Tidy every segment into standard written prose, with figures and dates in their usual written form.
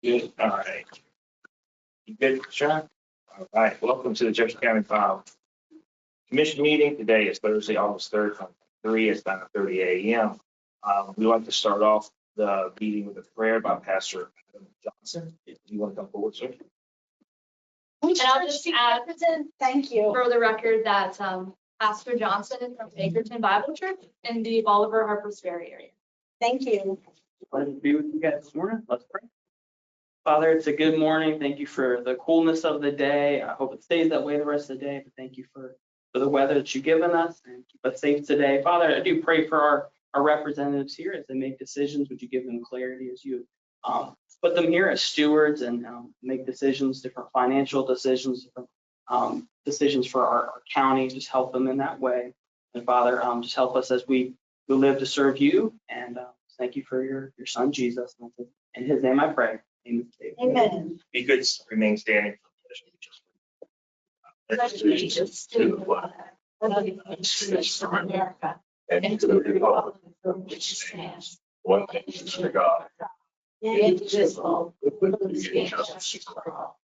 Good. All right. You good, Sean? All right. Welcome to the Jefferson County Commission meeting. Today is Thursday, August 3rd, 2023. It's 9:30 a.m. We'd like to start off the meeting with a prayer by Pastor Adam Johnson. If you want to come forward, sir. And I'll just add, Thank you. for the record, that Pastor Johnson is from Bakerton Bible Church in the Bolivar Harpers Ferry area. Thank you. Pleasure to be with you guys this morning. Let's pray. Father, it's a good morning. Thank you for the coolness of the day. I hope it stays that way the rest of the day, but thank you for the weather that you've given us and keep us safe today. Father, I do pray for our representatives here as they make decisions. Would you give them clarity as you put them here as stewards and make decisions, different financial decisions, different decisions for our county. Just help them in that way. And Father, just help us as we live to serve you. And thank you for your son, Jesus. In his name I pray. Amen. Amen. Be good. Remain standing. Allegiance to the flag of the United States of America and to the republic for which it stands, one nation under God, indivisible, with liberty and justice for all.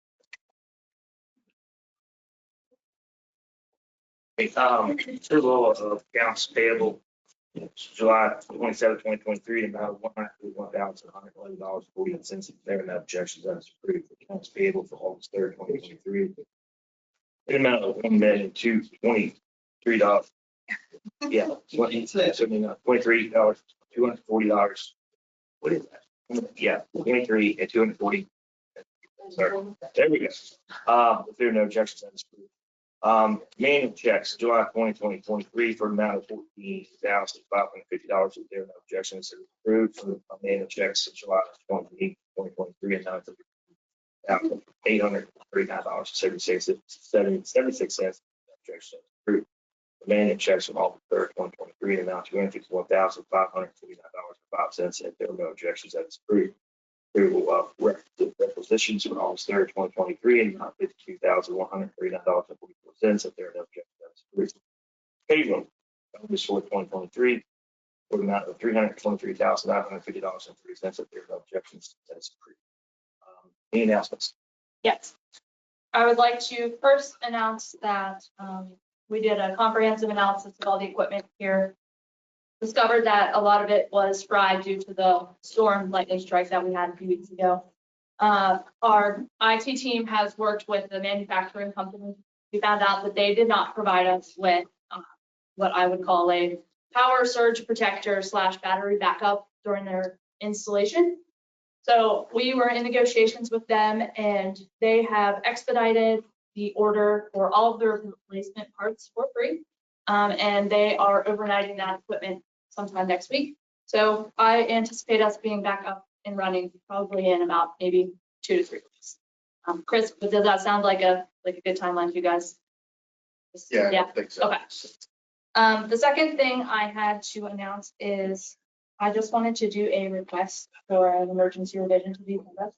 Approval of accounts payable July 27, 2023, amount of $101,111.48. If there are no objections, that is approved. Accounts payable for August 3rd, 2023, an amount of $1,223,000. Yeah, $23, $240. What is that? Yeah, 23 and 240. Sorry. There we go. If there are no objections, that is approved. Manual checks, July 2023 for an amount of $14,550. If there are no objections, it is approved. For manual checks, July 2023, amount of $839.76. Objection approved. The manual checks from August 3rd, 2023, amount of $251,549.05. If there are no objections, that is approved. Approval of requisitions for August 3rd, 2023, and amount of $52,139.44. If there are no objections, that is approved. Payroll, August 4th, 2023, for an amount of $323,950.03. If there are no objections, that is approved. Any announcements? Yes. I would like to first announce that we did a comprehensive analysis of all the equipment here. Discovered that a lot of it was fried due to the storm lightning strike that we had a few weeks ago. Our IT team has worked with the manufacturing company. We found out that they did not provide us with what I would call a power surge protector / battery backup during their installation. So we were in negotiations with them, and they have expedited the order for all of their replacement parts for free. And they are overnighting that equipment sometime next week. So I anticipate us being back up and running probably in about maybe 2 to 3 weeks. Chris, does that sound like a good timeline for you guys? Yeah. I think so. Okay. The second thing I had to announce is I just wanted to do a request for an emergency revision to the agenda.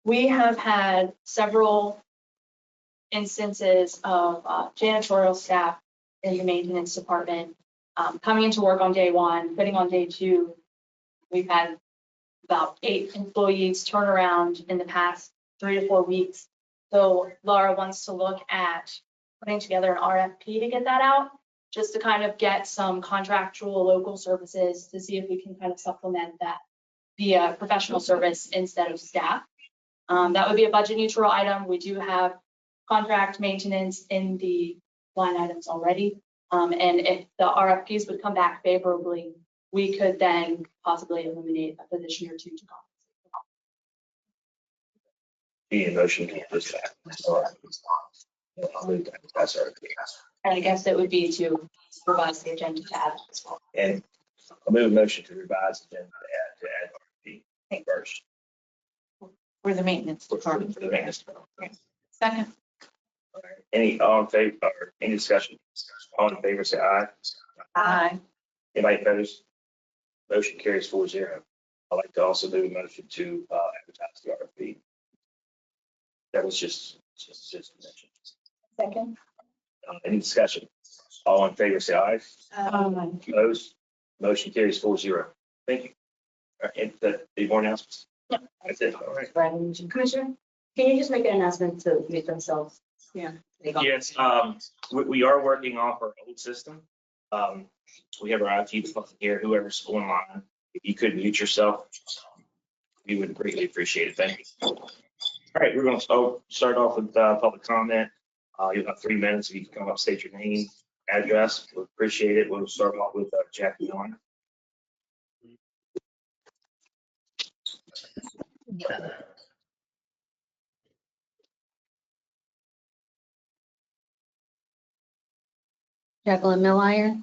We have had several instances of janitorial staff in the maintenance department coming into work on day 1, quitting on day 2. We've had about 8 employees turn around in the past 3 to 4 weeks. So Laura wants to look at putting together an RFP to get that out, just to kind of get some contractual local services to see if we can kind of supplement that via professional service instead of staff. That would be a budget neutral item. We do have contract maintenance in the line items already. And if the RFPs would come back favorably, we could then possibly eliminate a position or 2 to compensate. Any motion to this fact? That's our. And I guess it would be to revise the agenda to add as well. And I'll move a motion to revise the agenda to add RFP first. For the maintenance For department. the maintenance department. Second. All right. All in favor or any discussion? All in favor, say aye. Aye. Anybody opposed? Motion carries 4-0. I'd like to also do a motion to advertise the RFP. That was just mentioned. Second. Any discussion? All in favor, say aye. Aye. Opposed? Motion carries 4-0. Thank you. All right, any more announcements? That's it, all right. Commissioner, can you just make an announcement to mute themselves? Yeah. Yes, we are working off our old system. We have our IT department here, whoever's online, if you could mute yourself, we would greatly appreciate it. Thank you. All right, we're going to start off with public comment. You'll have 3 minutes. If you can come up, state your name, address, we'll appreciate it. We'll start off with Jack Miller. Jacqueline Milliron.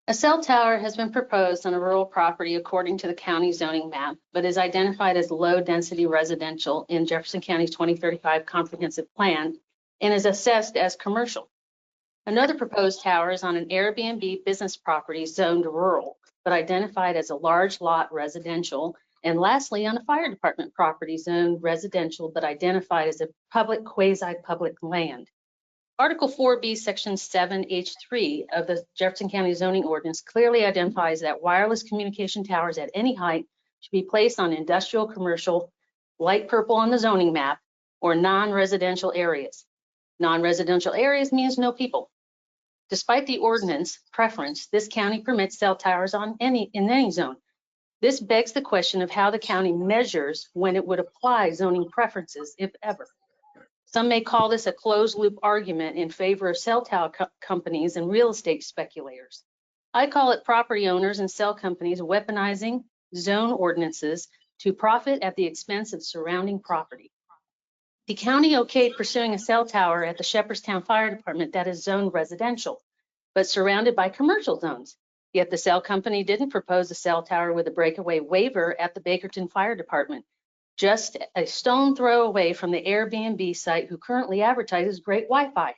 A cell tower has been proposed on a rural property according to the county zoning map, but is identified as low-density residential in Jefferson County's 2035 comprehensive plan and is assessed as commercial. Another proposed tower is on an Airbnb business property zoned rural, but identified as a large lot residential. And lastly, on a fire department property zoned residential, but identified as a public quasi-public land. Article 4B, Section 7H3 of the Jefferson County zoning ordinance clearly identifies that wireless communication towers at any height should be placed on industrial, commercial, light purple on the zoning map, or non-residential areas. Non-residential areas means no people. Despite the ordinance preference, this county permits cell towers in any zone. This begs the question of how the county measures when it would apply zoning preferences, if ever. Some may call this a closed loop argument in favor of cell tower companies and real estate speculators. I call it property owners and cell companies weaponizing zone ordinances to profit at the expense of surrounding property. The county okayed pursuing a cell tower at the Shepherdstown Fire Department that is zoned residential, but surrounded by commercial zones. Yet the cell company didn't propose a cell tower with a breakaway waiver at the Bakerton Fire Department, just a stone throw away from the Airbnb site who currently advertises great Wi-Fi.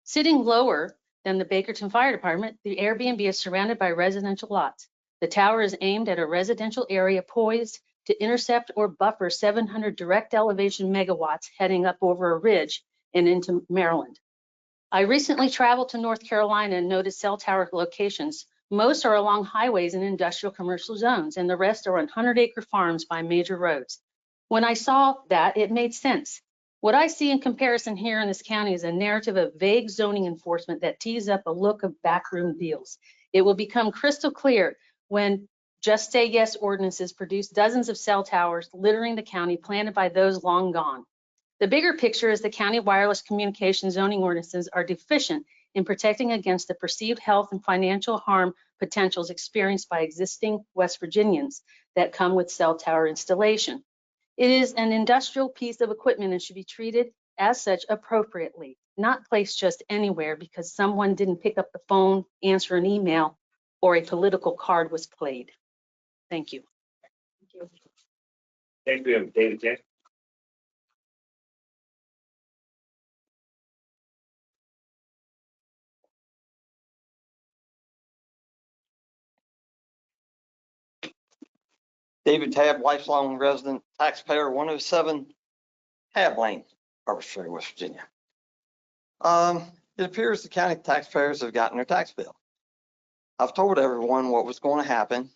Sitting lower than the Bakerton Fire Department, the Airbnb is surrounded by residential lots. The tower is aimed at a residential area poised to intercept or buffer 700 direct elevation megawatts heading up over a ridge and into Maryland. I recently traveled to North Carolina and noted cell tower locations. Most are along highways and industrial commercial zones, and the rest are on 100-acre farms by major roads. When I saw that, it made sense. What I see in comparison here in this county is a narrative of vague zoning enforcement that tees up a look of backroom deals. It will become crystal clear when Just Say Yes ordinances produce dozens of cell towers littering the county planted by those long gone. The bigger picture is the county wireless communication zoning ordinances are deficient in protecting against the perceived health and financial harm potentials experienced by existing West Virginians that come with cell tower installation. It is an industrial piece of equipment and should be treated as such appropriately, not placed just anywhere because someone didn't pick up the phone, answer an email, or a political card was played. Thank you. Thank you, David Jack. David Tabb, lifelong resident, taxpayer, 107 Tabb Lane, Arbitrary, West Virginia. It appears the county taxpayers have gotten their tax bill. I've told everyone what was going to happen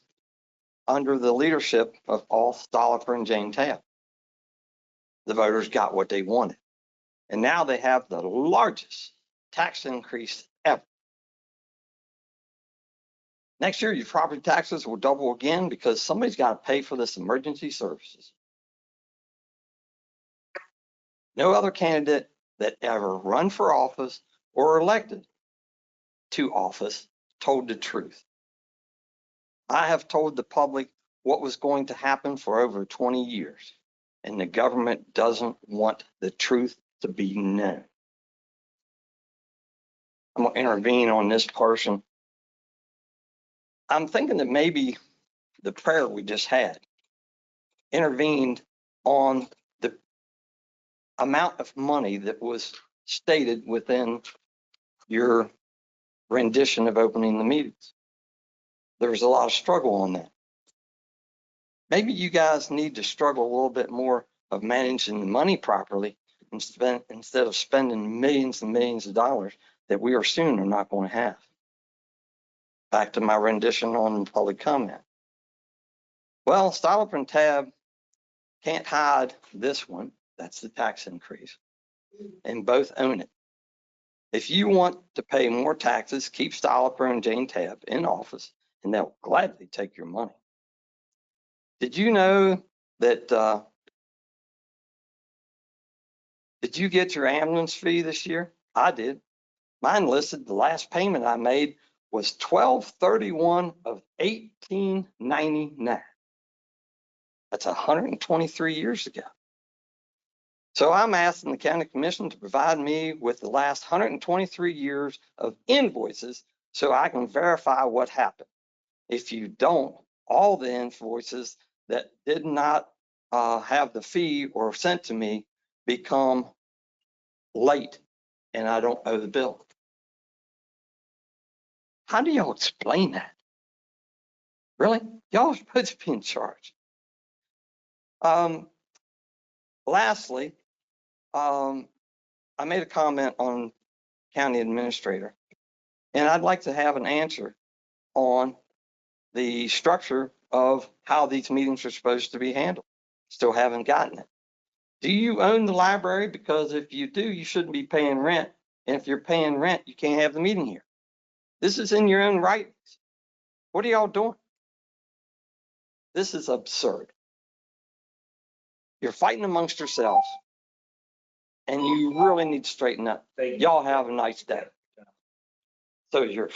under the leadership of Paul Stollifer and Jane Tabb. The voters got what they wanted. And now they have the largest tax increase ever. Next year, your property taxes will double again because somebody's got to pay for this emergency services. No other candidate that ever run for office or elected to office told the truth. I have told the public what was going to happen for over 20 years, and the government doesn't want the truth to be known. I'm going to intervene on this portion. I'm thinking that maybe the prayer we just had intervened on the amount of money that was stated within your rendition of opening the meetings. There was a lot of struggle on that. Maybe you guys need to struggle a little bit more of managing the money properly instead of spending millions and millions of dollars that we are soon are not going to have. Back to my rendition on public comment. Well, Stolper and Tab can't hide this one. That's the tax increase. And both own it. If you want to pay more taxes, keep Stolper and Jane Tab in office, and they'll gladly take your money. Did you know that, did you get your ambulance fee this year? I did. Mine listed the last payment I made was 12/31 of 1899. That's 123 years ago. So I'm asking the county commission to provide me with the last 123 years of invoices so I can verify what happened. If you don't, all the invoices that did not have the fee or sent to me become late and I don't owe the bill. How do y'all explain that? Really? Y'all are supposed to be in charge. Lastly, I made a comment on county administrator, and I'd like to have an answer on the structure of how these meetings are supposed to be handled. Still haven't gotten it. Do you own the library? Because if you do, you shouldn't be paying rent. And if you're paying rent, you can't have the meeting here. This is in your own right. What are y'all doing? This is absurd. You're fighting amongst yourselves, and you really need to straighten up. Y'all have a nice day. So is yours.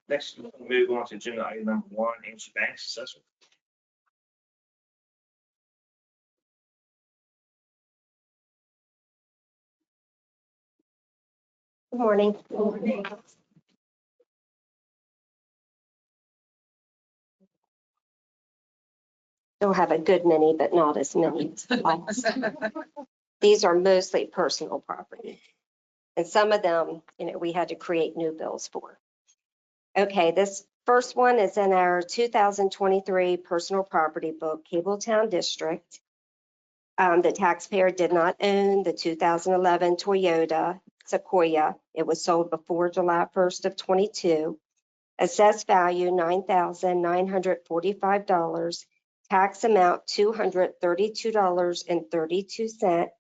Next, we'll move on to agenda item number 1, Angie Banks assessment. Good morning. Still have a good many, but not as many. These are mostly personal property. And some of them, we had to create new bills for. Okay, this first one is in our 2023 personal property book, Cabletown District. The taxpayer did not own the 2011 Toyota Sequoia. It was sold before July 1st of 22. Assessed value $9,945. Tax amount $232.32.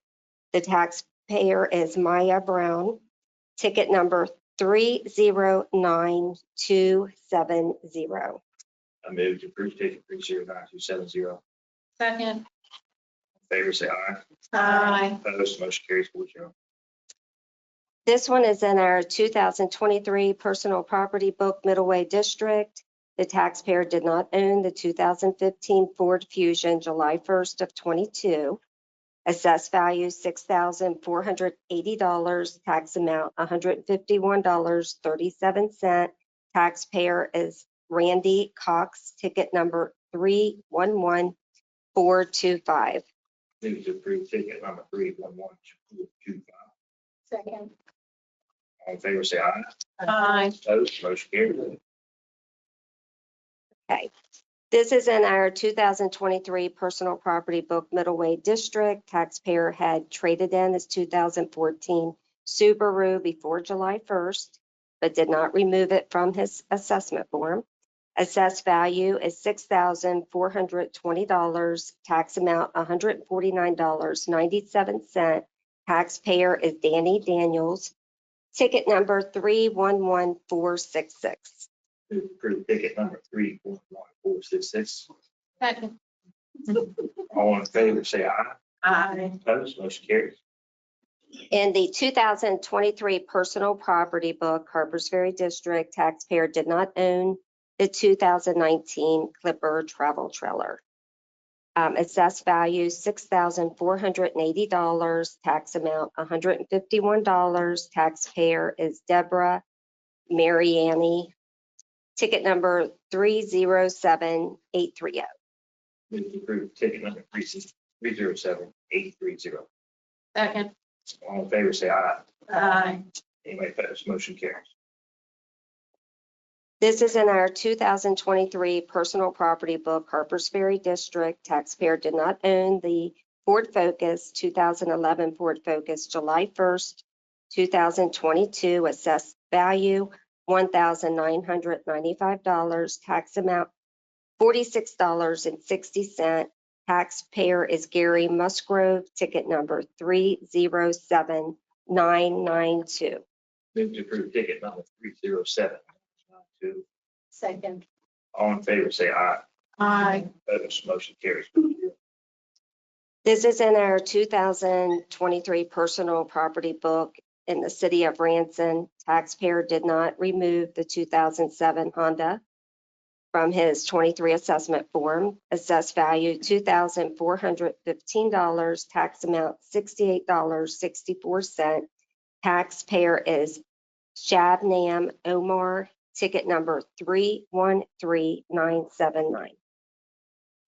The taxpayer is Maya Brown. Ticket number 309270. I move to approve ticket 309270. Second. Favor say aye. Aye. Opposed, motion carries 4-0. This one is in our 2023 personal property book, Middleway District. The taxpayer did not own the 2015 Ford Fusion, July 1st of 22. Assessed value $6,480. Tax amount $151.37. Taxpayer is Randy Cox. Ticket number 311425. Move to approve ticket number 311425. Second. All in favor say aye. Aye. Opposed, motion carries. Okay. This is in our 2023 personal property book, Middleway District. Taxpayer had traded in his 2014 Subaru before July 1st, but did not remove it from his assessment form. Assessed value is $6,420. Tax amount $149.97. Taxpayer is Danny Daniels. Ticket number 311466. Move to approve ticket number 311466. Second. All in favor say aye. Aye. Opposed, motion carries. In the 2023 personal property book, Harpers Ferry District, taxpayer did not own the 2019 Clipper travel trailer. Assessed value $6,480. Tax amount $151. Taxpayer is Deborah Mariani. Ticket number 307830. Move to approve ticket number 307830. Second. All in favor say aye. Aye. Anybody opposed, motion carries. This is in our 2023 personal property book, Harpers Ferry District. Taxpayer did not own the Ford Focus, 2011 Ford Focus, July 1st, 2022. Assessed value $1,995. Tax amount $46.60. Taxpayer is Gary Musgrove, ticket number 307992. Move to approve ticket number 30792. Second. All in favor, say aye. Aye. Opposed, motion carries. This is in our 2023 personal property book in the city of Ranson. Taxpayer did not remove the 2007 Honda from his 23 assessment form. Assessed value $2,415, tax amount $68.64. Taxpayer is Shabnam Omar, ticket number 313979.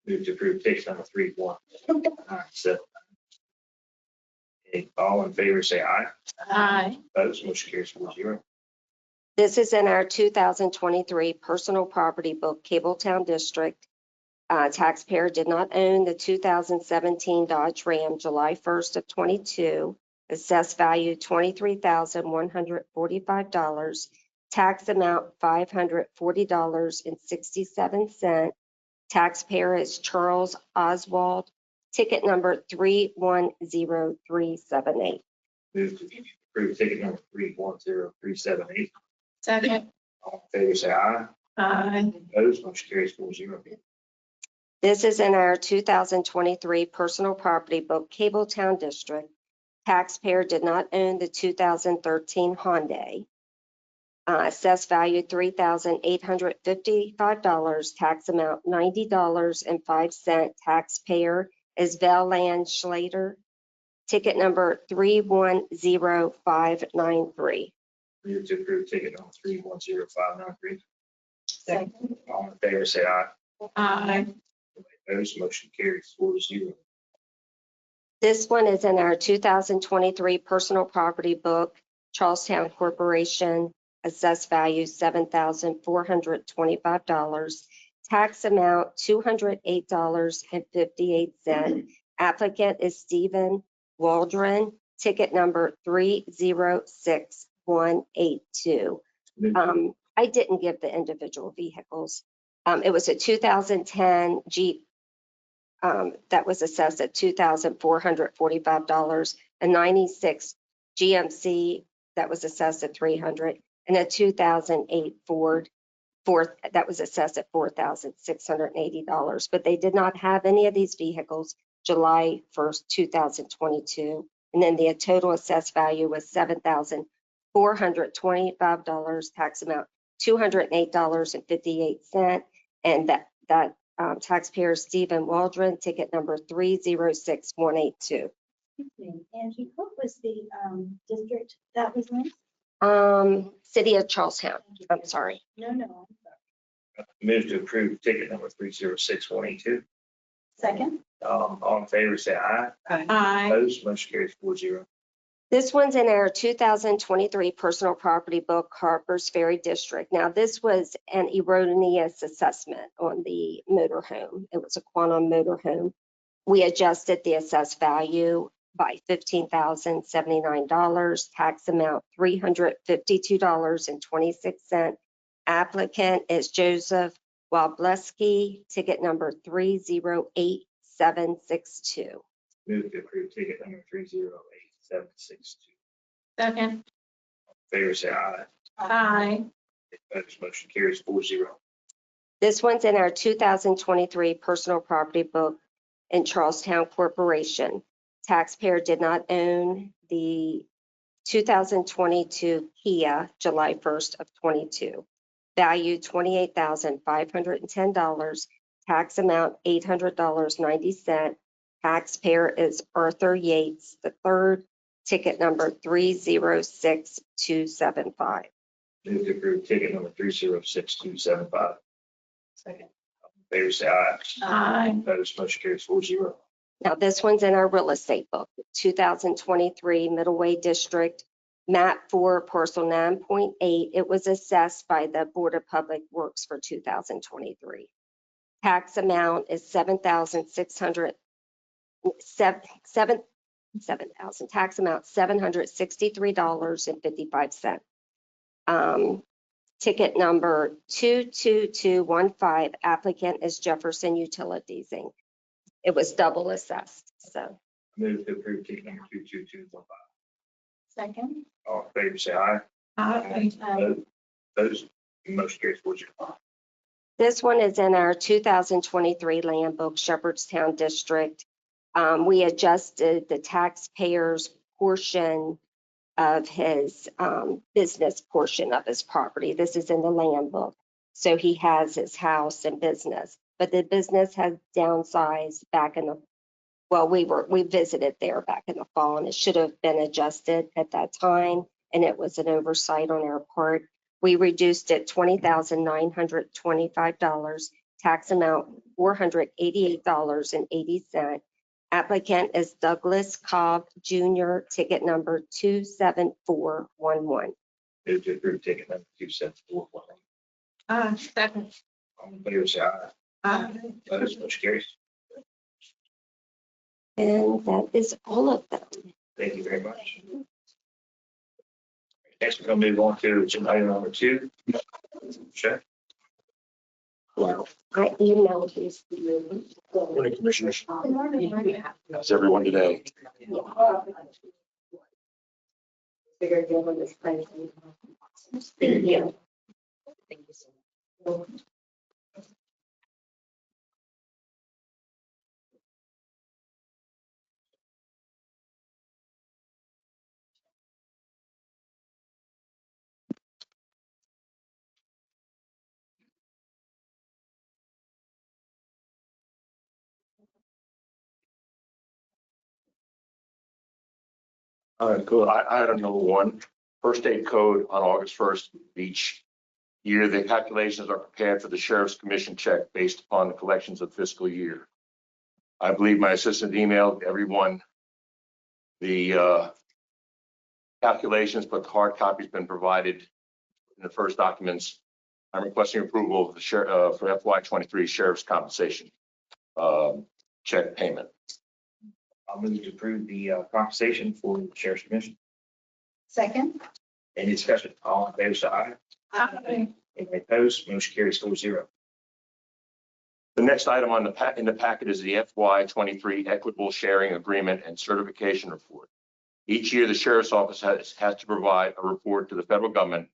Move to approve ticket number 31997. All in favor, say aye. Aye. Opposed, motion carries 4-0. This is in our 2023 personal property book, Cabletown District. Taxpayer did not own the 2017 Dodge Ram July 1st of 22. Assessed value $23,145. Tax amount $540.67. Taxpayer is Charles Oswald. Ticket number 310378. Move to approve ticket number 310378. Second. All in favor, say aye. Aye. Opposed, motion carries 4-0. This is in our 2023 personal property book, Cabletown District. Taxpayer did not own the 2013 Hyundai. Assessed value $3,855. Tax amount $90.05. Taxpayer is Val Schlater. Ticket number 310593. Move to approve ticket number 310593. Second. All in favor, say aye. Aye. Opposed, motion carries 4-0. This one is in our 2023 personal property book, Charlestown Corporation. Assessed value $7,425. Tax amount $208.58. Applicant is Stephen Waldron. Ticket number 306182. I didn't give the individual vehicles. It was a 2010 Jeep that was assessed at $2,445, a 96 GMC that was assessed at $300, and a 2008 Ford that was assessed at $4,680. But they did not have any of these vehicles July 1st, 2022. And then the total assessed value was $7,425, tax amount $208.58. And that taxpayer Stephen Waldron, ticket number 306182. Angie, what was the district that was in? City of Charlestown. I'm sorry. No, I'm sorry. Move to approve ticket number 306182. Second? All in favor, say aye. Aye. Opposed, motion carries 4-0. This one's in our 2023 personal property book, Harper's Ferry District. Now, this was an erroneous assessment on the motorhome. It was a quantum motorhome. We adjusted the assessed value by $15,079, tax amount $352.26. Applicant is Joseph Wableski, ticket number 308762. Move to approve ticket number 308762. Second. Favor, say aye. Aye. Opposed, motion carries 4-0. This one's in our 2023 personal property book in Charlestown Corporation. Taxpayer did not own the 2022 Kia July 1st of 22. Value $28,510. Tax amount $800.90. Taxpayer is Arthur Yates III. Ticket number 306275. Move to approve ticket number 306275. Second. Favor, say aye. Aye. Opposed, motion carries 4-0. Now, this one's in our real estate book, 2023 Middleway District, map 4, parcel 9.8. It was assessed by the Board of Public Works for 2023. Tax amount is $7,000. Tax amount $763.55. ticket number 22215. Applicant is Jefferson Utilities, Inc. It was double assessed, so. Move to approve ticket number 22215. Second. All in favor, say aye. Opposed? Motion carries 4-0. This one is in our 2023 Land Book, Shepherdstown District. We adjusted the taxpayers' portion of his business portion of his property. This is in the Land Book. So he has his house and business, but the business has downsized back in the, well, we visited there back in the fall, and it should have been adjusted at that time, and it was an oversight on our part. We reduced it $20,925, tax amount $488.80. Applicant is Douglas Cobb Jr., ticket number 27411. Move to approve ticket number 27411. Second. All in favor, say aye. Opposed? Motion carries. And that is all of them. Thank you very much. Next, we're going to move on to agenda item number 2. Check. Well, I emailed these to you. Morning, Commissioners. Good morning. How's everyone today? Figured you were this place. Yeah. Thank you so much. All right, cool. Item number 1, first aid code on August 1st each year. The calculations are prepared for the Sheriff's Commission check based upon the collections of fiscal year. I believe my assistant emailed everyone the calculations, but the hard copy's been provided in the first documents. I'm requesting approval of the for FY23 Sheriff's compensation check payment. I'll move to approve the compensation for the Sheriff's Commission. Second. Any discussion? All in favor, say aye. Any opposed? Motion carries 4-0. The next item on in the packet is the FY23 Equitable Sharing Agreement and Certification Report. Each year, the Sheriff's Office has to provide a report to the federal government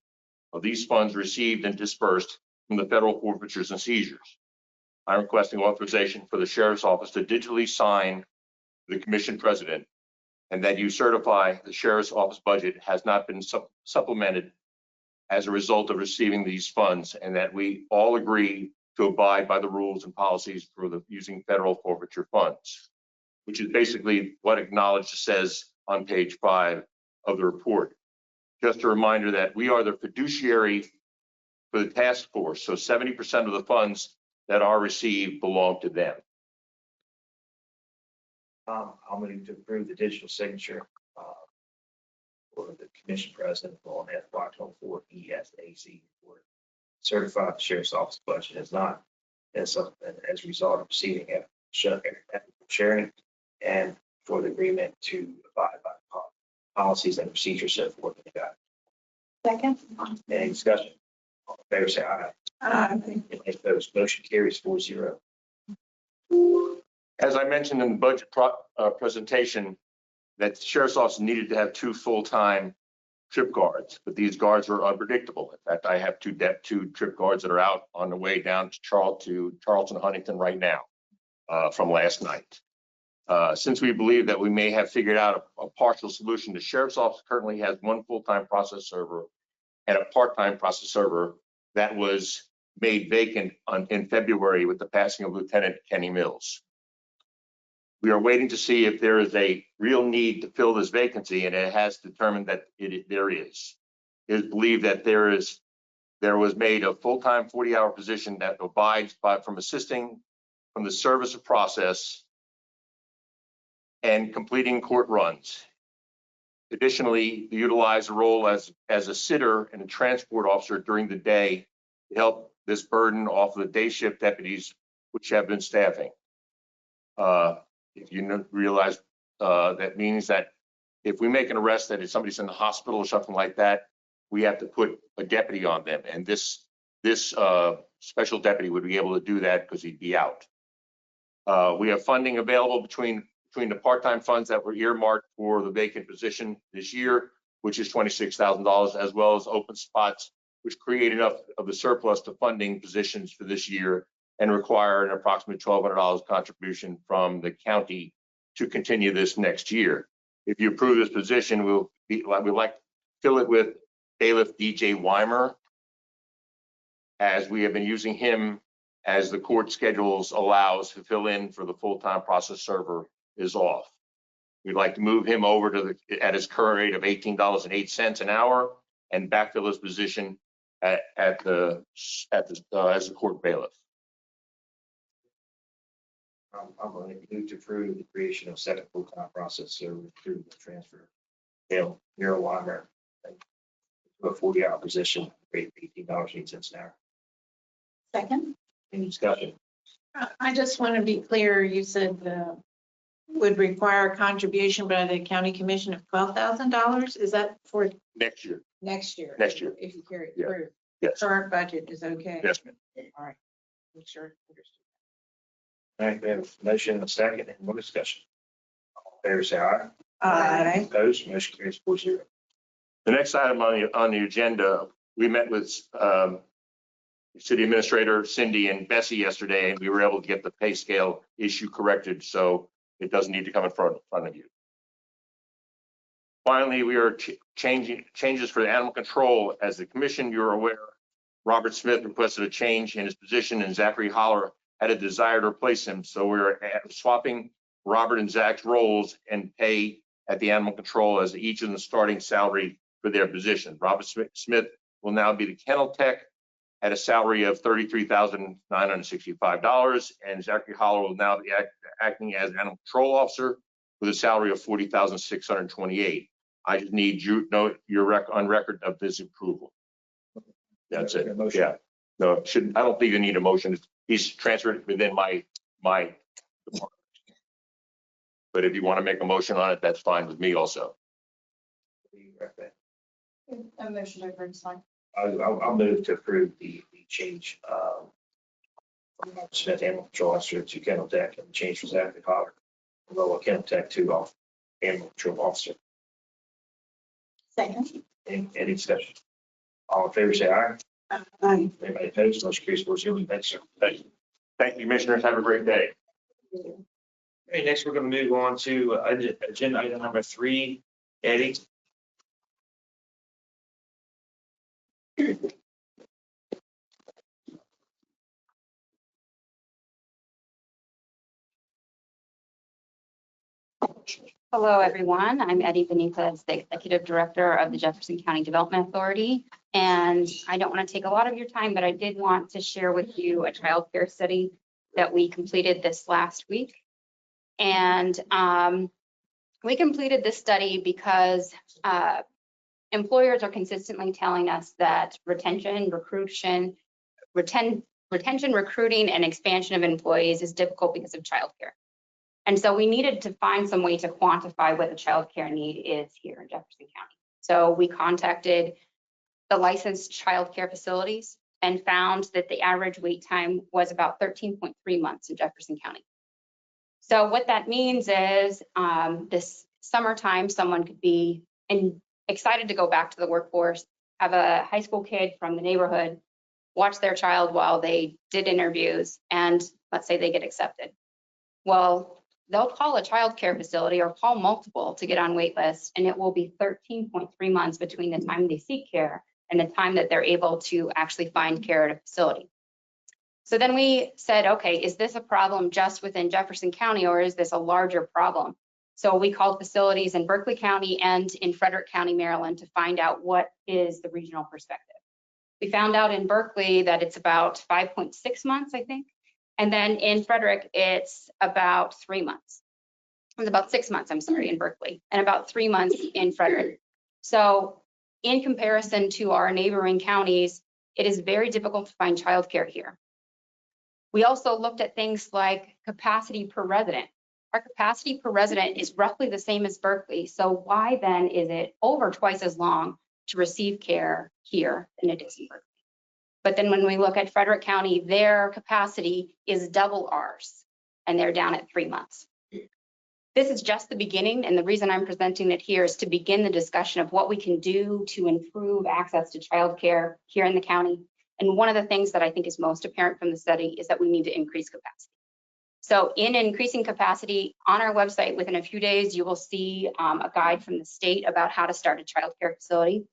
of these funds received and dispersed from the federal forfeitures and seizures. I'm requesting authorization for the Sheriff's Office to digitally sign the Commission President, and that you certify the Sheriff's Office budget has not been supplemented as a result of receiving these funds, and that we all agree to abide by the rules and policies for using federal forfeiture funds, which is basically what acknowledged says on page 5 of the report. Just a reminder that we are the fiduciary for the task force, so 70% of the funds that are received belong to them. I'll move to approve the digital signature for the Commission President on FY24 ESAC report. Certified the Sheriff's Office budget as not as a result of receiving sharing, and for the agreement to abide by policies and procedures set forth in the guide. Second. Any discussion? All in favor, say aye. Any opposed? Motion carries 4-0. As I mentioned in the budget presentation, that the Sheriff's Office needed to have 2 full-time trip guards, but these guards are unpredictable. In fact, I have 2 trip guards that are out on the way down to Charleston, Huntington right now from last night. Since we believe that we may have figured out a partial solution, the Sheriff's Office currently has 1 full-time process server and a part-time process server that was made vacant in February with the passing of Lieutenant Kenny Mills. We are waiting to see if there is a real need to fill this vacancy, and it has determined that there is. It is believed that there was made a full-time 40-hour position that abides from assisting from the service of process and completing court runs. Additionally, utilize a role as a sitter and a transport officer during the day to help this burden off of the day shift deputies, which have been staffing. If you realize that means that if we make an arrest that if somebody's in the hospital or something like that, we have to put a deputy on them. And this special deputy would be able to do that because he'd be out. We have funding available between the part-time funds that were earmarked for the vacant position this year, which is $26,000, as well as open spots, which create enough of the surplus to funding positions for this year and require an approximate $1,200 contribution from the county to continue this next year. If you approve this position, we'd like to fill it with bailiff DJ Weimer, as we have been using him as the court schedules allows to fill in for the full-time process server is off. We'd like to move him over to at his current rate of $18.08 an hour and backfill his position as the court bailiff. I'm going to move to approve the creation of second full-time process server through the transfer. Dale Weimer to a 40-hour position, rate of $18.08 an hour. Second? Any discussion? I just want to be clear, you said would require a contribution by the county commission of $12,000. Is that for Next year. next year? Next year. If you carry it Yeah. through. Yes. Current budget is okay. Yes, ma'am. All right. Make sure. Understood. All right, we have a motion and a second, and more discussion. All in favor, say aye. Aye. Opposed, motion carries 4-0. The next item on the agenda, we met with City Administrator Cindy and Bessie yesterday, and we were able to get the pay scale issue corrected, so it doesn't need to come in front of you. Finally, we are changes for the animal control. As the commission, you're aware, Robert Smith requested a change in his position, and Zachary Holler had a desire to replace him. So we're swapping Robert and Zach's roles and pay at the animal control as each of the starting salary for their position. Robert Smith will now be the kennel tech at a salary of $33,965, and Zachary Holler will now be acting as animal control officer with a salary of $40,628. I just need you to know on record of this approval. That's it. Yeah. No, it shouldn't. I don't think you need a motion. He's transferred within my department. But if you want to make a motion on it, that's fine with me also. A motion to approve, fine. I'll move to approve the change from Robert Smith, animal control officer, to kennel tech, and change for Zachary Holler, lower kennel tech to animal control officer. Second? Any discussion? All in favor, say aye. Aye. Anybody opposed, motion carries 4-0. Thanks, sir. Thank you. Thank you, commissioners. Have a great day. Okay, next we're going to move on to agenda item number 3. Eddie. Hello, everyone. I'm Eddie Benitez, the Executive Director of the Jefferson County Development Authority. And I don't want to take a lot of your time, but I did want to share with you a child care study that we completed this last week. And we completed this study because employers are consistently telling us that retention, recruiting, and expansion of employees is difficult because of childcare. And so we needed to find some way to quantify what the childcare need is here in Jefferson County. So we contacted the licensed childcare facilities and found that the average wait time was about 13.3 months in Jefferson County. So what that means is this summertime, someone could be excited to go back to the workforce, have a high school kid from the neighborhood, watch their child while they did interviews, and let's say they get accepted. Well, they'll call a child care facility or call multiple to get on wait list, and it will be 13.3 months between the time they seek care and the time that they're able to actually find care at a facility. So then we said, okay, is this a problem just within Jefferson County, or is this a larger problem? So we called facilities in Berkeley County and in Frederick County, Maryland, to find out what is the regional perspective. We found out in Berkeley that it's about 5.6 months, I think. And then in Frederick, it's about 3 months. It's about 6 months, I'm sorry, in Berkeley, and about 3 months in Frederick. So in comparison to our neighboring counties, it is very difficult to find childcare here. We also looked at things like capacity per resident. Our capacity per resident is roughly the same as Berkeley. So why then is it over twice as long to receive care here than it is in Berkeley. But then when we look at Frederick County, their capacity is double ours, and they're down at 3 months. This is just the beginning, and the reason I'm presenting it here is to begin the discussion of what we can do to improve access to childcare here in the county. And one of the things that I think is most apparent from the study is that we need to increase capacity. So in increasing capacity, on our website, within a few days, you will see a guide from the state about how to start a childcare facility.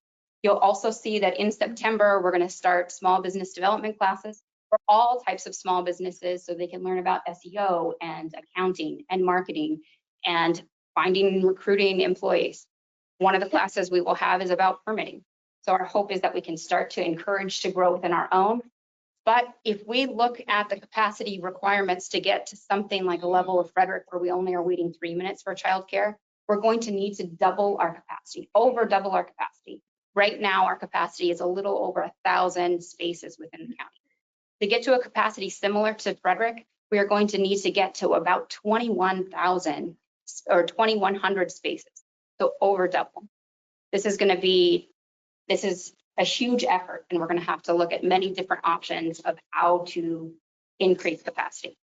You'll also see that in September, we're going to start small business development classes for all types of small businesses so they can learn about SEO and accounting and marketing and finding and recruiting employees. One of the classes we will have is about permitting. So our hope is that we can start to encourage to grow within our own. But if we look at the capacity requirements to get to something like a level of Frederick where we only are waiting 3 minutes for childcare, we're going to need to double our capacity, over double our capacity. Right now, our capacity is a little over 1,000 spaces within the county. To get to a capacity similar to Frederick, we are going to need to get to about 21,000 or 2,100 spaces. So over double. This is a huge effort, and we're going to have to look at many different options of how to increase capacity.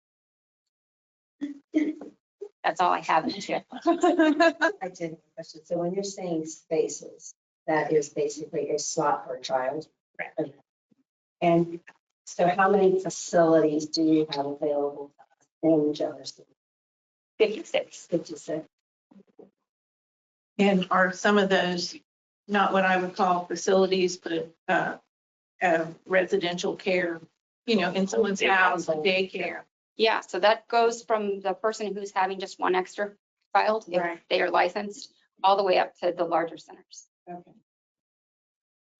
That's all I have in here. I did have a question. So when you're saying spaces, that is basically a slot per child? Correct. And so how many facilities do you have available in Jefferson? 56. 56. And are some of those not what I would call facilities, but residential care, in someone's house, daycare? Yeah, so that goes from the person who's having just one extra child, if Right. they are licensed, all the way up to the larger centers. Okay.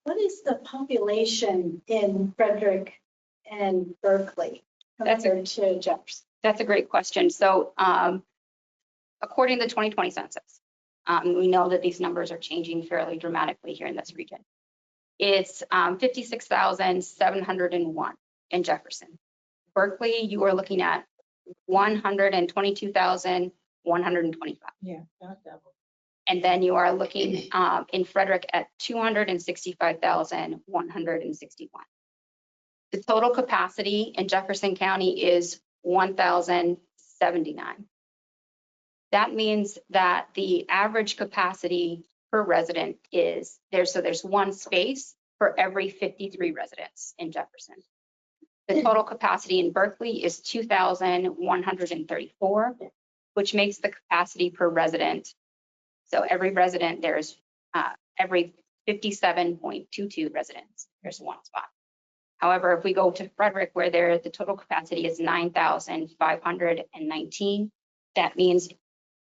What is the population in Frederick and Berkeley That's a- compared to Jefferson? That's a great question. So according to the 2020 census, we know that these numbers are changing fairly dramatically here in this region. It's 56,701 in Jefferson. Berkeley, you are looking at 122,125. Yeah, not double. And then you are looking in Frederick at 265,161. The total capacity in Jefferson County is 1,079. That means that the average capacity per resident is there's one space for every 53 residents in Jefferson. The total capacity in Berkeley is 2,134, which makes the capacity per resident. So every resident, there's every 57.22 residents, there's one spot. However, if we go to Frederick, where the total capacity is 9,519, that means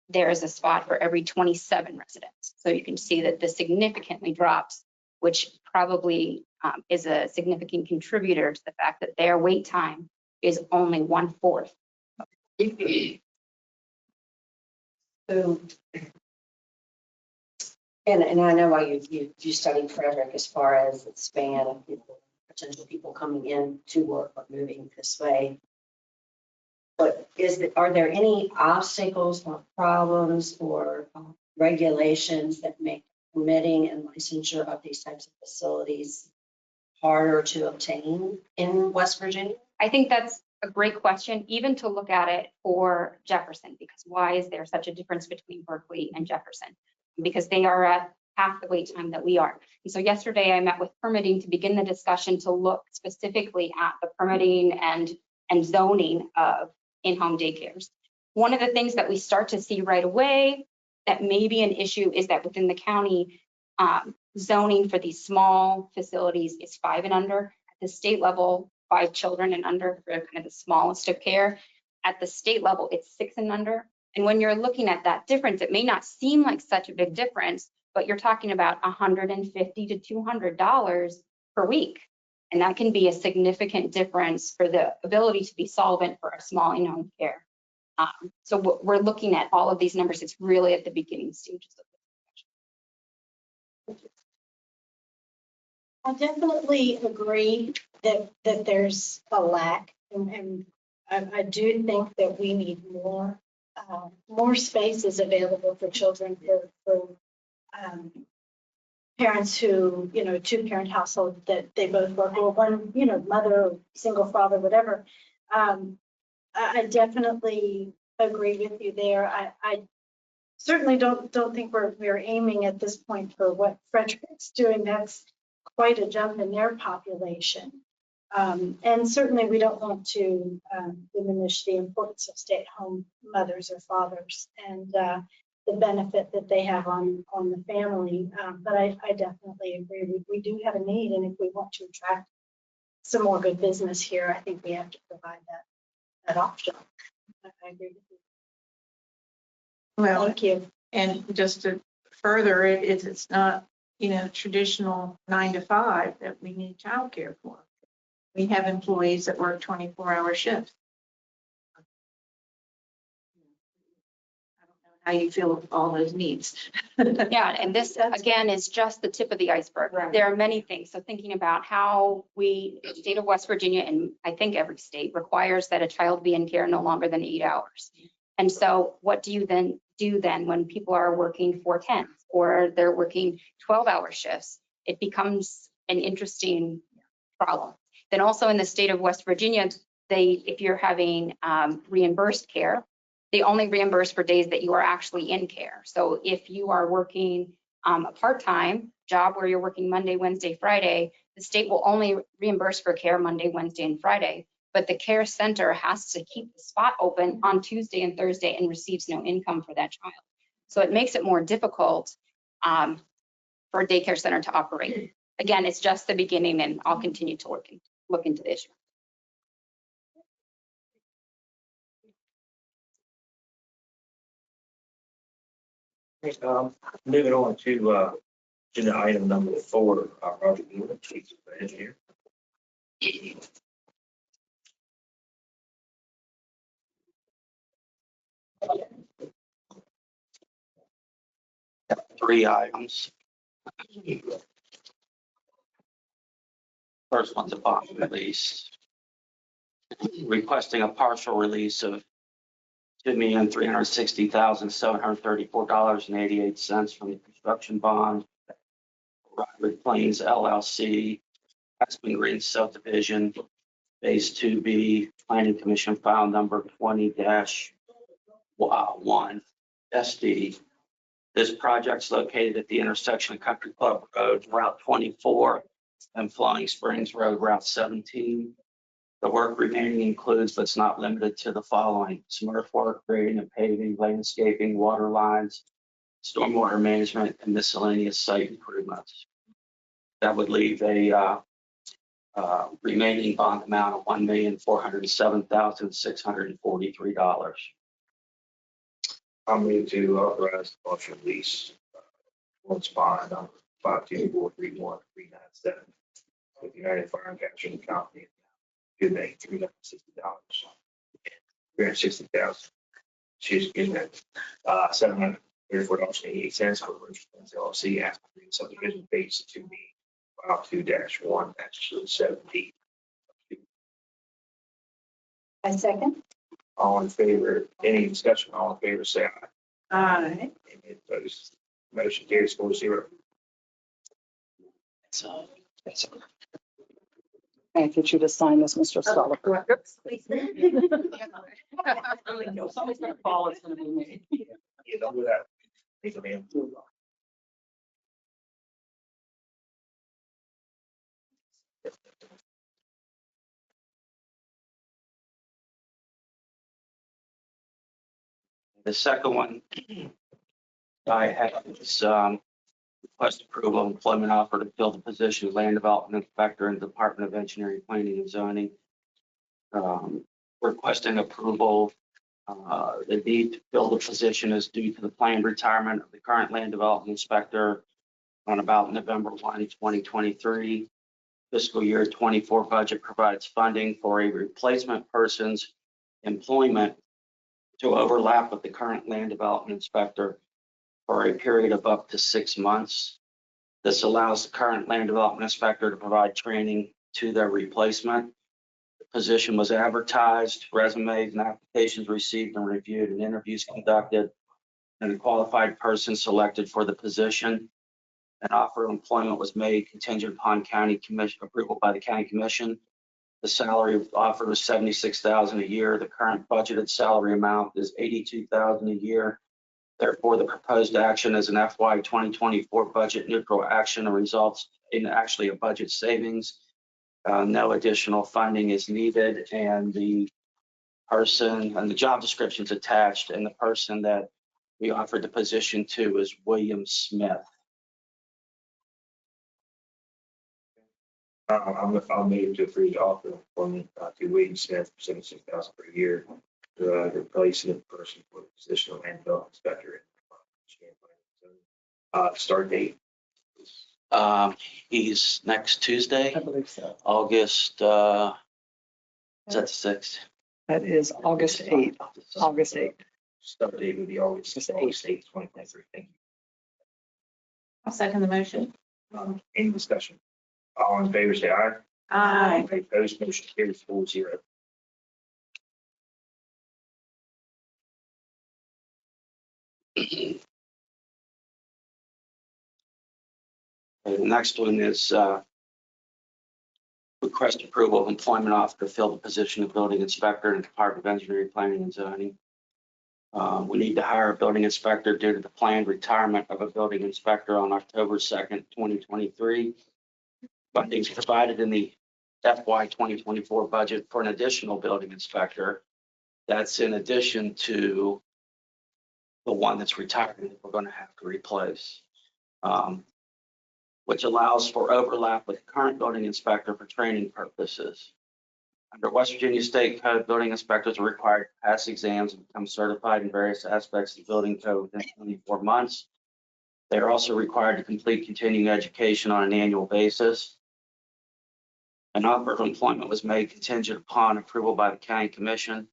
there is a spot for every 27 residents. So you can see that this significantly drops, which probably is a significant contributor to the fact that their wait time is only 1/4. So, and I know why you studied Frederick as far as the span of people, potential people coming in to work or moving this way. But are there any obstacles or problems or regulations that make permitting and licensure of these types of facilities harder to obtain in West Virginia? I think that's a great question, even to look at it for Jefferson, because why is there such a difference between Berkeley and Jefferson? Because they are at half the wait time that we are. And so yesterday I met with permitting to begin the discussion to look specifically at the permitting and zoning of in-home daycares. One of the things that we start to see right away that may be an issue is that within the county, zoning for these small facilities is 5 and under. At the state level, 5 children and under for kind of the smallest of care. At the state level, it's 6 and under. And when you're looking at that difference, it may not seem like such a big difference, but you're talking about $150 to $200 per week. And that can be a significant difference for the ability to be solvent for a small in-home care. So we're looking at all of these numbers. It's really at the beginning stages of this. I definitely agree that there's a lack, and I do think that we need more spaces available for children for parents who, two-parent household that they both work, or one, mother, single father, whatever. I definitely agree with you there. I certainly don't think we're aiming at this point for what Frederick's doing. That's quite a jump in their population. And certainly we don't want to diminish the importance of stay-at-home mothers or fathers and the benefit that they have on the family. But I definitely agree. We do have a need, and if we want to attract some more good business here, I think we have to provide that option. I agree with you. Well, Thank you. and just to further it, it's not, traditional 9 to 5 that we need childcare for. We have employees that work 24-hour shifts. I don't know how you feel with all those needs. Yeah, and this, again, is just the tip of the iceberg. Right. There are many things. So thinking about how the state of West Virginia, and I think every state, requires that a child be in care no longer than 8 hours. And so what do you then do when people are working 4/10s or they're working 12-hour shifts? It becomes an interesting problem. Then also in the state of West Virginia, if you're having reimbursed care, they only reimburse for days that you are actually in care. So if you are working a part-time job where you're working Monday, Wednesday, Friday, the state will only reimburse for care Monday, Wednesday, and Friday. But the care center has to keep the spot open on Tuesday and Thursday and receives no income for that child. So it makes it more difficult for a daycare center to operate. Again, it's just the beginning, and I'll continue to look into the issue. Moving on to agenda item number 4, Roger Newman, Chief Engineer. 3 items. First one's a bond release. Requesting a partial release of $2,360,734.88 from the construction bond. Roderick Plains LLC, Aspen Green subdivision, Phase 2B, Planning Commission file number 20-1 SD. This project's located at the intersection of Country Club Road, Route 24, and Flying Springs Road, Route 17. The work remaining includes, but it's not limited to, the following: smurf work, grading and paving, landscaping, water lines, stormwater management, and miscellaneous site improvements. That would leave a remaining bond amount of $1,407,643. I'm moving to authorize the partial release once bond number 52431-397 with United Fire and Casualty Company. $2,360,000. Excuse me, $734.88 for Rich LLC, Aspen Green subdivision, Phase 2B, file 2-1-7D. I second. All in favor, any discussion, all in favor, say aye. Aye. Any opposed? Motion carries 4-0. Can I get you to sign this, Mr. Stoller? Somebody's gonna fall, it's gonna be me. You don't do that. Think of him. The second one I have is request approval of employment offer to fill the position of land development inspector in the Department of Engineering, Planning and Zoning. Requesting approval. The need to fill the position is due to the planned retirement of the current land development inspector on about November 1, 2023. Fiscal year 24 budget provides funding for a replacement person's employment to overlap with the current land development inspector for a period of up to 6 months. This allows the current land development inspector to provide training to their replacement. The position was advertised, resumes and applications received and reviewed, and interviews conducted, and a qualified person selected for the position. An offer of employment was made contingent upon county commission approval by the county commission. The salary offered was $76,000 a year. The current budgeted salary amount is $82,000 a year. Therefore, the proposed action is an FY 2024 budget neutral action and results in actually a budget savings. No additional funding is needed, and the person and the job description's attached, and the person that we offered the position to is William Smith. I'll move to approve the offer of employment to William Smith for $76,000 per year to replace the person for the position of land development inspector. Start date. He's next Tuesday, I believe so. August, is that the 6th? That is August 8th. August 8th. Start date would be August Just 8th, 2023. Thank I'll second the motion. you. Any discussion? All in favor, say aye. Aye. Any opposed, motion carries 4-0. The next one is request approval of employment offer to fill the position of building inspector in the Department of Engineering, Planning and Zoning. We need to hire a building inspector due to the planned retirement of a building inspector on October 2nd, 2023. Funding is provided in the FY 2024 budget for an additional building inspector. That's in addition to the one that's retiring that we're going to have to replace, which allows for overlap with the current building inspector for training purposes. Under West Virginia State Code, building inspectors are required to pass exams and become certified in various aspects of the building code within 24 months. They are also required to complete continuing education on an annual basis. An offer of employment was made contingent upon approval by the county commission.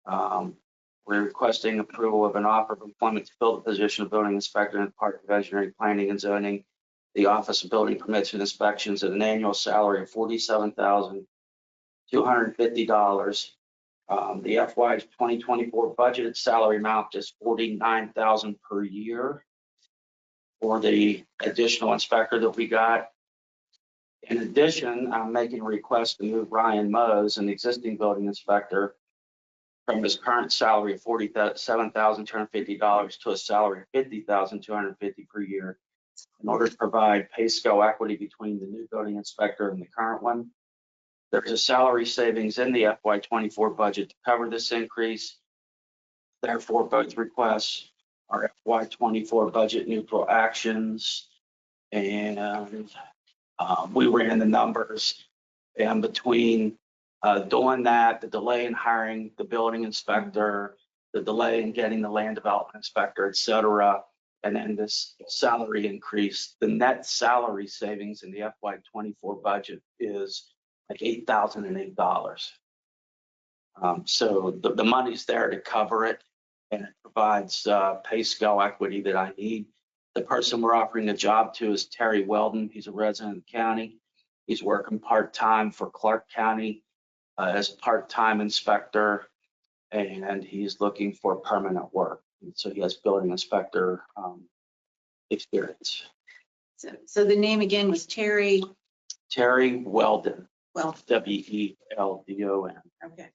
We're requesting approval of an offer of employment to fill the position of building inspector in the Department of Engineering, Planning and Zoning, the Office of Building Permits and Inspections at an annual salary of $47,250. The FY 2024 budgeted salary amount is $49,000 per year for the additional inspector that we got. In addition, I'm making a request to move Ryan Mose, an existing building inspector, from his current salary of $47,250 to a salary of $50,250 per year in order to provide pay scale equity between the new building inspector and the current one. There is a salary savings in the FY 24 budget to cover this increase. Therefore, both requests are FY 24 budget neutral actions. And we ran the numbers, and between doing that, the delay in hiring the building inspector, the delay in getting the land development inspector, et cetera, and then this salary increase, the net salary savings in the FY 24 budget is like $8,008. So the money's there to cover it, and it provides pay scale equity that I need. The person we're offering the job to is Terry Weldon. He's a resident of the county. He's working part-time for Clark County as a part-time inspector, and he's looking for permanent work. And so he has building inspector experience. So the name again was Terry. Terry Weldon, Well, Weldon. okay.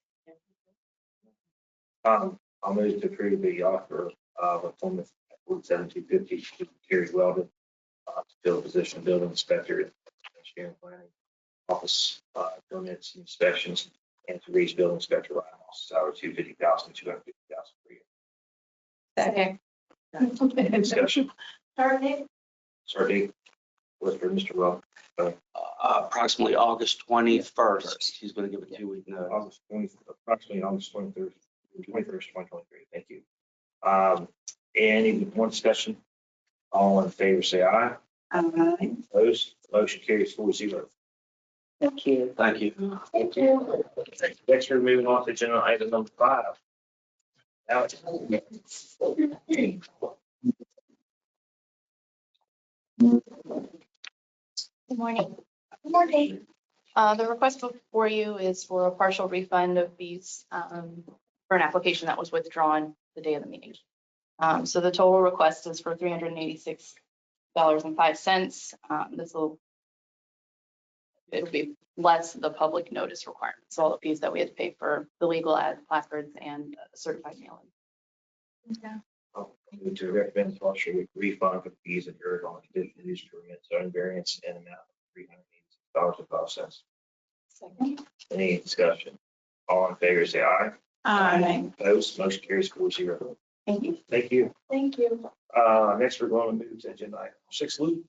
I'll move to approve the offer of employment at $47,250 to Terry Weldon to fill the position of building inspector in engineering planning office, permits and inspections, and to reach building inspector Ryan Moss, salary $250,000, $250,000 per year. Okay. Any discussion? Start date? Start date was for Mr. Weldon. Approximately August 21st. He's going to give a 2-week notice. Approximately August 21st, 2023. Thank you. Any more discussion? All in favor, say aye. Aye. Opposed? Motion carries 4-0. Thank you. Thank you. Thank you. Next, we're moving on to agenda item number 5. Alex. Good morning. Good morning. The request before you is for a partial refund of fees for an application that was withdrawn the day of the meeting. So the total request is for $386 It'll be less the public notice requirements, all the fees that we had to pay for the legal ad placards and certified mailing. I'll move to recommend the Foster refund for the fees incurred on conditional use permit zone variance and amount of $386.05. Second. Any discussion? All in favor, say aye. Aye. Opposed, motion carries 4-0. Thank you. Thank you. Thank you. Next, we're going to move to agenda item 6, Lou.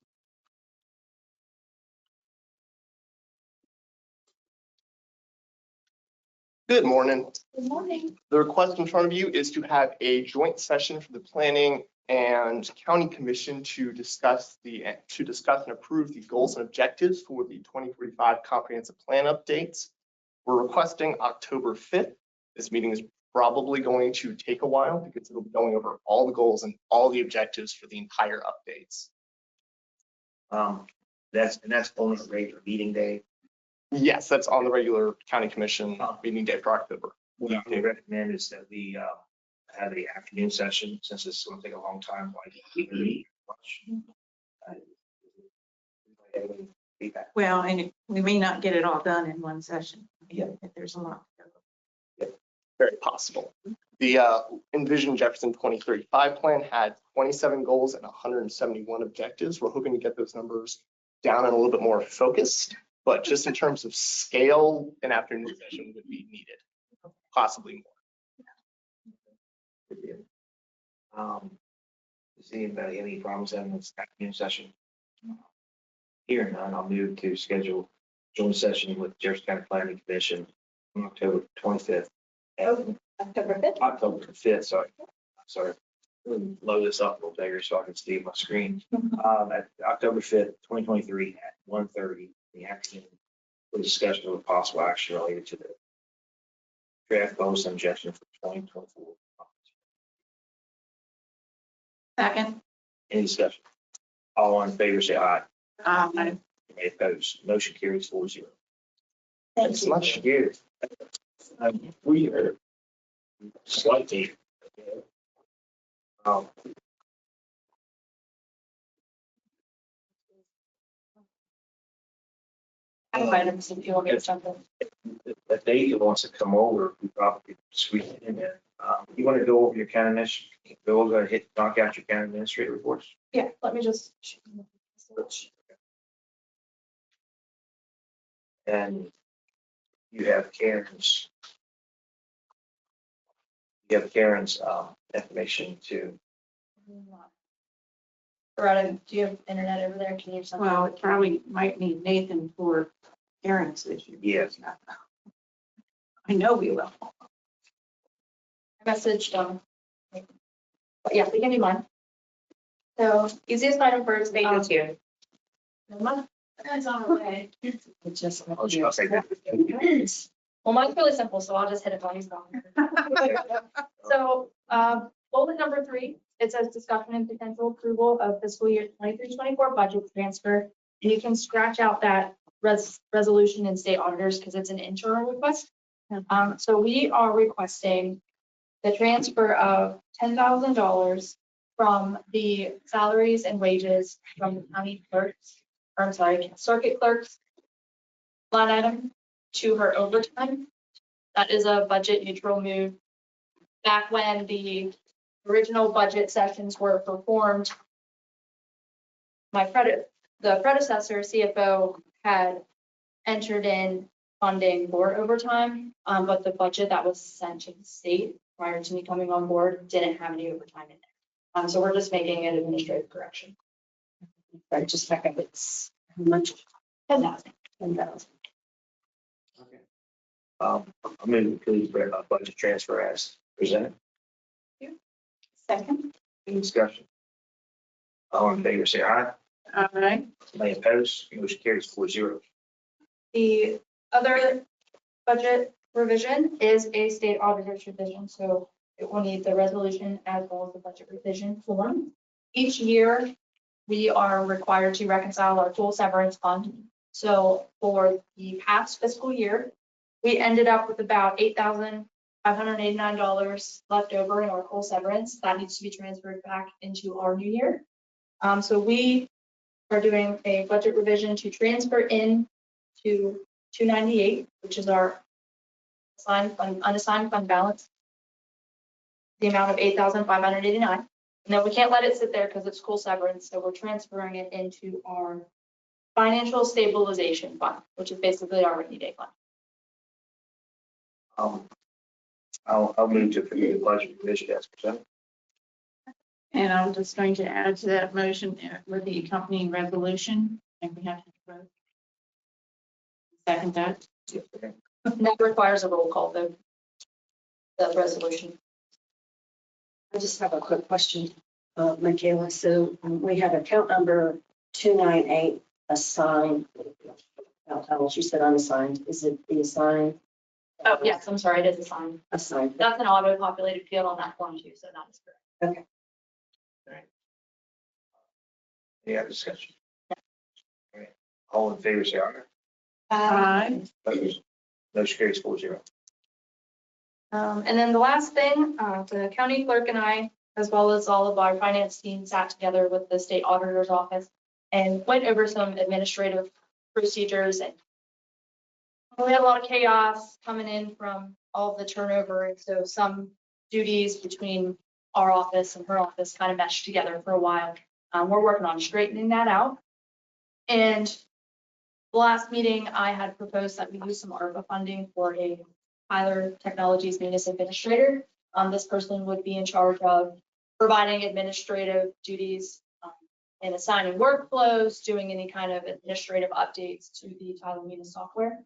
Good morning. Good morning. The request in front of you is to have a joint session for the planning and county commission to discuss and approve the goals and objectives for the 2045 comprehensive plan updates. We're requesting October 5th. This meeting is probably going to take a while because it'll be going over all the goals and all the objectives for the entire updates. That's only a regular meeting day. Yes, that's on the regular county commission meeting day for October. What I would recommend is that we have the afternoon session, since it's going to take a long time. Well, and we may not get it all done in one session. Yeah. If there's a lot. Very possible. The Envision Jefferson 2035 plan had 27 goals and 171 objectives. We're hoping to get those numbers down and a little bit more focused, but just in terms of scale, an afternoon session would be needed, possibly more. Does anybody have any problems having this afternoon session? Here none, I'll move to schedule joint session with Jefferson County Planning Commission on October 25th. October 5th. October 5th, sorry. Load this up a little bigger so I can see my screen. At October 5th, 2023 at 1:30 in the afternoon for discussion of possible action related to the draft goals and objections for 2024. Second. Any discussion? All in favor, say aye. Aye. Any opposed? Motion carries 4-0. Thank you. Much here. We are slightly. I have items if you want to get something. If Dave wants to come over, we probably could squeeze it in there. You want to go over your county administrator? Bill, go ahead, knock out your county administrator reports. Yeah, let me just. And you have Karen's. You have Karen's information too. Loretta, do you have internet over there? Can you use something? Well, it probably might need Nathan for Aaron's issue. Yes. I know we will. I messaged but yeah, we can do mine. So easiest item first. Nathan's here. Never mind. It's on the way. It's just. I'll say that. Well, mine's really simple, so I'll just hit it while he's gone. So, bullet number 3, it says discussion and potential approval of fiscal year 23-24 budget transfer. And you can scratch out that resolution in state auditors because it's an internal request. So we are requesting the transfer of $10,000 from the salaries and wages from the county clerks, or I'm sorry, circuit clerks line item to her overtime. That is a budget neutral move. Back when the original budget sessions were performed, the predecessor CFO had entered in funding for overtime, but the budget that was sent to the state prior to me coming on board didn't have any overtime in there. So we're just making an administrative correction. Right, just a second, it's how much? 10,000. 10,000. Okay. I'm going to budget transfer as presented. Second. Any discussion? All in favor, say aye. All right. Any opposed? Motion carries 4-0. The other budget revision is a state auditor's revision, so it will need the resolution as well as the budget revision form. Each year, we are required to reconcile our full severance fund. So for the past fiscal year, we ended up with about $8,589 left over in our full severance. That needs to be transferred back into our new year. So we are doing a budget revision to transfer in to 298, which is our unassigned fund balance, the amount of 8,589. And then we can't let it sit there because it's school severance, so we're transferring it into our financial stabilization fund, which is basically our rainy day fund. I'll move to approve the budget revision as presented. And I'm just going to add to that motion with the accompanying resolution, and we have to vote. Second that. That requires a roll call vote. That resolution. I just have a quick question, Michaela. So we have account number 298 assigned. You said unassigned. Is it the assigned? Oh, yes, I'm sorry, it is assigned. Assigned. That's an auto-populated field on that form too, so that is correct. Any other discussion? All right. All in favor, say aye. Aye. Opposed? Motion carries 4-0. And then the last thing, the county clerk and I, as well as all of our finance team, sat together with the state auditor's office and went over some administrative procedures. And we had a lot of chaos coming in from all of the turnover. And so some duties between our office and her office kind of meshed together for a while. We're working on straightening that out. And the last meeting, I had proposed that we use some ARPA funding for a Tyler Technologies Munis administrator. This person would be in charge of providing administrative duties and assigning workflows, doing any kind of administrative updates to the Tyler Munis software.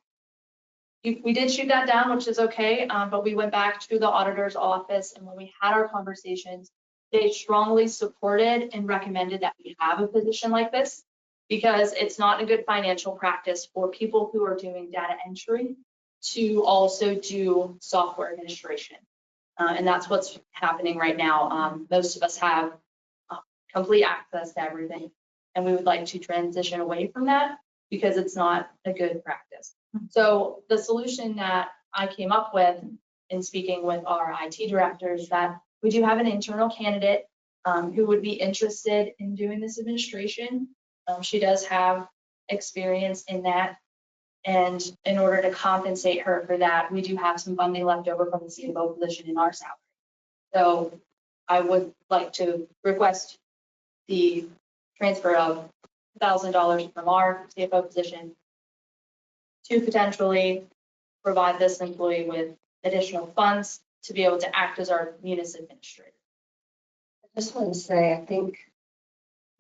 We did shoot that down, which is okay, but we went back to the auditor's office, and when we had our conversations, they strongly supported and recommended that we have a position like this because it's not a good financial practice for people who are doing data entry to also do software administration. And that's what's happening right now. Most of us have complete access to everything, and we would like to transition away from that because it's not a good practice. So the solution that I came up with in speaking with our IT directors, that we do have an internal candidate who would be interested in doing this administration. She does have experience in that. And in order to compensate her for that, we do have some funding left over from the CFO position in our salary. So I would like to request the transfer of $1,000 from our CFO position to potentially provide this employee with additional funds to be able to act as our Munis administrator. I just want to say, I think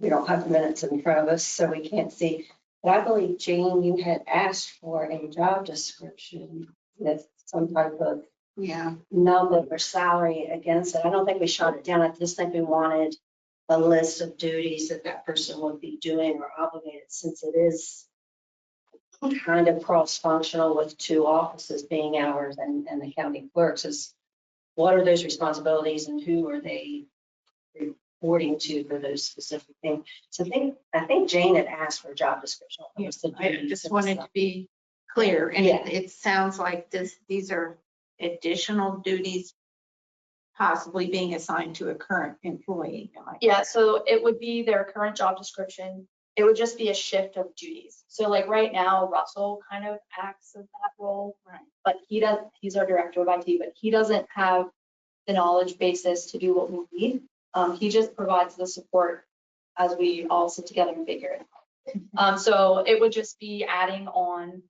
we don't have the minutes in front of us, so we can't see. But I believe, Jane, you had asked for a job description with some type of number or salary against it. I don't think we shot it down. I just think we wanted a list of duties that that person would be doing or obligated, since it is kind of cross-functional with two offices being ours and the county clerks. Is what are those responsibilities and who are they reporting to for those specific things? So I think Jane had asked for a job description. Yes, I just wanted to be clear, and it sounds like these are additional duties possibly being assigned to a current employee. Yeah, so it would be their current job description. It would just be a shift of duties. So like right now, Russell kind of acts in that role, Right. but he's our director of IT, but he doesn't have the knowledge basis to do what we need. He just provides the support as we all sit together and figure it out. So it would just be adding on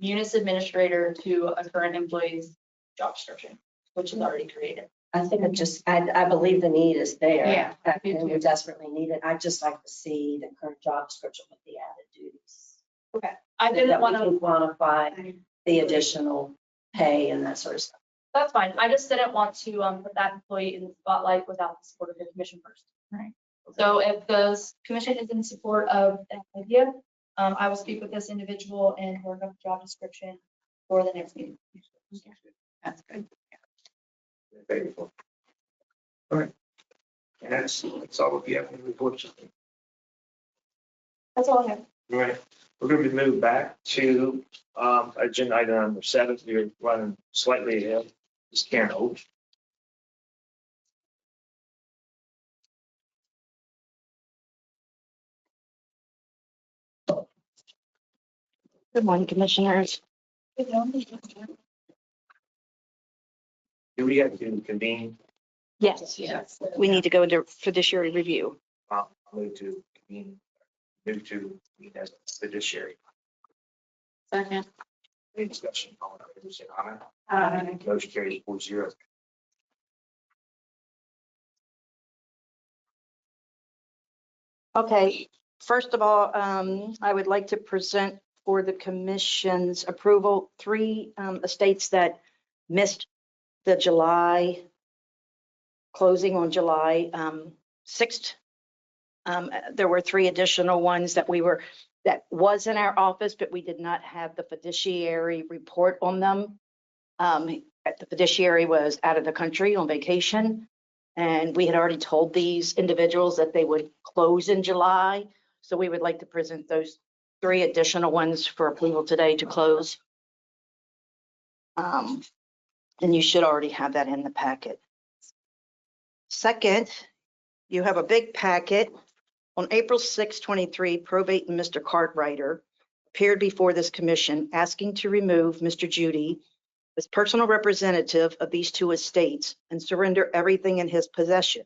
Munis administrator to a current employee's job description, which is already created. I think I believe the need is there. Yeah, And we desperately need it. I'd just like to see the current job description with the added duties. Okay. I So didn't that want we to, can quantify the additional pay and that sort of stuff. that's fine. I just didn't want to put that employee in the spotlight without the support of the commission first. Right. So if the commission is in support of that idea, I will speak with this individual and work on the job description for the next meeting. That's good. Favorable. All right. And that's all of you have in reports. That's all I have. All right. We're going to be moved back to agenda item number 7. We're running slightly ahead. This is Karen Oates. Good morning, commissioners. Do we have to convene? Yes, we need to go into fiduciary review. I'll move to convene, move to convene as fiduciary. Second. Any discussion? All in favor, say aye. Aye. Motion carries 4-0. Okay, first of all, I would like to present for the commission's approval, 3 estates that missed the July closing on July 6th. There were 3 additional ones that was in our office, but we did not have the fiduciary report on them. The fiduciary was out of the country on vacation, and we had already told these individuals that they would close in July. So we would like to present those 3 additional ones for approval today to close. And you should already have that in the packet. Second, you have a big packet. On April 6, 23, probate and Mr. Cartwriter appeared before this commission asking to remove Mr. Judy as personal representative of these 2 estates and surrender everything in his possession.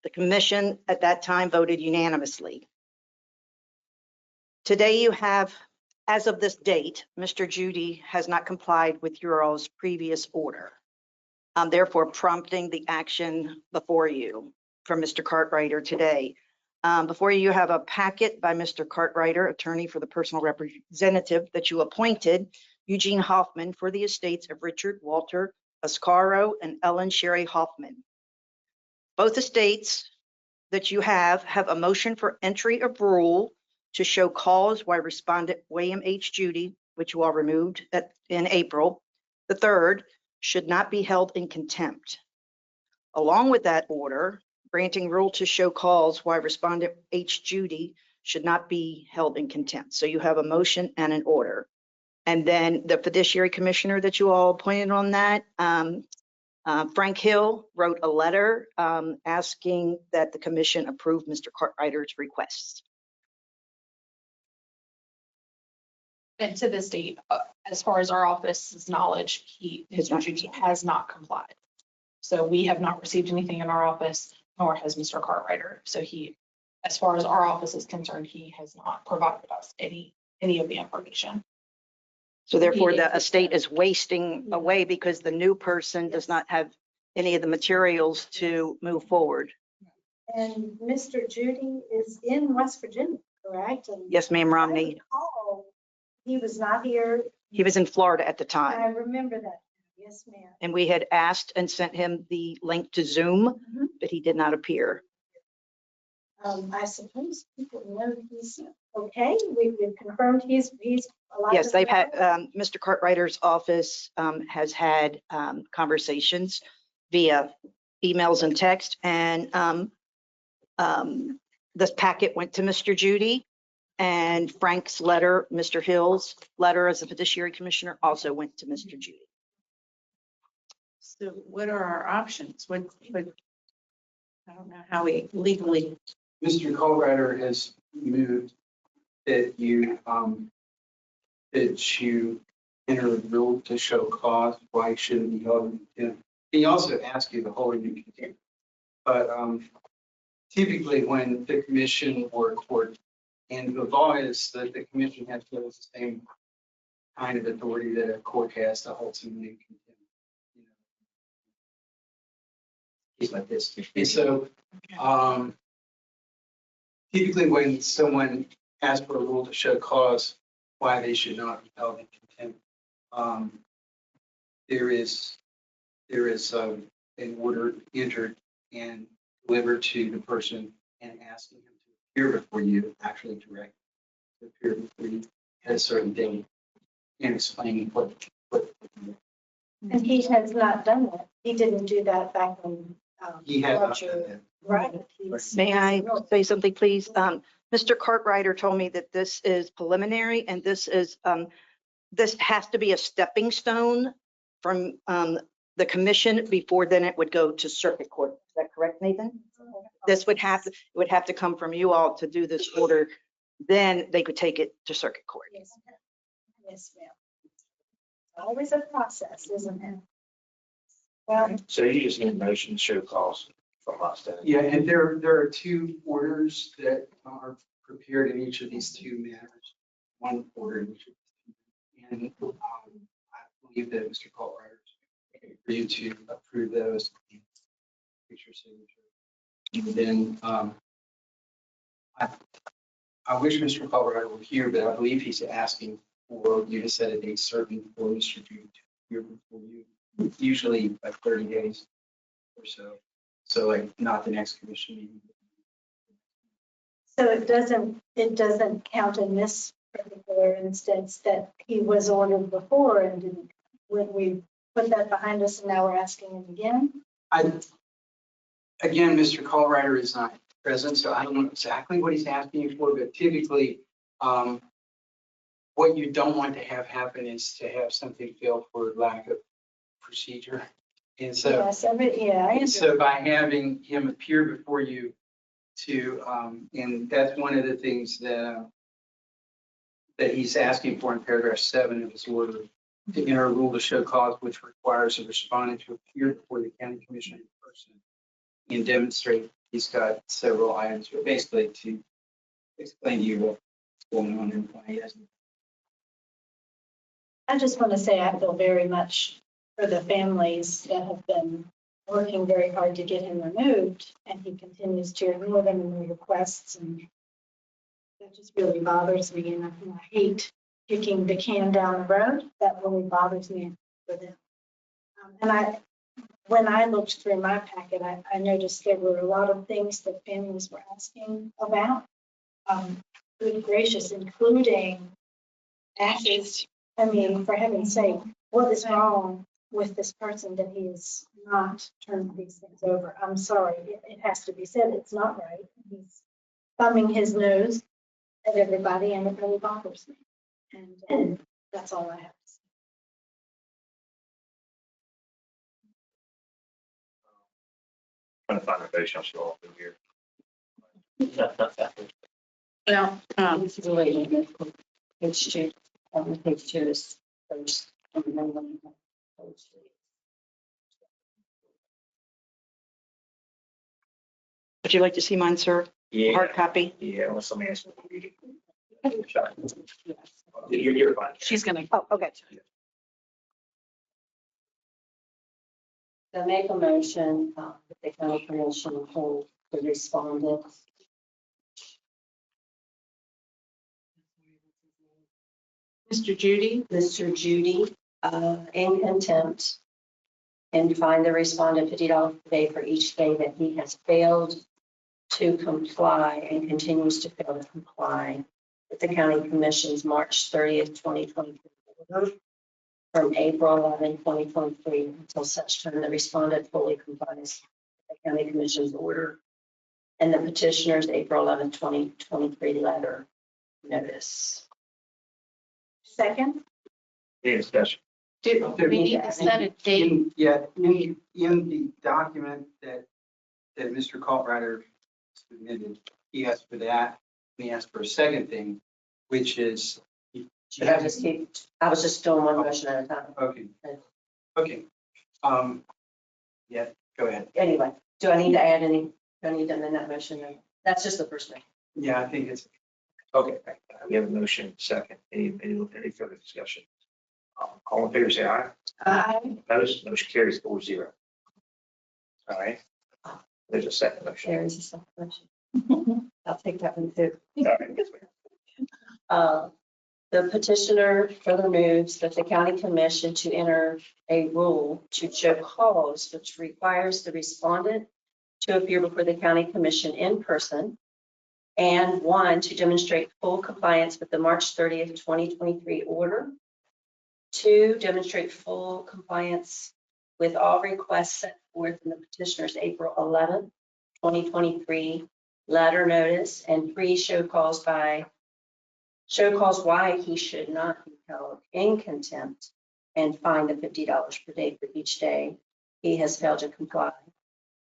The commission at that time voted unanimously. Today you have, as of this date, Mr. Judy has not complied with your all's previous order. Therefore prompting the action before you from Mr. Cartwriter today. Before you have a packet by Mr. Cartwriter, attorney for the personal representative that you appointed, Eugene Hoffman, for the estates of Richard Walter Ascaro and Ellen Sherry Hoffman. Both estates that you have a motion for entry of rule to show cause why respondent William H. Judy, which you all removed in April, the 3rd, should not be held in contempt. Along with that order, granting rule to show cause why respondent H. Judy should not be held in contempt. So you have a motion and an order. And then the fiduciary commissioner that you all appointed on that, Frank Hill, wrote a letter asking that the commission approve Mr. Cartwriter's requests. And to this date, as far as our office's knowledge, Mr. Judy has not complied. So we have not received anything in our office, nor has Mr. Cartwriter. So as far as our office is concerned, he has not provided us any of the information. So therefore, the estate is wasting away because the new person does not have any of the materials to move forward. And Mr. Judy is in West Virginia, correct? And Yes, ma'am, Romney. I recall he was not here. He was in Florida at the I time. remember that. Yes, ma'am. And we had asked and sent him the link to Zoom, but he did not appear. I suppose people know he's okay. We've confirmed he's alive. Yes, they've had, Mr. Cartwriter's office has had conversations via emails and text, and this packet went to Mr. Judy, and Frank's letter, Mr. Hill's letter as a fiduciary commissioner, also went to Mr. Judy. So what are our options? What, I don't know how we legally. Mr. Cartwriter has moved that you enter a rule to show cause why it shouldn't be held in contempt. He also asked you to hold it in contempt. But typically when the commission or court, and the law is that the commission has the same kind of authority that a court has to hold something in contempt. Case like this. And so typically when someone asks for a rule to show cause why they should not be held in contempt, there is an order entered and delivered to the person and asking him to appear before you, actually direct to appear before you at a certain date and explaining what. And he has not done that. He didn't do that back when. He had not Roger- done that. Right. He's- May I say something, please? Mr. Cartwriter told me that this is preliminary, and this has to be a stepping stone from the commission before then it would go to circuit court. Is that correct, Nathan? This would have to come from you all to do this order. Then they could take it to circuit court. Yes. Yes, ma'am. Always a process, isn't it? Well, So you just need a motion to show cause from us then? Yeah, and there are two orders that are prepared in each of these two matters. One order in each of these. And I believe that Mr. Colrider agreed to approve those. Picture signature. And then I wish Mr. Colrider were here, but I believe he's asking for you to set a date certain for Mr. Judy to appear before you, usually like 30 days or so. So like not the next commission meeting. so it doesn't count in this particular instance that he was ordered before and didn't, when we put that behind us and now we're asking him again? Again, Mr. Colrider is not present, so I don't know exactly what he's asking you for, but typically, what you don't want to have happen is to have something fail for lack of procedure. And so, Yes, yeah, I so by having him appear before you to, and that's one of the things that he's asking for in paragraph 7 of his order, to enter a rule to show cause which requires a respondent to appear before the county commission in person and demonstrate he's got several items, but basically to explain to you what's going on and why he hasn't. I just want to say I feel very much for the families that have been working very hard to get him removed, and he continues to ignore them and their requests, and that just really bothers me, and I hate kicking the can down the road. That really bothers me for them. And when I looked through my packet, I noticed there were a lot of things that families were asking about. Good gracious, including ashes. I mean, for heaven's sake, what is wrong with this person that he has not turned these things over? I'm sorry, it has to be said, it's not right. He's thumbing his nose at everybody, and it really bothers me. And that's all I have to say. Trying to find a motion, I'll show up in here. Well, It's related. Page 2, page 2 is first. And then when you have page 3. Would you like to see mine, sir? Yeah, Hard copy? yeah, unless somebody else will read it. You're fine. She's gonna. Oh, okay. So make a motion that the county commission hold the respondent. Mr. Judy, Mr. Judy, in contempt and fine the respondent $50 per day for each day that he has failed to comply and continues to fail to comply with the county commission's March 30th, 2023 order from April 11, 2023 until such time the respondent fully complies with the county commission's order and the petitioner's April 11, 2023 letter notice. Second, Any discussion? do we need to set a date? In the document that Mr. Colrider submitted, he asked for that. He asked for a second thing, which is. I was just doing one motion at a time. Okay. Yeah, go ahead. Anyway, do I need to add any, do I need to amend that motion? That's just the first thing. Yeah, I think it's. Okay, we have a motion, second. Any further discussion? All in favor, say aye. Aye. Opposed, motion carries 4-0. All right. There's a second motion. There is a second motion. I'll take that one too. All right. Yes, ma'am. The petitioner further moves that the county commission to enter a rule to show cause which requires the respondent to appear before the county commission in person, and 1, to demonstrate full compliance with the March 30th, 2023 order. 2, demonstrate full compliance with all requests set forth in the petitioner's April 11th, 2023 letter notice. And 3, show cause why he should not be held in contempt and fined the $50 per day for each day he has failed to comply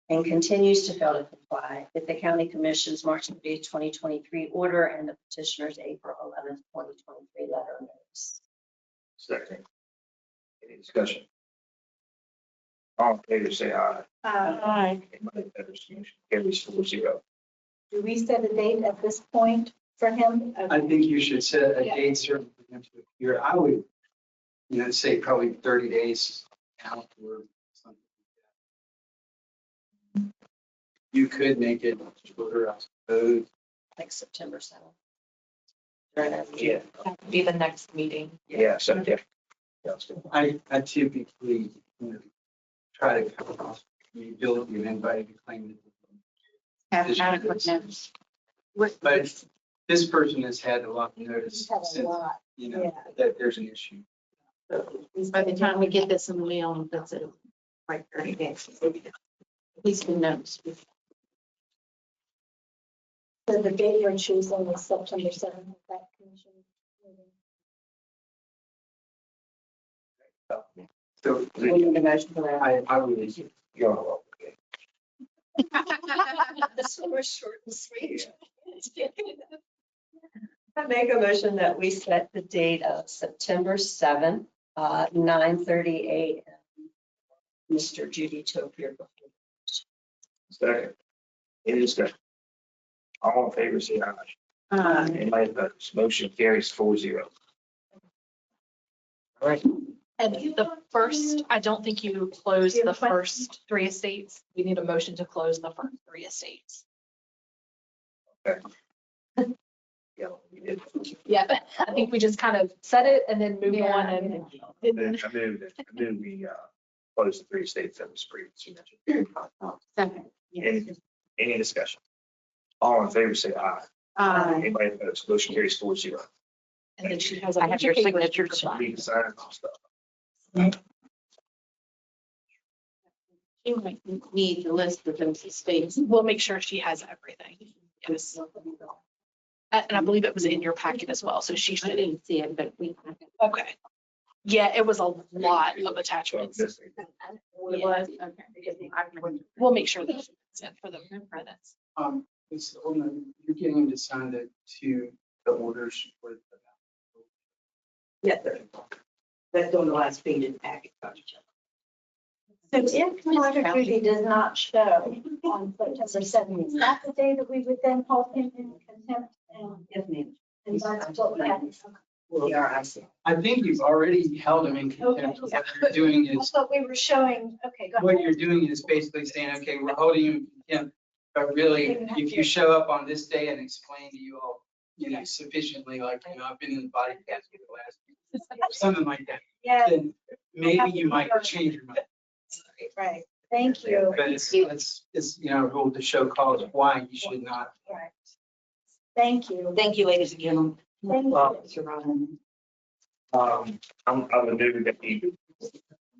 and continues to fail to comply with the county commission's March 30th, 2023 order and the petitioner's April 11th, 2023 letter notice. Second. Any discussion? All in favor, say aye. Anybody opposed, motion carries 4-0. Do we set a date at this point for him? I think you should set a Yeah. date certain for him to appear. I would, say probably 30 days out or something like that. You could make it shorter, I suppose. Like September 7th. Yeah, Be the next meeting. yeah, so, yeah. Yeah, let's go. I typically, try to cover off the ability of anybody to claim that. Have adequate notice. But this person has had a lot of notice He's had a since, lot. Yeah. that there's an issue. By the time we get this in the mail, that's it, like 30 days. At least we know. So the date you're choosing is September 7th, that commission meeting. So We need a motion for that. I would, You're okay. This one was short and sweet. I make a motion that we set the date of September 7th, 9:30 a.m. Mr. Judy to appear before. Second. Any discussion? All in favor, say aye. Anybody opposed, motion carries 4-0. All right. And the first, I don't think you closed the first 3 estates. We need a motion to close the first 3 estates. Yeah, we did. Yeah, I think we just kind of set it and then moved on and didn't. I knew we closed the 3 states that was previously mentioned. Second. Any discussion? All in favor, say aye. Anybody opposed, motion carries 4-0. And then she has a I have bunch your of papers to signatures. sign. We can sign all stuff. You might need the list of those estates. We'll make sure she has everything. Yes. And I believe it was in your packet as well, so she I should. didn't see it, but we. Okay. Yeah, it was a lot of attachments. It was, okay. We'll make sure that it's in for the minutes. you're getting him to sign the orders for the. Yeah, that's on the last page of the packet. So if Mr. Judy does not show on September 7th, is that the day that we would then hold him in contempt? Yes, ma'am. And that's what we have. Yeah, I see. I think you've already held him in contempt. What you're doing I is, thought we were showing, okay, go what ahead. you're doing is basically saying, okay, we're holding him in contempt. But really, if you show up on this day and explain to you all, sufficiently, like, I've been in the body casket the last, something like that, Yeah, then maybe you might change your mind. right. Thank you. But it's rule to show cause why you should not. Right. Thank you. Thank you, ladies and gentlemen. Thank you. Well, I'm gonna move that we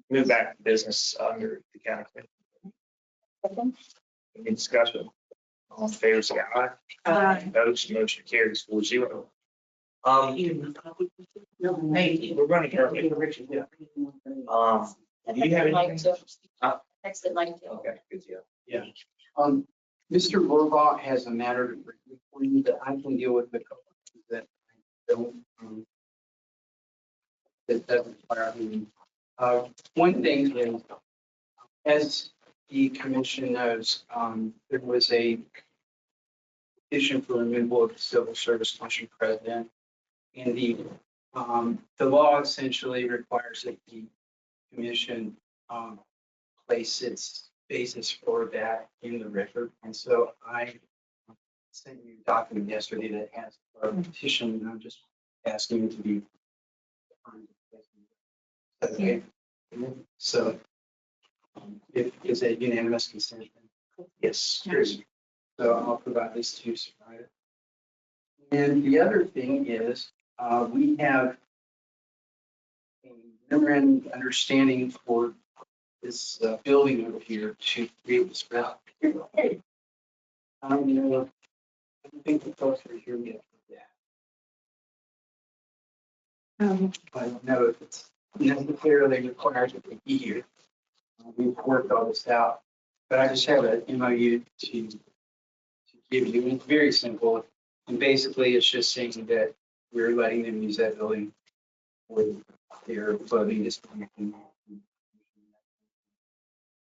move back to business under the county commission. Any discussion? All in favor, say aye. Opposed, motion carries 4-0. We're running early. Do you have anything? Text it like. Okay, good deal. Yeah. Mr. Lorbaugh has a matter to bring before you that I can deal with the couple that I don't, that doesn't require me. One thing is, as the commission knows, there was a petition for removal of the Civil Service Commission president. And the law essentially requires that the commission place its basis for that in the record. And so I sent you a document yesterday that has a petition, and I'm just asking you to be. Okay. So if it's a unanimous consent. Yes. So I'll provide this to you. Right? And the other thing is, we have a memorandum of understanding for this building over here to create this route. I don't think the folks are here yet for that. I don't know if it's necessarily required to be here. We've worked all this out, but I just have an MOU to give you. It's very simple. And basically, it's just saying that we're letting them use that building for their flooding distribution.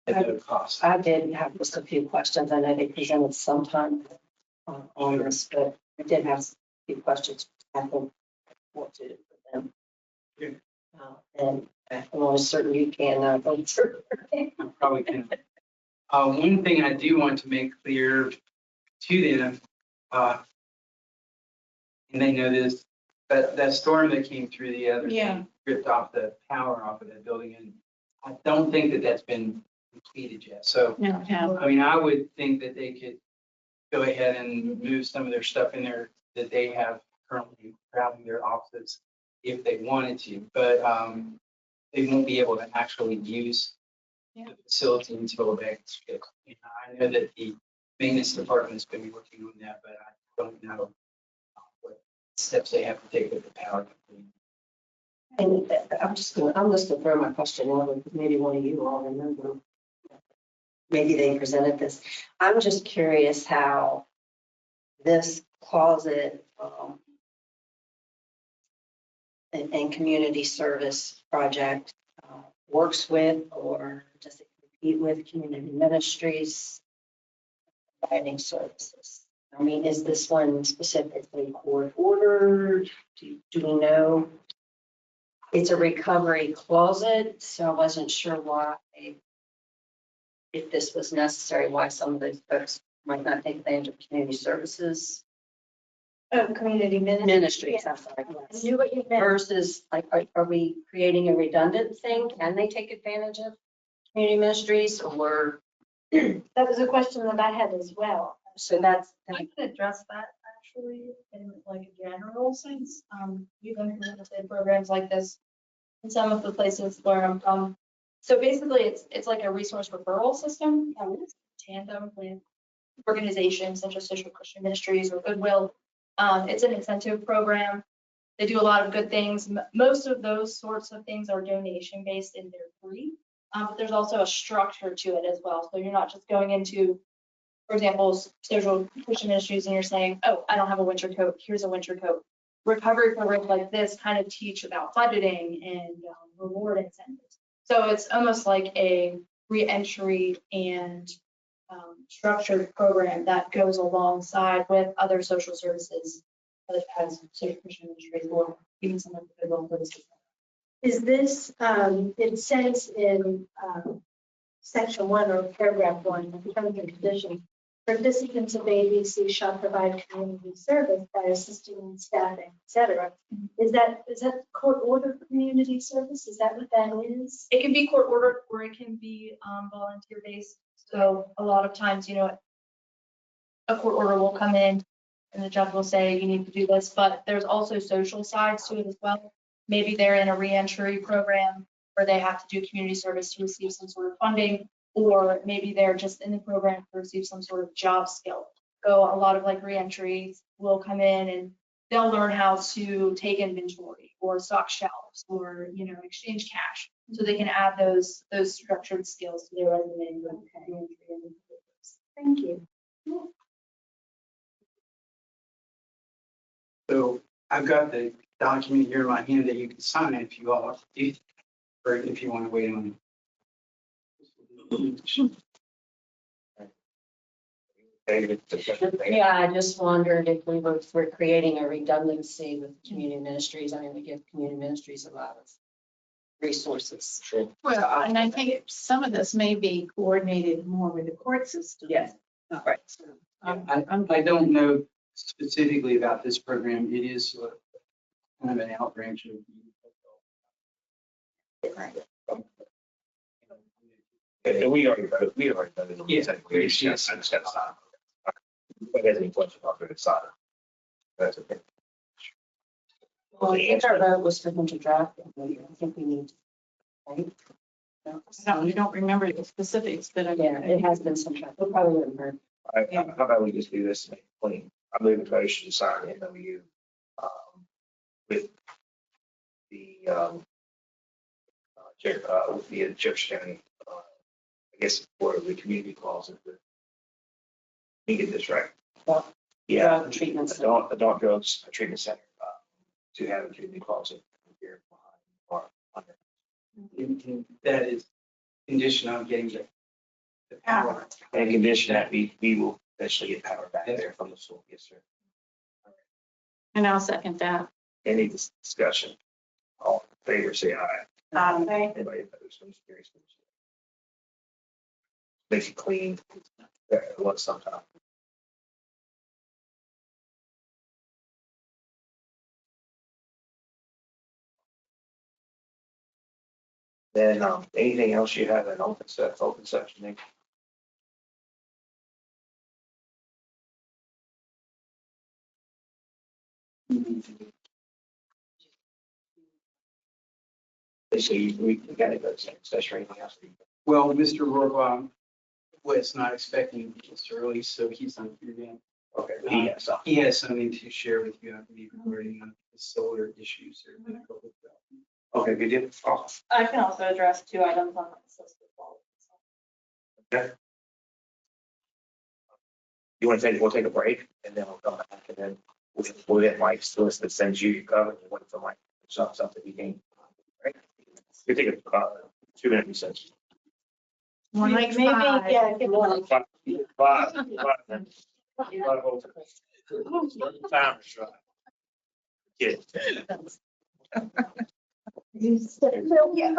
At no cost. I did have just a few questions. I know they presented sometime on this, but I did have a few questions. I think what to do with them. Yeah. And I'm almost certain you can answer. I probably can. One thing I do want to make clear to them, and they know this, but that storm that came through the other Yeah. day ripped off the power off of that building, and I don't think that that's been completed yet. So, No, no. I mean, I would think that they could go ahead and move some of their stuff in there that they have currently crowding their offices if they wanted to, but they won't be able to actually use the facility until that's fixed. You know, I know that the maintenance department's been working on that, but I don't know what steps they have to take with the power. And I'm just gonna throw my question out, because maybe one of you all remember. Maybe they presented this. I'm just curious how this closet and community service project works with, or does it compete with community ministries providing services? I mean, is this one specifically court ordered? Do we know? It's a recovery closet, so I wasn't sure why, if this was necessary, why some of those folks might not take advantage of community services. Community Ministries, I'm sorry. I knew what you meant. Versus, like, are we creating a redundant thing? Can they take advantage of community ministries, or? That was a question that I had as well. So that's, I can address that actually in like a general sense. We've implemented programs like this in some of the places where I'm from. So basically, it's like a resource referral system, tandem with organizations such as Social Christian Ministries or Goodwill. It's an incentive program. They do a lot of good things. Most of those sorts of things are donation based and they're free. But there's also a structure to it as well. So you're not just going into, for example, Social Christian Ministries and you're saying, oh, I don't have a winter coat. Here's a winter coat. Recovery programs like this kind of teach about budgeting and reward incentives. So it's almost like a reentry and structured program that goes alongside with other social services, such as Social Christian Ministries or even some of the Goodwill services. Is this, it says in section 1 or paragraph 1, in terms and conditions, participants of ABC shall provide community service by assisting in staffing, et cetera. Is that court ordered community service? Is that what that is? It can be court ordered or it can be volunteer based. So a lot of times, you know, a court order will come in and the judge will say you need to do this, but there's also social sides to it as well. Maybe they're in a reentry program where they have to do community service to receive some sort of funding, or maybe they're just in the program to receive some sort of job skill. So a lot of like reentries will come in and they'll learn how to take inventory or stock shelves or, you know, exchange cash. So they can add those structured skills to their resume. Thank you. So I've got the document here in my hand that you can sign if you all want to do, or if you want to wait on it. yeah, I just wondered if we were creating a redundancy with community ministries. I mean, we give community ministries a lot of resources. Sure. Well, and I think some of this may be coordinated more with the court system. Yes. Right. I don't know specifically about this program. It is kind of an outbranch of. And we already voted on Yes. this. Yes, I just got to sign. If there's any questions, I'll go to sign. That's okay. Well, I think our vote was for them to draft it. I think we need, right? No, you don't remember the specifics, but I Yeah, it has been some time. We'll probably remember. How about we just do this and make it clean? I move the motion to sign the MOU with the Jefferson County, I guess, for the community closet. Let me get this right. Yeah, Drug treatment center. adult drugs treatment center to have a community closet here behind the park. That is conditional on getting the power. And condition that we will eventually get power back there from the source. Yes, sir. And I'll second that. Any discussion? All in favor, say aye. Anybody opposed? I'm just curious. Makes it clean. It was sometime. Then, anything else you have in open section? Nick? So we got to go to second session or anything else? Well, Mr. Rohrbaum was not expecting this early, so he's on here now. Okay. He has something to share with you, I believe, regarding the solar issues. Okay, good deal. Oh, I can also address 2 items on this list as well. okay. You want to we'll take a break and then we'll come back and then we'll get Mike's list that sends you your cover and wait for Mike. Something you can. Right? We take a 2-minute recess. Like Maybe, five. yeah, good one. Five minutes. Time is right. Yeah. You said, no, yeah.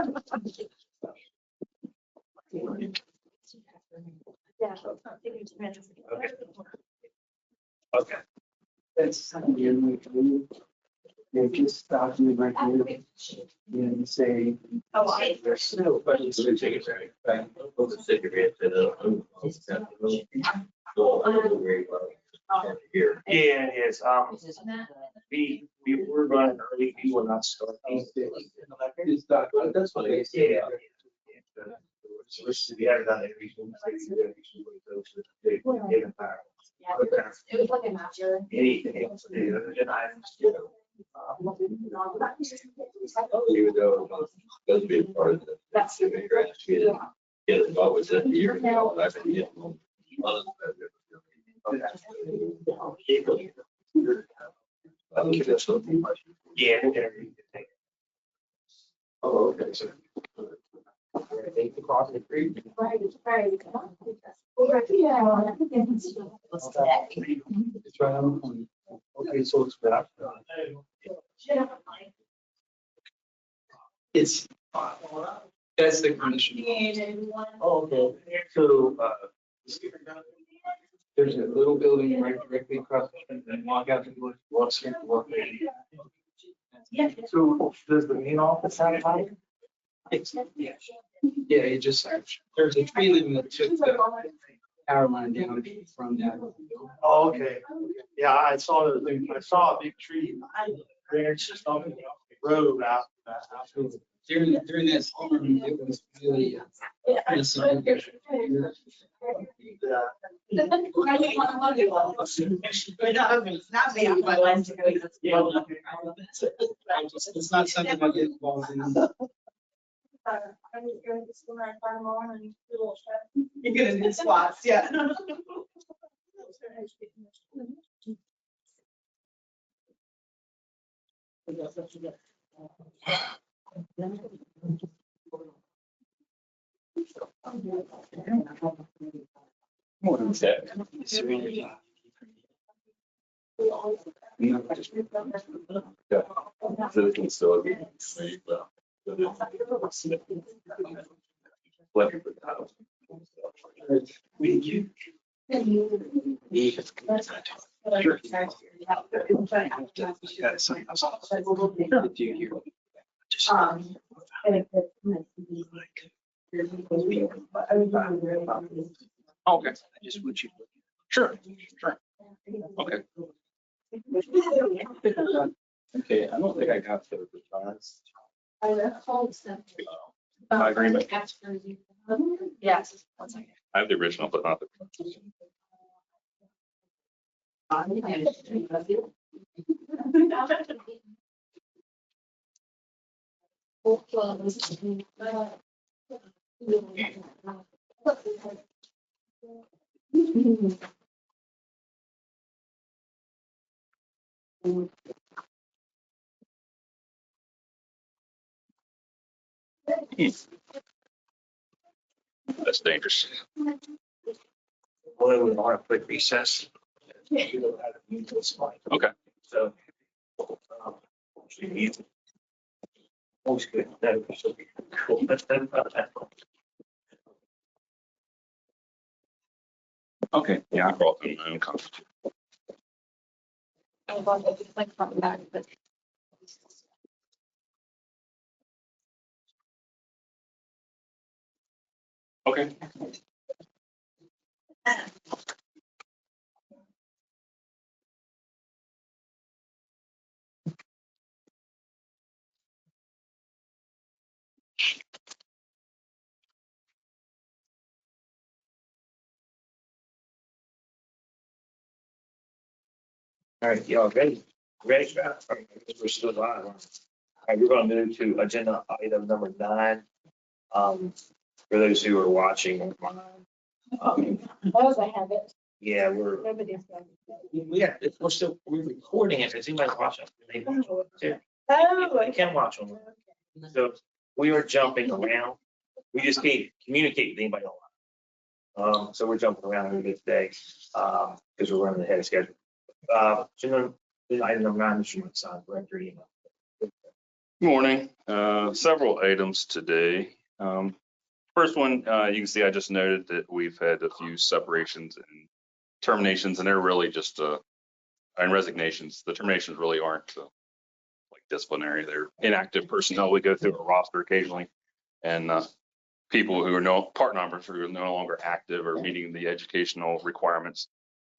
Yeah. Okay. Okay. That's you just stop me right here and say. Oh, I- There's no questions. Yeah, it is. We were running early. We will not start. That's what they Yeah. We haven't done it. It was like a master. Anything else? And Even though it doesn't be a part of the. That's- Yeah, what was that year ago? I've been getting them. Yeah. Oh, okay, so. Across the creek. Right, right. Yeah. It's right on the corner. Okay, so it's back. It's, that's the condition. Oh, okay. So, There's a little building right directly across the street and walk out the door, walk straight to walk. so does the main office have like? Yeah, it just, there's a tree limb that took the power line down from that. Oh, okay. Yeah, I saw a big tree branch just on the road out. During that storm, it was really. It's not something I get involved in. You're gonna do squats, yeah. So it can still be. Okay. I just want you. Sure, sure. Okay. Okay, I don't think I got the response. Agreement. Yes. 1 second. I have the original, but not the. That's dangerous. Boy, we want a quick recess. Okay. So. Most good. That was so cool. Okay, yeah, I brought them my own coffee. Like front and back, but. Okay. All right, y'all ready? Ready? All right, I guess we're still live. All right, we're going to move to agenda item number 9. For those who are watching online, Those I have it. yeah, we're Nobody's got it. we're recording it. Is anybody watching? They watch on it too. Oh, They can watch on it. So we are jumping around. We just can't communicate with anybody online. So we're jumping around a little bit today, because we're running ahead of schedule. So item number 9, Mr. McSon, director email. Good morning. Several items today. First one, you can see I just noted that we've had a few separations and terminations, and they're really just and resignations. The terminations really aren't like disciplinary. They're inactive personnel. We go through a roster occasionally, and people who are part numbers who are no longer active or meeting the educational requirements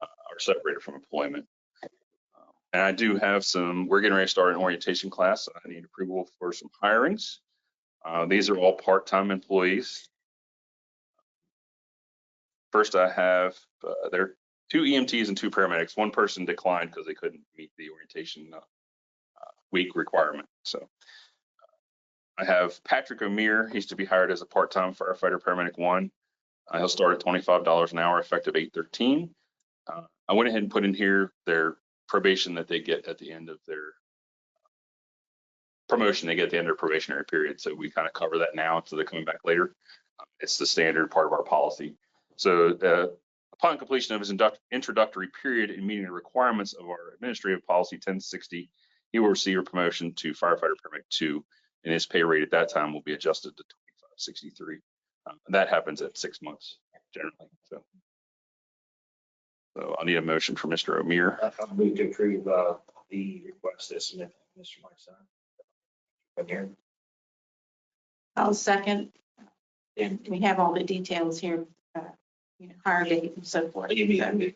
are separated from employment. And I do have we're getting ready to start an orientation class. I need approval for some hirings. These are all part-time employees. First, I have there are 2 EMTs and 2 paramedics. One person declined because they couldn't meet the orientation week requirement. So I have Patrick O'Meara. He's to be hired as a part-time firefighter paramedic 1. He'll start at $25 an hour effective 8/13. I went ahead and put in here their probation that they get at the end of their promotion. They get at the end of their probationary period. So we kind of cover that now instead of coming back later. It's the standard part of our policy. So upon completion of his introductory period and meeting the requirements of our administrative policy 1060, he will receive a promotion to firefighter paramedic 2, and his pay rate at that time will be adjusted to $25.63. That happens at 6 months generally. So I'll need a motion for Mr. O'Meara. I'll move to approve the request as submitted, Mr. McSon. I'll second. And we have all the details here, hire date and so forth. You mean, I can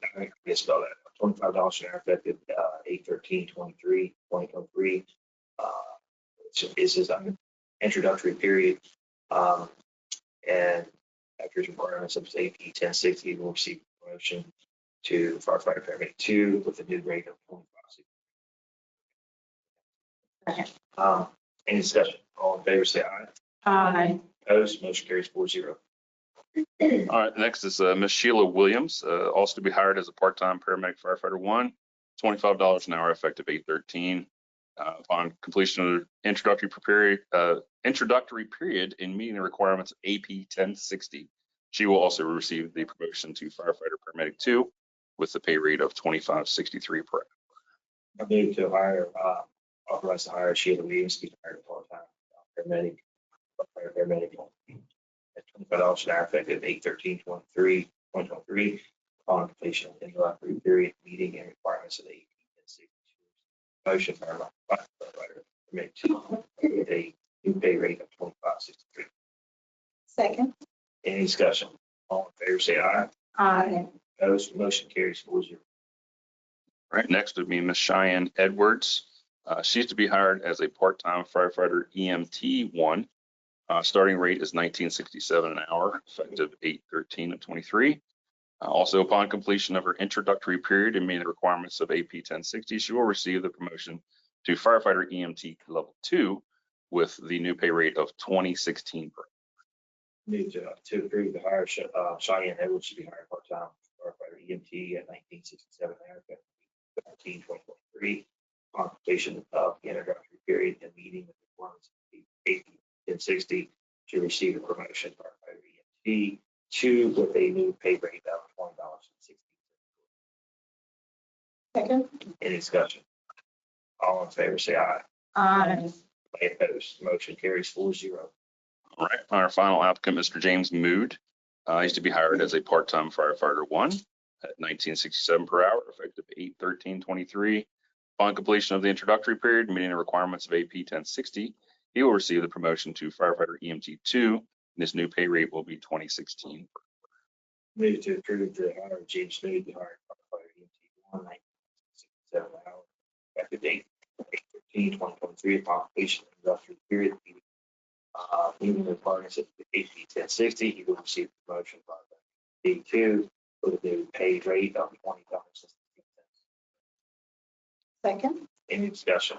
spell that, $25 an hour effective 8/13/23, 2023. This is an introductory period. And after his requirements of safety 1060, will receive promotion to firefighter paramedic 2 with a new rate of $25.60. Any discussion? All in favor, say aye. Aye. Opposed, motion carries 4-0. All right, next is Miss Sheila Williams, also to be hired as a part-time paramedic firefighter 1, $25 an hour effective 8/13. Upon completion of the introductory period in meeting the requirements of AP 1060, she will also receive the promotion to firefighter paramedic 2 with the pay rate of $25.63 per hour. I move to authorize to hire Sheila Williams to be hired part-time paramedic, paramedic at $25 an hour effective 8/13/2023 upon completion of the introductory period meeting and requirements of the AP 1060. Motion firefighter paramedic 2 with a new pay rate of $25.63. Second. Any discussion? All in favor, say aye. Aye. Opposed, motion carries 4-0. All right, next would be Miss Cheyenne Edwards. She's to be hired as a part-time firefighter EMT 1. Starting rate is $19.67 an hour, effective 8/13/23. Also, upon completion of her introductory period and meeting the requirements of AP 1060, she will receive the promotion to firefighter EMT level 2 with the new pay rate of $20.16 per hour. Move to approve the hire Cheyenne Edwards to be hired part-time firefighter EMT at $19.67 an hour, 13/2023. On completion of the introductory period and meeting the requirements of AP 1060, to receive a promotion firefighter EMT2 with a new pay rate of $20.60. Second. Any discussion? All in favor, say aye. Aye. Any opposed? Motion carries 4-0. All right, our final applicant, Mr. James Mood. He's to be hired as a part-time firefighter 1 at $19.67 per hour, effective 8/13/23. Upon completion of the introductory period, meeting the requirements of AP 1060, he will receive the promotion to firefighter EMT2. And this new pay rate will be $20.16. Move to approve the hire of James Smoot, the hired firefighter EMT1, 1967 an hour, effective date 8/13/2023. Upon completion of the industrial period, meeting the requirements of AP 1060, he will receive the promotion by D2 with a new pay rate of $20.60. Second. Any discussion?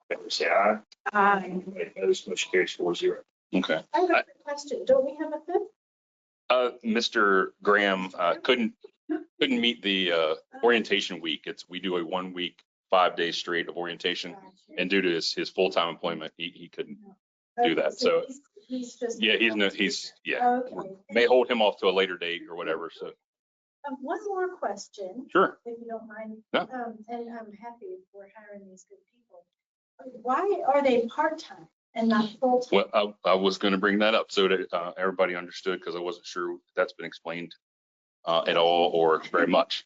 Favor say aye. Aye. Any opposed? Motion carries 4-0. Okay. I have a quick question. Don't we have a fifth? Mr. Graham couldn't meet the orientation week. We do a 1 week, 5 days straight of orientation, and due to his full-time employment, he couldn't do that. So He's just. yeah, Okay. may hold him off to a later date or whatever. So One more question, sure. if you don't mind. Yeah. And I'm happy we're hiring these good people. Why are they part-time and not full-time? Well, I was going to bring that up so that everybody understood, because I wasn't sure if that's been explained at all or very much.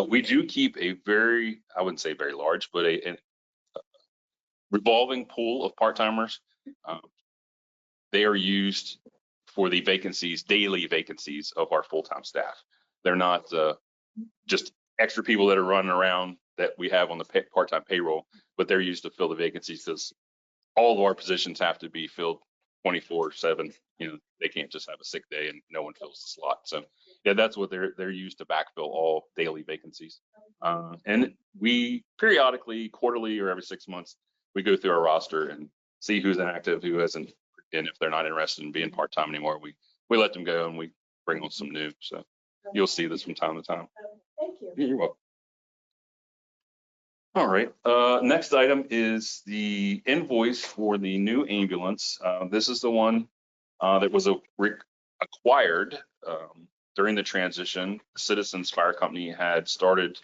We do keep a very, I wouldn't say very large, but a revolving pool of part-timers. They are used for the vacancies, daily vacancies of our full-time staff. They're not just extra people that are running around that we have on the part-time payroll, but they're used to fill the vacancies because all of our positions have to be filled 24/7. They can't just have a sick day and no one fills the slot. So yeah, that's what they're used to backfill all daily vacancies. And we periodically, quarterly or every 6 months, we go through our roster and see who's inactive, who hasn't, and if they're not interested in being part-time anymore, we let them go and we bring on some new. So you'll see this from time to time. Thank you. You're welcome. All right, next item is the invoice for the new ambulance. This is the one that was acquired during the transition. Citizens Fire Company had started,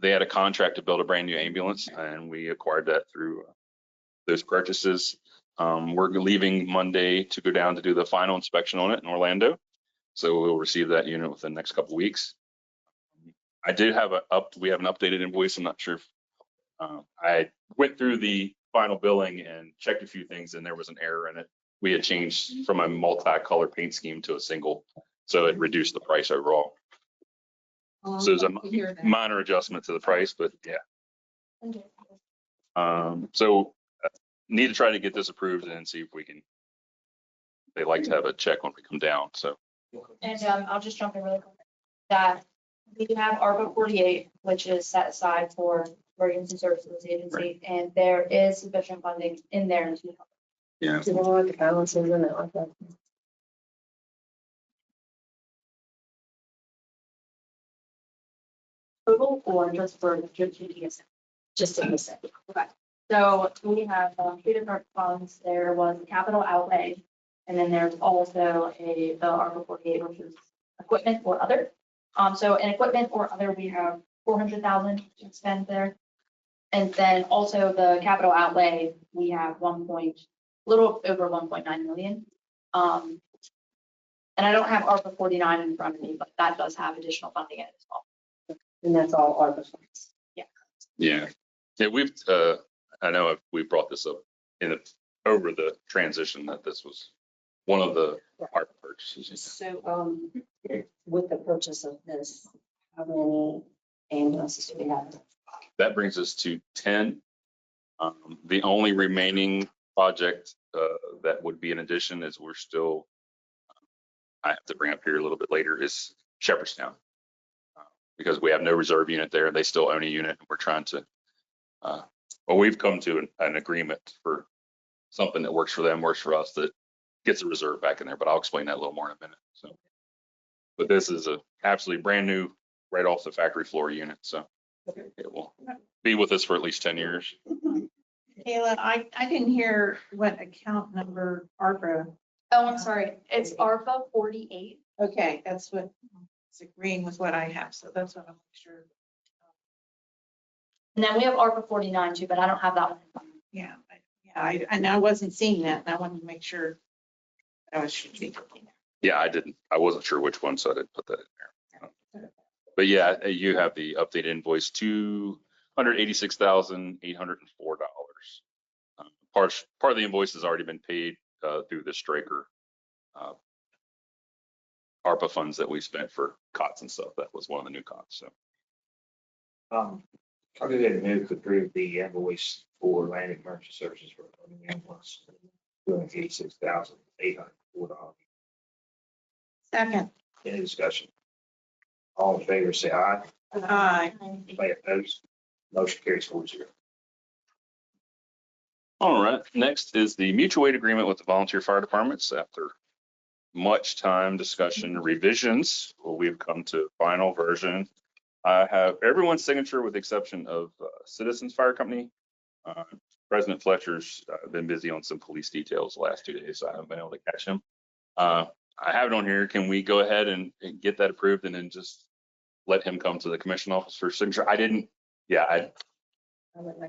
they had a contract to build a brand new ambulance, and we acquired that through those purchases. We're leaving Monday to go down to do the final inspection on it in Orlando. So we'll receive that unit within the next couple of weeks. I did have we have an updated invoice. I'm not sure if I went through the final billing and checked a few things and there was an error in it. We had changed from a multi-color paint scheme to a single, so it reduced the price overall. So there's a minor adjustment to the price, but yeah. So need to try to get this approved and see if we can. They like to have a check when we come down. So. And I'll just jump in really quick. That we have ARPA 48, which is set aside for emergency services agency, Right. and there is sufficient funding in there to help. Yeah. Do you know what the balance is in it like that? Total or just for GTS? Just in the second. Okay. So we have 2 different funds. There was capital outlay, and then there's also the ARPA 48, which is equipment or other. So in equipment or other, we have 400,000 to spend there. And then also the capital outlay, we have little over 1.9 million. And I don't have ARPA 49 in front of me, but that does have additional funding in it as well. And that's all ARPA funds. Yeah. We've, I know we brought this up over the transition that this was one of the ARPA purchases. So, with the purchase of this, how many ambulances do we have? That brings us to 10. The only remaining project that would be an addition is I have to bring up here a little bit later, is Jefferson County. Because we have no reserve unit there. They still own a unit. We're trying to, we've come to an agreement for something that works for them, works for us, that gets a reserve back in there, but I'll explain that a little more in a minute. So, but this is a absolutely brand new, right off the factory floor unit. So it will be with us for at least 10 years. Kayla, I didn't hear what account number ARPA. Oh, I'm sorry. It's ARPA 48. Okay, that's what, it's agreeing with what I have, so that's what I'm sure. And then we have ARPA 49 too, but I don't have that one. Yeah, and I wasn't seeing that, and I wanted to make sure I was should be looking. Yeah, I wasn't sure which one, so I didn't put that in there. But yeah, you have the updated invoice, $286,804. Part of the invoice has already been paid through the Straker ARPA funds that we spent for cots and stuff. That was one of the new cots, so. I'll go ahead and move to approve the invoice for land emergency services for the ambulance, $286,804. Second. Any discussion? All in favor, say aye. Aye. Anybody opposed? Motion carries 4-0. All right, next is the mutual aid agreement with the volunteer fire departments. After much time, discussion, revisions, we've come to final version. I have everyone's signature with the exception of Citizens Fire Company. President Fletcher's been busy on some police details the last 2 days, so I haven't been able to catch him. I have it on here. Can we go ahead and get that approved and then just let him come to the commission office for signature? I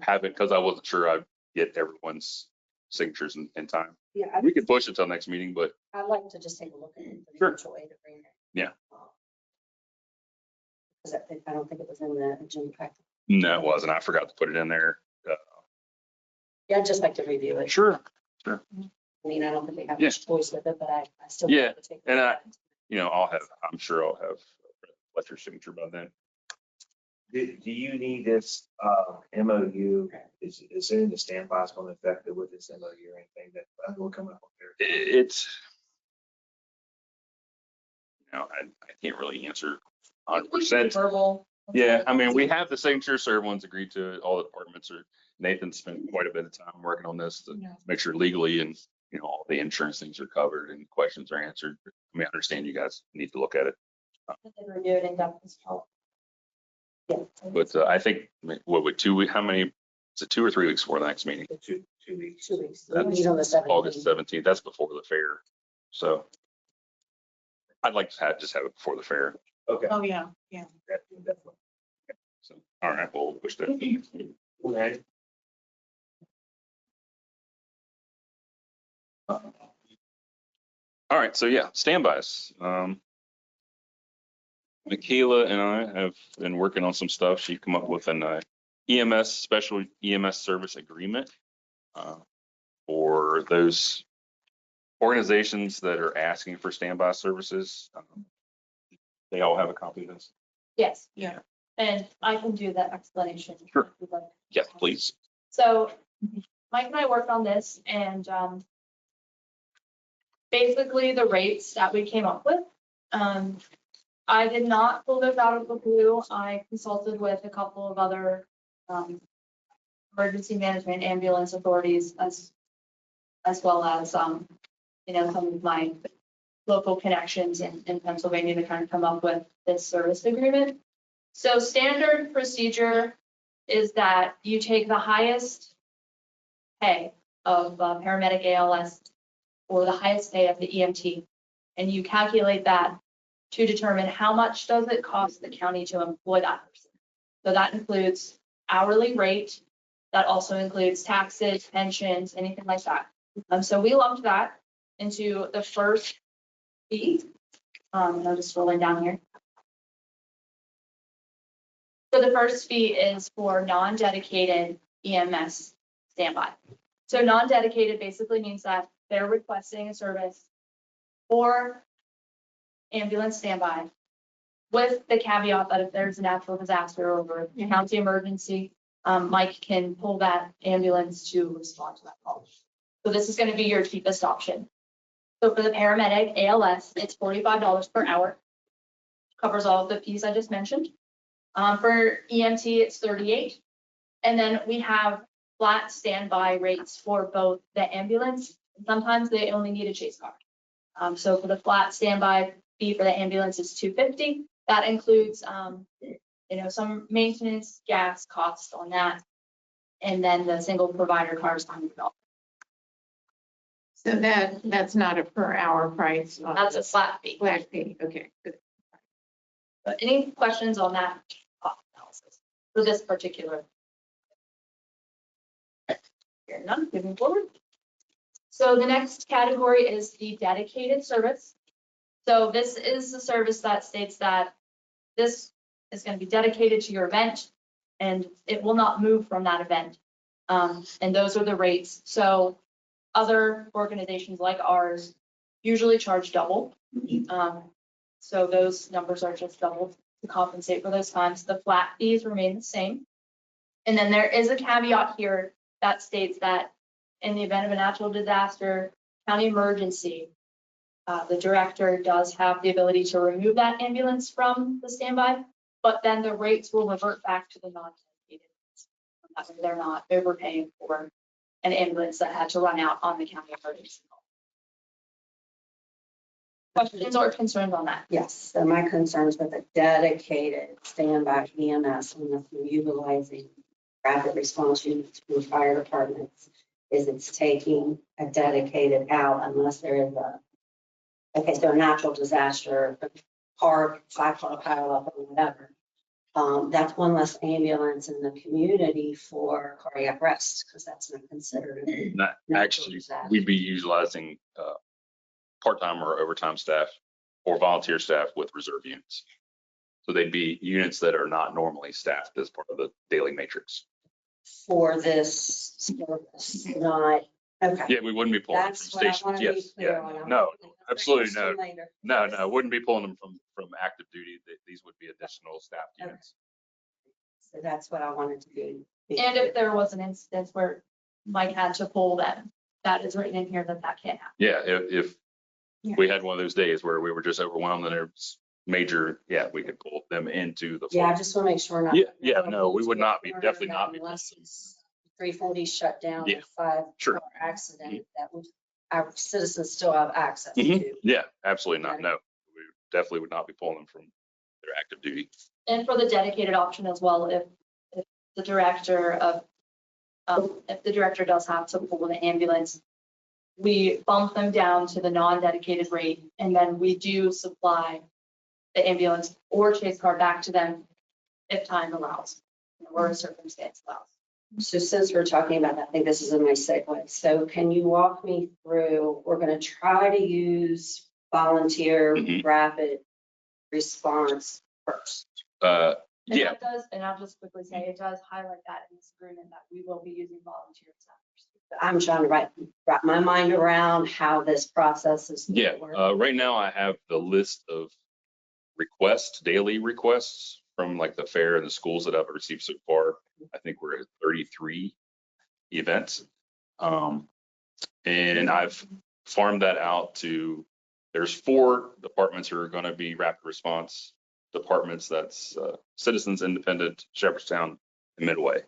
haven't because I wasn't sure I'd get everyone's signatures in time. Yeah, We could push it till next meeting, but I'd like to just take a look at it. Sure. Mutual aid agreement. Yeah. Because I don't think it was in the agenda packet. no, it wasn't. I forgot to put it in there. Yeah, I'd just like to review it. Sure. I mean, I don't think we have Yeah. much choice with it, but I still. Yeah, want to take a and look I- at it. I'm sure I'll have Fletcher's signature by then. Do you need this MOU? Is there any standbys going to affect it with this MOU or anything that will come up there? It's, I can't really answer 100%. Verbal. Yeah, I mean, we have the signature, so everyone's agreed to it. All the departments are, Nathan spent quite a bit of time working on this to make sure legally and, all the insurance things are covered and questions are answered. I mean, I understand you guys need to look at it. Review it in depth as well. But I think, what would how many, is it 2 or 3 weeks before the next meeting? 2 weeks. 2 weeks. We That's meet on the 17th. August 17th. That's before the fair. So I'd like to just have it before the fair. Okay. Oh, yeah. Definitely. So, all right, we'll push that. Okay. All right, so yeah, standbys. Michaela and I have been working on some stuff. She come up with an EMS, special EMS service agreement for those organizations that are asking for standby services. They all have a copy of this. Yes. Yeah. And I can do that explanation. Sure. if you'd like. Yes, please. So Mike and I worked on this and basically the rates that we came up with. I did not pull this out of the blue. I consulted with a couple of other emergency management ambulance authorities as well as some of my local connections in Pennsylvania to kind of come up with this service agreement. So standard procedure is that you take the highest pay of paramedic ALS or the highest pay of the EMT, and you calculate that to determine how much does it cost the county to employ that person. So that includes hourly rate, that also includes taxes, pensions, anything like that. So we lumped that into the first fee. I'm just scrolling down here. So the first fee is for non-dedicated EMS standby. So non-dedicated basically means that they're requesting a service for ambulance standby with the caveat that if there's a natural disaster or a county emergency, Mike can pull that ambulance to respond to that call. So this is going to be your cheapest option. So for the paramedic ALS, it's $45 per hour. Covers all of the fees I just mentioned. For EMT, it's $38. And then we have flat standby rates for both the ambulance. Sometimes they only need a chase car. So for the flat standby fee for the ambulance is $250. That includes, some maintenance, gas costs on that. and then the single provider cars on the belt. So that's not a per hour price. on That's a this flat fee. Flat fee, okay, good. But any questions on that cost analysis for this particular? Here, none, moving forward. So the next category is the dedicated service. So this is the service that states that this is going to be dedicated to your event and it will not move from that event. And those are the rates. So other organizations like ours usually charge double. So those numbers are just doubled to compensate for those times. The flat fees remain the same. And then there is a caveat here that states that in the event of a natural disaster, county emergency, the director does have the ability to remove that ambulance from the standby, but then the rates will revert back to the non-dedicated. That way they're not overpaying for an ambulance that had to run out on the county emergency. Questions or concerns on that? Yes, so my concerns with a dedicated standby EMS when we're utilizing rapid response units from fire departments is it's taking a dedicated out unless there is so a natural disaster, car, 5-car pileup or whatever. That's one less ambulance in the community for cardiac arrest because that's not considered. Not actually, we'd be utilizing part-time or overtime staff or volunteer staff with reserve units. So they'd be units that are not normally staffed as part of the daily matrix. For this service, not, okay. Yeah, we wouldn't be pulling them from That's what I stations. want to be Yes, clear yeah. on. No, absolutely no. Later. No, wouldn't be pulling them from active duty. These would be additional staff units. So that's what I wanted to be. And if there was an instance where Mike had to pull them, that is written in here that can't happen. Yeah, if we had one of those days where we were just overwhelmed and there's major, we could pull them into the. Yeah, I just want to make sure not. Yeah, no, we would not be, definitely not be. Unless it's 340 shut down, Yeah, 5-car sure. accident, that would, our citizens still have access to. Yeah, absolutely not. No, we definitely would not be pulling them from their active duty. And for the dedicated option as well, if the director does have to pull the ambulance, we bump them down to the non-dedicated rate, and then we do supply the ambulance or chase car back to them if time allows or a circumstance allows. So since we're talking about that, I think this is a nice segue. So can you walk me through, we're going to try to use volunteer rapid response first. And Yeah, that does, and I'll just quickly say, it does highlight that in this agreement that we will be using volunteer staff. I'm trying to wrap my mind around how this process is. right now I have the list of daily requests from like the fair and the schools that I've received so far. I think we're at 33 events. And I've farmed that out to, there's 4 departments who are going to be rapid response departments. That's Citizens, Independent, Shepherdstown, and Midway.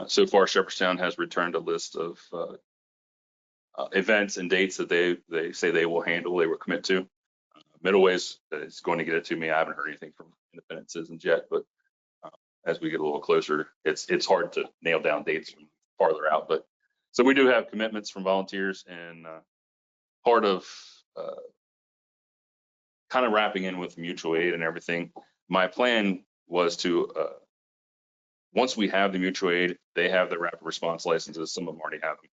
So far, Shepherdstown has returned a list of events and dates that they say they will handle, they will commit to. Midway's is going to get it to me. I haven't heard anything from Independent Citizens yet, but as we get a little closer, it's hard to nail down dates from farther out. But so we do have commitments from volunteers, and part of kind of wrapping in with mutual aid and everything. My plan was to once we have the mutual aid, they have the rapid response licenses. Some of them already have them.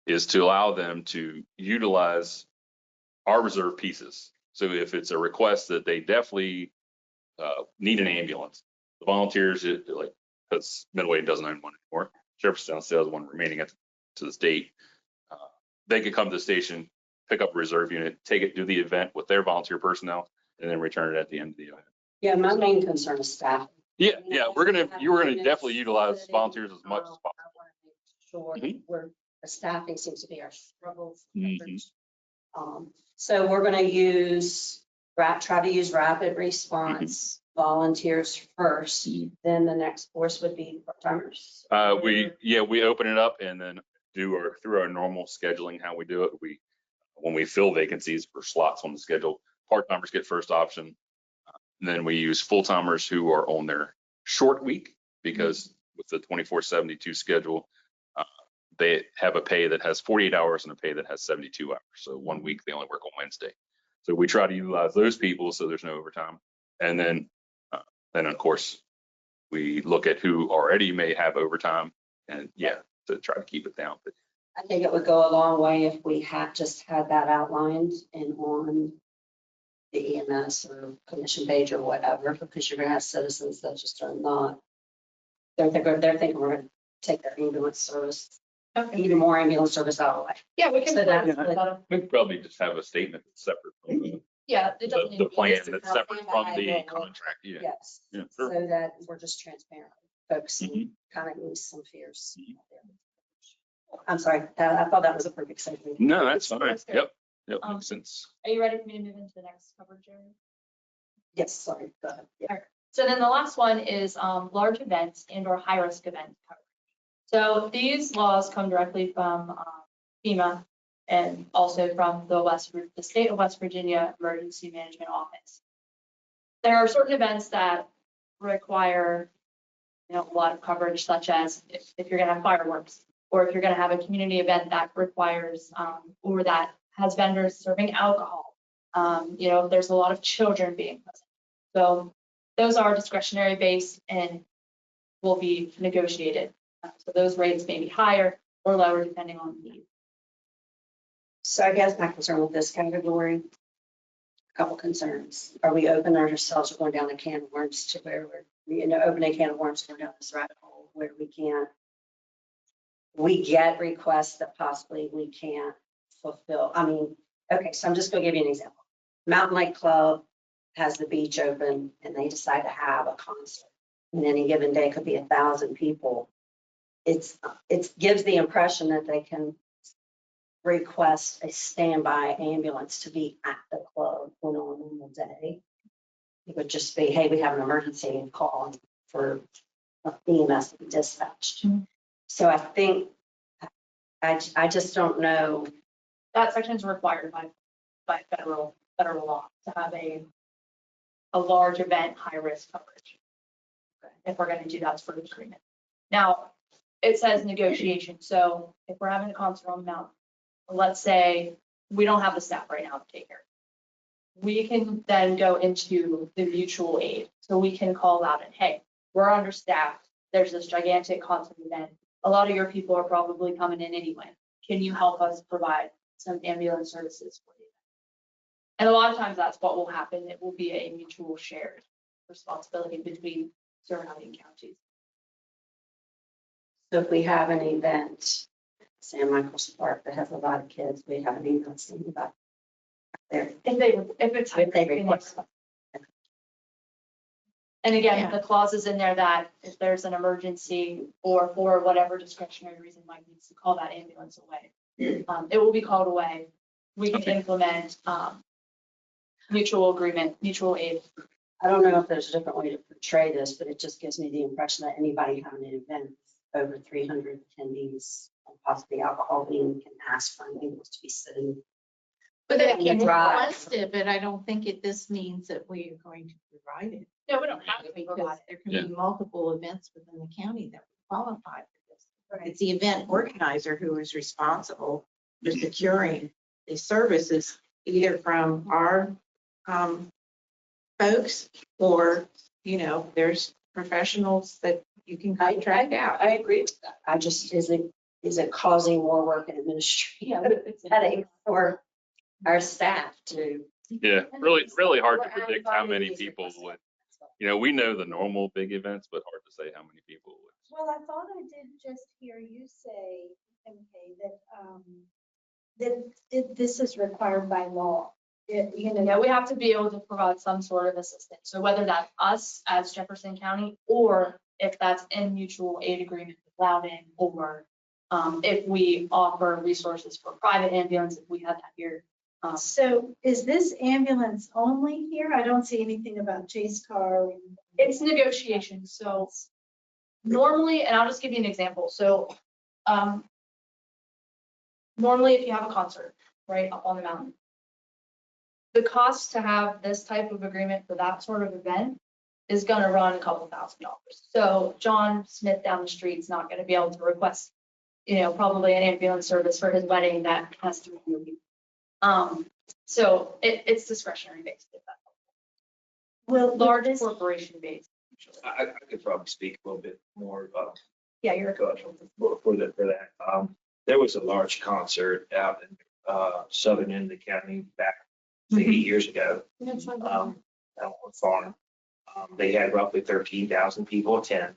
Is to allow them to utilize our reserve pieces. So if it's a request that they definitely need an ambulance, the volunteers, because Midway doesn't own one anymore, Jefferson still has one remaining to this date, they could come to the station, pick up a reserve unit, take it, do the event with their volunteer personnel, and then return it at the end of the event. Yeah, my main concern is staff. Yeah, you were gonna definitely utilize volunteers as much as possible. I want to make sure we're, the staffing seems to be our struggle. So we're going to try to use rapid response volunteers first, then the next course would be part-timers. We open it up and then through our normal scheduling, how we do it. When we fill vacancies for slots on the schedule, part-timers get first option. And then we use full-timers who are on their short week, because with the 24/72 schedule. They have a pay that has 48 hours and a pay that has 72 hours. So 1 week they only work on Wednesday. So we try to utilize those people so there's no overtime. And then of course, we look at who already may have overtime and to try to keep it down. But I think it would go a long way if we had just had that outlined and on the EMS or commission page or whatever, because you're gonna have citizens that just are not, they're thinking we're gonna take their ambulance service, even more ambulance service out of the way. Yeah, we can. So that- we could probably just have a statement that's separate from Yeah, it doesn't. the plan Just that's a separate from the manual. contract. Yeah. Yes, Yeah, so sure. that we're just transparent, folks, kind of ease some fears. I'm sorry, I thought that was a perfect segue. No, that's fine. That's good. Yep. Um, Makes sense. Are you ready for me to move into the next coverage area? Yes, sorry, go ahead. Yeah. So then the last one is large events and or high risk event coverage. So these laws come directly from FEMA and also from the state of West Virginia Emergency Management Office. There are certain events that require, a lot of coverage, such as if you're going to have fireworks, or if you're going to have a community event that requires or that has vendors serving alcohol. If there's a lot of children being present. So those are discretionary based and will be negotiated. So those rates may be higher or lower depending on the need. So I guess my concern with this category, a couple concerns. Are we opening ourselves, or going down a can of worms to where we're, opening a can of worms, going down this rabbit hole where we get requests that possibly we can't fulfill. I mean, okay, so I'm just gonna give you an example. Mountain Lake Club has the beach open and they decide to have a concert. And any given day could be 1,000 people. It gives the impression that they can request a standby ambulance to be at the club on a normal day. It would just be, hey, we have an emergency and call for EMS to be dispatched. So I think, I just don't know. That section is required by federal law to have a large event, high risk coverage. If we're going to do that for the agreement. Now, it says negotiation. So if we're having a concert on the mountain, let's say we don't have the staff right now to take care. We can then go into the mutual aid. So we can call out and, hey, we're understaffed. There's this gigantic concert event. A lot of your people are probably coming in anyway. Can you help us provide some ambulance services for you? And a lot of times that's what will happen. It will be a mutual shared responsibility between surrounding counties. So if we have an event, San Michael's Park, that has a lot of kids, we have an ambulance about there. If they request. And again, Yeah. the clause is in there that if there's an emergency or for whatever discretionary reason, Mike needs to call that ambulance away. It will be called away. We can implement mutual agreement, mutual aid. I don't know if there's a different way to portray this, but it just gives me the impression that anybody having an event over 300 attendees, and possibly alcohol being, can ask for an ambulance to be sitting. But they in the can drive. request it, but I don't think this means that we are going to provide it. No, we don't have to Because provide it. there can be multiple events within the county that would qualify for this. It's the event organizer who is responsible for securing the services, either from our folks or, there's professionals that you can contract out. I agree with that. I just, is it causing more work and administrative headache for our staff to? Yeah, really hard to predict how many people would, we know the normal big events, but hard to say how many people would. Well, I thought I did just hear you say, MK, that this is required by law. Yeah, we have to be able to provide some sort of assistance. So whether that's us as Jefferson County, or if that's in mutual aid agreement with Loudon, or if we offer resources for private ambulance, if we have that here. So is this ambulance only here? I don't see anything about chase car. It's negotiation. So normally, and I'll just give you an example. So normally if you have a concert, right, up on the mountain, the cost to have this type of agreement for that sort of event is gonna run a couple $1,000s. So John Smith down the street is not gonna be able to request, probably an ambulance service for his wedding that has 300 people. So it's discretionary based. If that helps. Will Large this, corporation based. usually. I could probably speak a little bit more Yeah, you're for that. There was a large concert out in southern end of the county back, I think, 8 years ago. Out on a farm. They had roughly 13,000 people attend.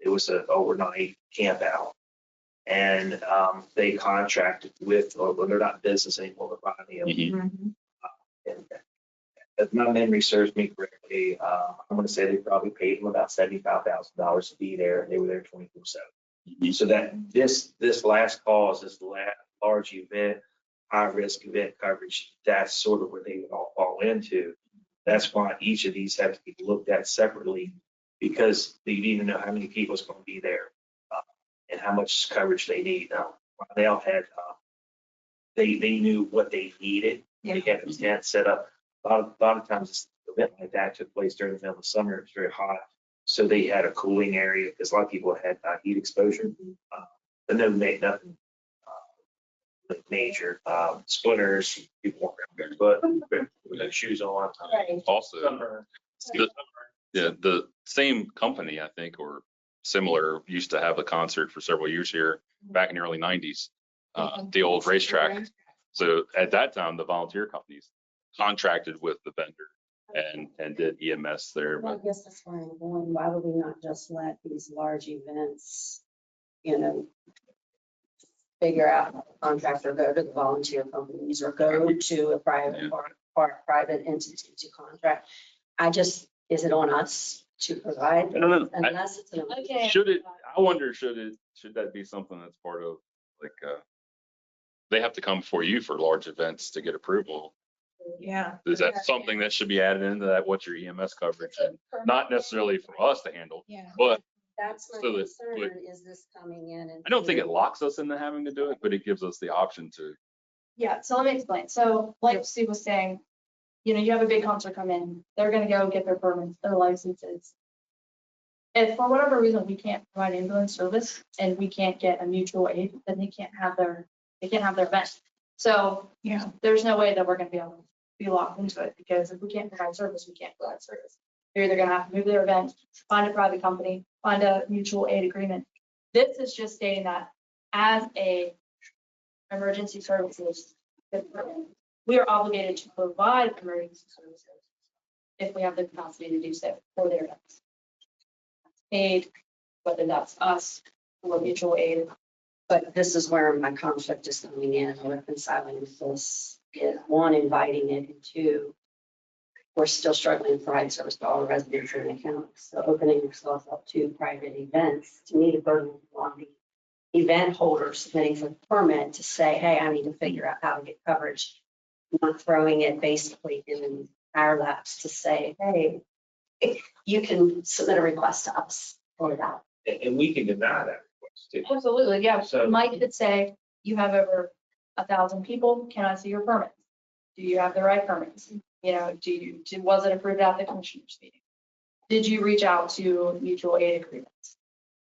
It was an overnight camp out. And they contracted with, or they're not in business anymore, but buying them. And if my memory serves me correctly, I'm gonna say they probably paid them about $75,000 to be there. They were there 24/7. So that this last cause, this last large event, high risk event coverage, that's sort of where they would all fall into. That's why each of these have to be looked at separately, because you need to know how many people is going to be there and how much coverage they need. Now, they all had, they knew what they needed. They had a tent set up. A lot of times, this event like that took place during the middle of summer. It was very hot, so they had a cooling area because a lot of people had heat exposure. But nothing major splinters. People weren't wearing barefoot with no shoes on. Also, Sunburn. the same company, I think, or similar, used to have a concert for several years here back in the early 90s, the old racetrack. So at that time, the volunteer companies contracted with the vendor and did EMS there. Well, I But guess that's why I'm going, why would we not just let these large events, figure out a contractor, go to the volunteer companies or go to a private or private entity to contract? Is it on us to provide? No. Unless it's an. Okay. I wonder, should that be something that's part of, like, they have to come before you for large events to get approval. Yeah. Is that something that should be added into that? What's your EMS coverage? And not necessarily for us to handle, Yeah. but That's my so that- concern, is this coming in and. I don't think it locks us into having to do it, but it gives us the option to. Yeah, so let me explain. So like Steve was saying, you have a big concert come in, they're gonna go get their permits, their licenses. If for whatever reason we can't provide ambulance service and we can't get a mutual aid, then they can't have their event. So Yeah. there's no way that we're gonna be able to be locked into it, because if we can't provide service, we can't provide service. They're either gonna have to move their event, find a private company, find a mutual aid agreement. This is just stating that as a emergency services department, we are obligated to provide emergency services if we have the capacity to do so for their events. Aid, whether that's us or mutual aid. But this is where my conflict is coming in, reconciling this, is one, inviting it, and two, we're still struggling to provide service to all residents in the county. So opening yourself up to private events, to me, the burden on the event holder submitting for the permit to say, hey, I need to figure out how to get coverage. Not throwing it basically in our laps to say, hey, you can submit a request to us for that. And we can deny that request too. Absolutely, yeah. So- Mike could say, you have over 1,000 people, can I see your permits? Do you have the right permits? Was it approved at the commissioners meeting? Did you reach out to mutual aid agreements?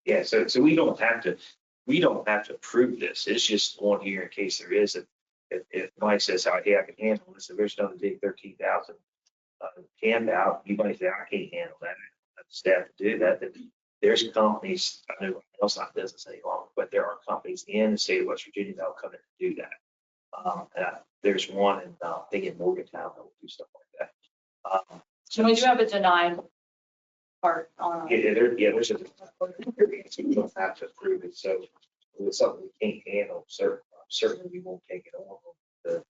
Yeah, so we don't have to prove this. It's just on here in case there is. If Mike says, oh, hey, I can handle this, if there's another big 13,000 camp out, you might say, I can't handle that. I have staff to do that. Then there's companies, I know it's not business any longer, but there are companies in the state of West Virginia that will come in and do that. There's one in, I think in Morgantown that will do stuff like that. So we do have a denied part on. There's a, we don't have to prove it. So if it's something we can't handle, certainly we won't take it on.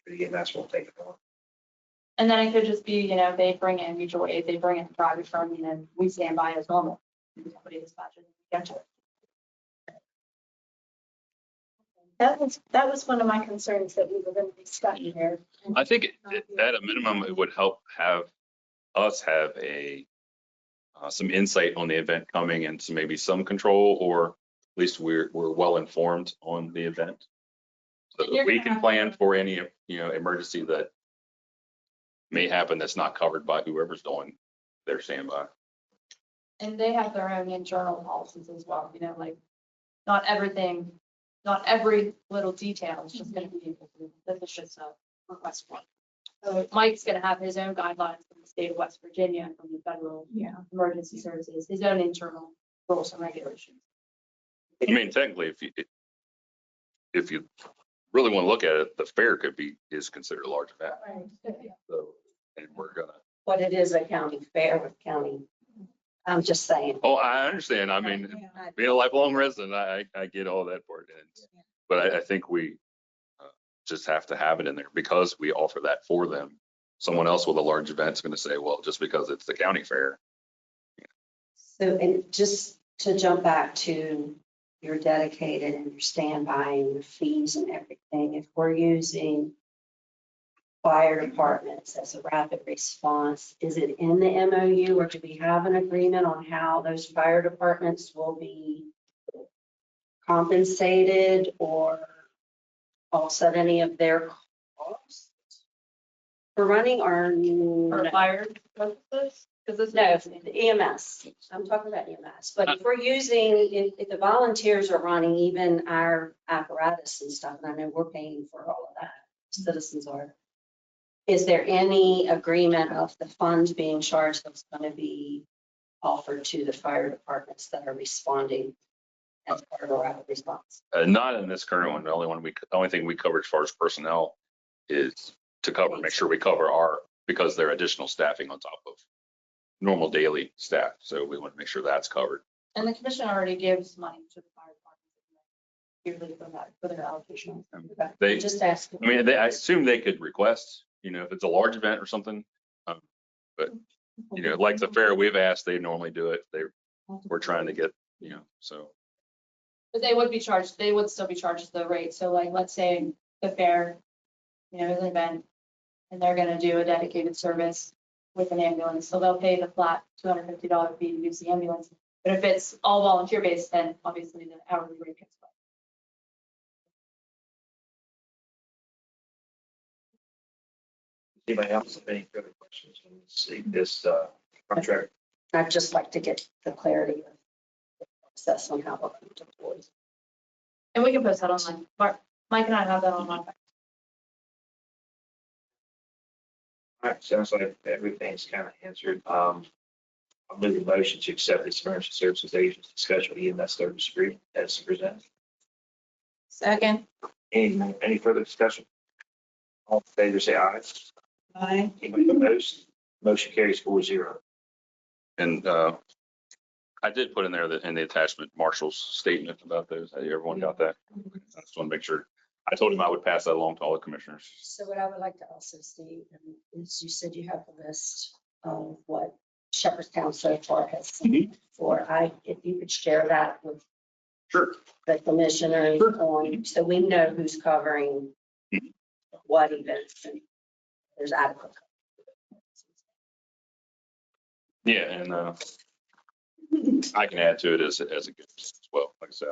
The EMS won't take it on. And then it could just be, they bring in mutual aid, they bring in a private firm, and then we stand by as normal. Somebody dispatches, we get to it. that was one of my concerns that we were going to be stuck here. I think at a minimum, it would help have us have some insight on the event coming and maybe some control, or at least we're well informed on the event. So that we can plan for any, emergency that may happen that's not covered by whoever's doing their standby. And they have their own internal policies as well, like not everything, not every little detail is just gonna be, this is just a request form. So Mike's gonna have his own guidelines from the state of West Virginia and from the federal emergency services, his own internal rules and regulations. I mean, technically, if you really want to look at it, the fair is considered a large event. So, and we're gonna. But it is a county fair with county, I'm just saying. Oh, I understand. I mean, being a lifelong resident, I get all that part. But I think we just have to have it in there because we offer that for them. Someone else with a large event is going to say, well, just because it's the county fair. So, and just to jump back to your dedicated and your standby and your fees and everything, if we're using fire departments as a rapid response, is it in the MOU or do we have an agreement on how those fire departments will be compensated or offset any of their costs for running or? For fire purposes? Because No, the EMS. I'm talking about EMS. But if we're using, if the volunteers are running even our apparatus and stuff, and I know we're paying for all of that, citizens are. Is there any agreement of the funds being charged that's going to be offered to the fire departments that are responding as part of a rapid response? Not in this current one. The only thing we cover as far as personnel is to make sure we cover because they're additional staffing on top of normal daily staff. So we want to make sure that's covered. And the commission already gives money to the fire department for their allocation. They Just asking. I mean, I assume they could request, if it's a large event or something. But, like the fair we've asked, they normally do it. We're trying to get, so. But they would be charged, they would still be charged the rate. So like, let's say the fair, is an event and they're gonna do a dedicated service with an ambulance. So they'll pay the flat $250 fee to use the ambulance. But if it's all volunteer based, then obviously the hourly rate gets up. Anybody else have any further questions? Let's see this contract. I'd just like to get the clarity of the process on how we're going to deploy. And we can post that online. Mike and I have that online. All right, sounds like everything's kind of answered. I'll move the motion to accept this emergency services agency special EMS service agreement as presented. Second. Any further discussion? All in favor, say aye. Aye. Anybody opposed? Motion carries 4-0. And I did put in there that in the attachment, Marshall's statement about those. Everyone got that? I just want to make sure. I told him I would pass that along to all the commissioners. So what I would like to also see is you said you have the list of what Shepherdstown so far has seen for. If you could share that with Sure. the commissioners on, so we know who's covering what events and there's adequate. Yeah, and I can add to it as a gift as well. Like I said,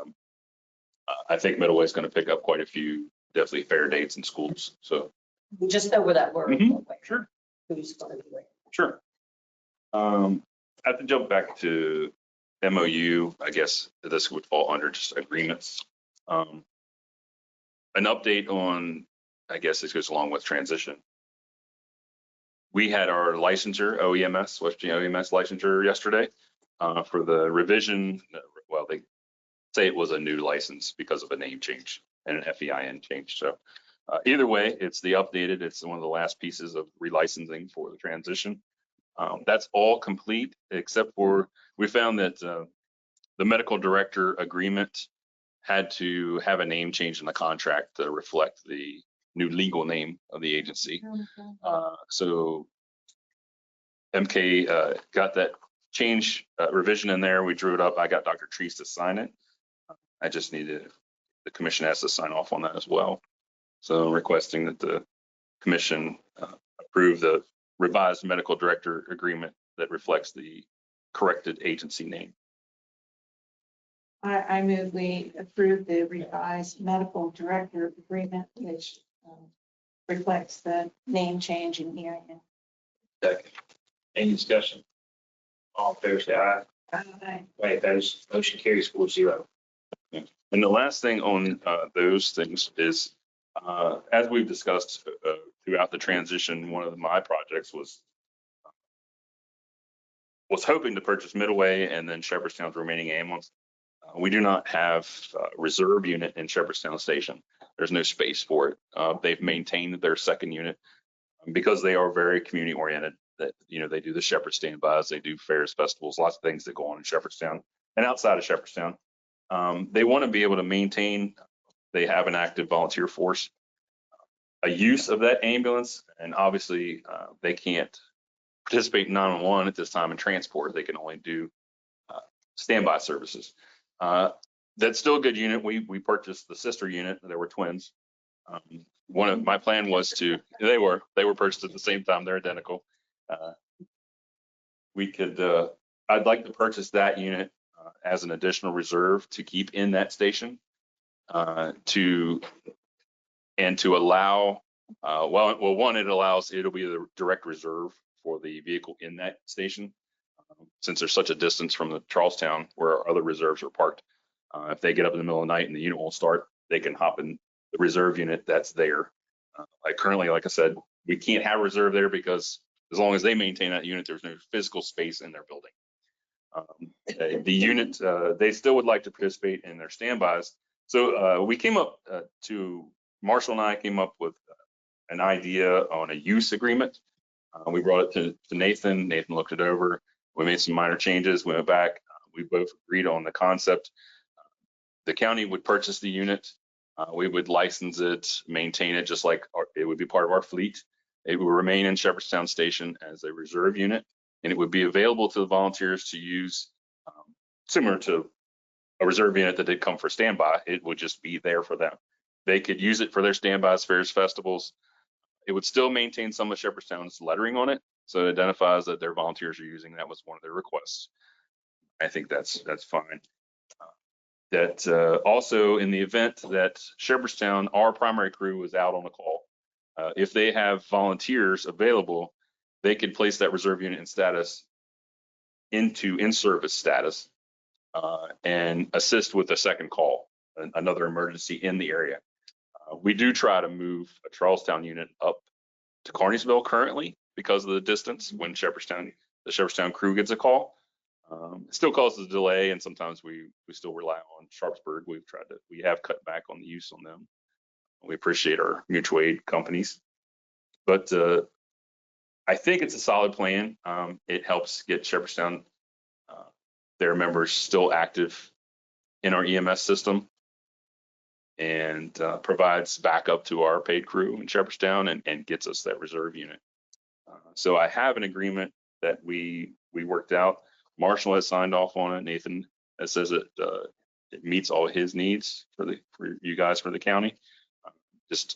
I think Middle Way is going to pick up quite a few definitely fair dates in schools. So just over that word. Sure. Who's going to be where? Sure. I have to jump back to MOU. I guess this would fall under just agreements. An update on, I guess this goes along with transition. We had our licensure, OEMS, West Virginia OEMS licensure yesterday for the revision. Well, they say it was a new license because of a name change and an FEIN change. So either way, it's the updated. It's one of the last pieces of relicensing for the transition. That's all complete except for we found that the medical director agreement had to have a name change in the contract to reflect the new legal name of the agency. So MK got that change revision in there. We drew it up. I got Dr. Treese to sign it. I just needed, the commission has to sign off on that as well. So I'm requesting that the commission approve the revised medical director agreement that reflects the corrected agency name. I move we approve the revised medical director agreement, which reflects the name change in EIN. Second. Any discussion? All fair say aye. Right, opposed, motion carries 4-0. And the last thing on those things is, as we've discussed throughout the transition, one of my projects was hoping to purchase Midway and then Shepherdstown's remaining ambulance. We do not have a reserve unit in Shepherdstown Station. There's no space for it. They've maintained their second unit because they are very community oriented. That, you know, they do the Shepherd standbys, they do fairs, festivals, lots of things that go on in Shepherdstown and outside of Shepherdstown. They want to be able to maintain. They have an active volunteer force, a use of that ambulance, and obviously they can't participate in 911 at this time in transport. They can only do standby services. That's still a good unit. We purchased the sister unit. There were twins. One of my plan was to, they were purchased at the same time. They're identical. I'd like to purchase that unit as an additional reserve to keep in that station to allow, one, it'll be the direct reserve for the vehicle in that station. Since there's such a distance from the Charlestown where our other reserves are parked. If they get up in the middle of the night and the unit won't start, they can hop in the reserve unit that's there. Currently, like I said, we can't have a reserve there because as long as they maintain that unit, there's no physical space in their building. The unit, they still would like to participate in their standbys. So we came up Marshall and I came up with an idea on a use agreement. We brought it to Nathan. Nathan looked it over. We made some minor changes. We went back. We both agreed on the concept. The county would purchase the unit. We would license it, maintain it, just like it would be part of our fleet. It would remain in Shepherdstown Station as a reserve unit, and it would be available to the volunteers to use, similar to a reserve unit that did come for standby. It would just be there for them. They could use it for their standbys, fairs, festivals. It would still maintain some of Shepherdstown's lettering on it, so it identifies that their volunteers are using. That was one of their requests. I think that's fine. Also, in the event that Shepherdstown, our primary crew, was out on a call, if they have volunteers available, they could place that reserve unit into in-service status and assist with a second call, another emergency in the area. We do try to move a Charlestown unit up to Carneysville currently because of the distance when the Shepherdstown crew gets a call. It still causes a delay, and sometimes we still rely on Sharpsburg. We have cut back on the use on them. We appreciate our mutual aid companies, but I think it's a solid plan. It helps get Shepherdstown, their members still active in our EMS system, and provides backup to our paid crew in Shepherdstown and gets us that reserve unit. So I have an agreement that we worked out. Marshall has signed off on it. Nathan says it meets all his needs for you guys, for the county. This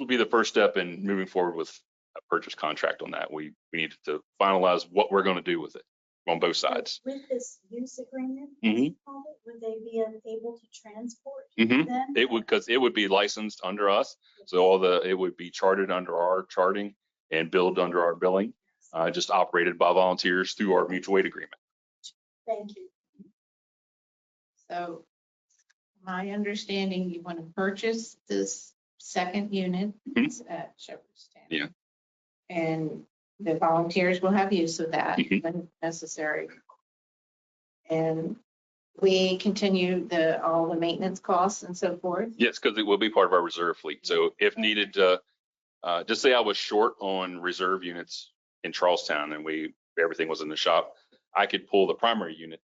will be the first step in moving forward with a purchase contract on that. We needed to finalize what we're going to do with it on both sides. With this use agreement, would they be able to transport them? It would, because it would be licensed under us. So it would be charted under our charting and billed under our billing, just operated by volunteers through our mutual aid agreement. Thank you. So my understanding, you want to purchase this second unit at Shepherdstown. Yeah. And the volunteers will have use of that when necessary. And we continue all the maintenance costs and so forth. Yes, because it will be part of our reserve fleet. So if needed, just say I was short on reserve units in Charlestown and everything was in the shop, I could pull the primary unit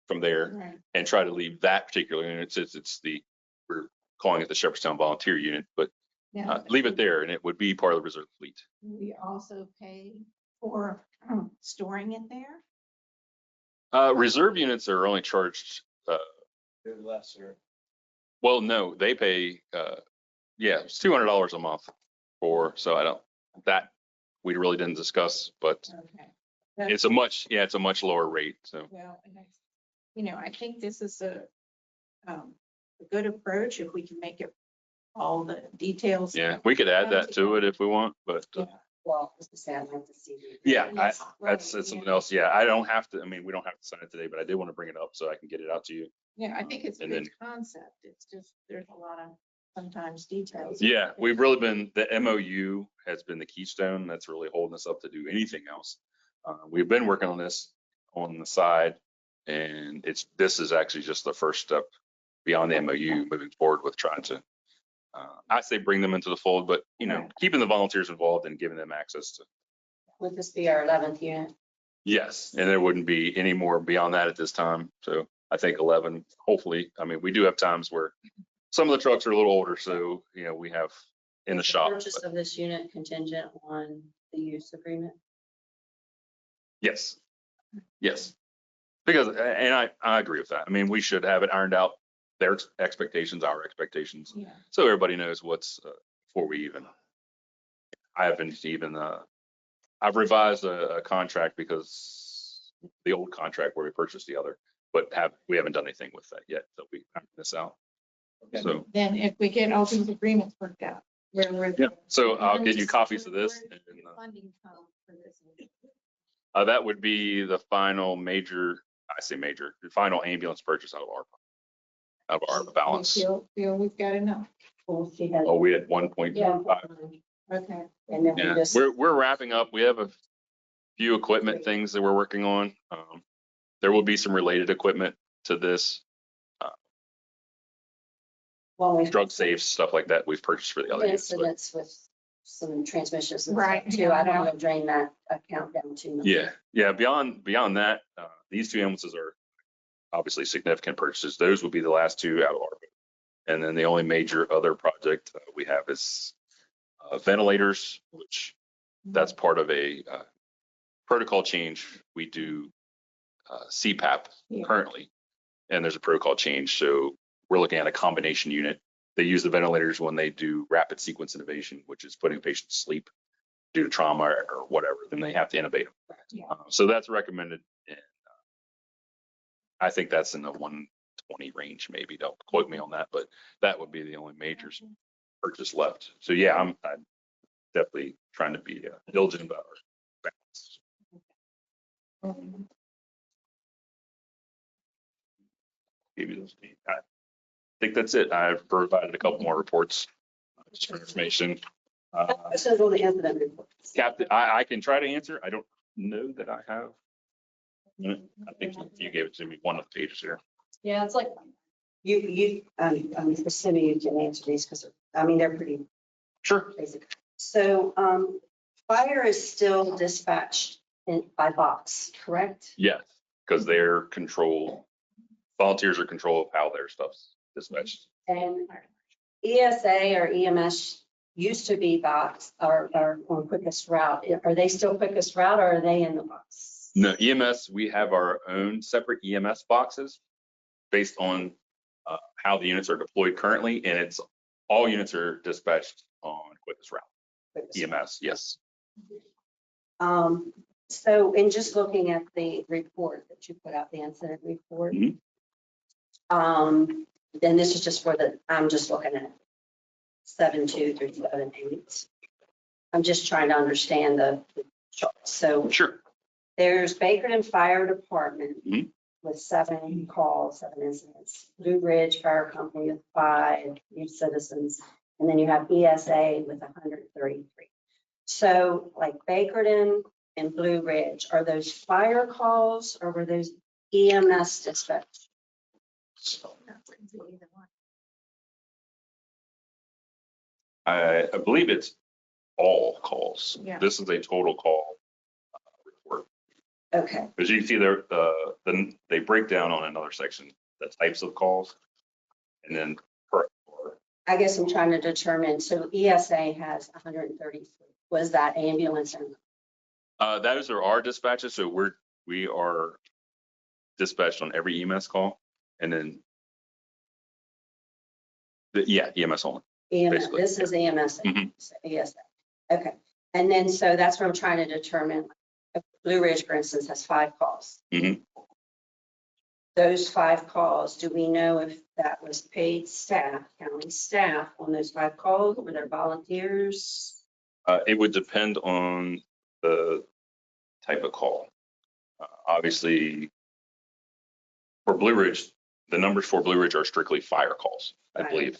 from there and try to leave that particular unit, since we're calling it the Shepherdstown Volunteer Unit, but leave it there and it would be part of the reserve fleet. We also pay for storing it there. Reserve units are only charged. Lesser. Well, no, they pay. It's $200 a month so we really didn't discuss, but it's a much lower rate. So well, I think this is a good approach if we can make it all the details. Yeah, we could add that to it if we want, but Well, I was gonna say, I'd like to see. Yeah, Yes, that's right, something yeah. else. Yeah, I don't have to, I mean, we don't have to sign it today, but I did want to bring it up so I can get it out to you. Yeah, I think it's a And good then- concept. It's just, there's a lot of sometimes details. Yeah, we've really been, the MOU has been the keystone that's really holding us up to do anything else. We've been working on this on the side, and this is actually just the first step beyond the MOU, moving forward with trying to, I say bring them into the fold, but, Right. keeping the volunteers involved and giving them access to. Would this be our 11th unit? Yes, and there wouldn't be any more beyond that at this time. So I think 11, hopefully. I mean, we do have times where some of the trucks are a little older, so, we have in the Is shop. Purchase of this unit contingent on the use agreement? Yes, yes. Because, and I agree with that. I mean, we should have it ironed out, their expectations, our expectations. Yeah. So everybody knows what's, before we even, I haven't even, I've revised a contract because the old contract where we purchased the other, but we haven't done anything with that yet. So we iron this out. So, Then if we get all these agreements worked out, where yeah, so I'll And get you just copies of this. where does the funding come for this? That would be the final major, I say major, the final ambulance purchase out of our balance. We feel we've got enough. Well, she has. Oh, we had 1.5. Okay. And then we Yeah, just. we're wrapping up. We have a few equipment things that we're working on. There will be some related equipment to this, Well, we've drug safes, stuff like that we've purchased for the other units. but- incidents with some transmissions and Right, stuff too. yeah, I don't yeah. want to drain that account down too much. Yeah. Beyond that, these two ambulances are obviously significant purchases. Those would be the last two out of ARPA. And then the only major other project we have is ventilators, which that's part of a protocol change. We do CPAP Yeah. currently, and there's a protocol change. So we're looking at a combination unit. They use the ventilators when they do rapid sequence intubation, which is putting patients to sleep due to trauma or whatever. Then they have to intubate them. Yeah. So that's recommended. And I think that's in the 120 range, maybe. Don't quote me on that, but that would be the only major purchase left. So yeah, I'm definitely trying to be diligent about our balance. Give you those. I think that's it. I've provided a couple more reports, just for information. Questions on the incident report? Captain, I can try to answer. I don't know that I have. I think you gave it to me, one of the pages here. Yeah, it's like, Assuming you can answer these because, I mean, they're pretty Sure. basic. So, fire is still dispatched by box, correct? Yes, because they're control, volunteers are control of how their stuff's dispatched. And ESA or EMS used to be box or on quickest route. Are they still quickest route or are they in the box? No, EMS, we have our own separate EMS boxes based on how the units are deployed currently, and it's all units are dispatched on quickest route. EMS, yes. So in just looking at the report that you put out, the incident report, Mhm. then this is just for I'm just looking at 7.2 through 7.8. I'm just trying to understand the chart. So Sure. there's Bakerton Fire Department Mhm. with 7 calls, 7 incidents. Blue Ridge Fire Company with 5 new citizens. And then you have ESA with 133. So like Bakerton and Blue Ridge, are those fire calls or were those EMS dispatch? I believe it's all calls. Yeah. This is a total call report. Okay, As you can see there, they break down on another section, the types of calls. And then per, I guess I'm trying to determine, so ESA has 133. Was that ambulance or? those are our dispatches. So we are dispatched on every EMS call. And then, EMS only. EMS, Basically, this is EMS, Mhm. ESA. Okay, and then so that's what I'm trying to determine. If Blue Ridge, for instance, has 5 calls. Mhm. Those 5 calls, do we know if that was paid staff, county staff on those 5 calls? Were there volunteers? It would depend on the type of call. Obviously, for Blue Ridge, the numbers for Blue Ridge are strictly fire calls, I believe.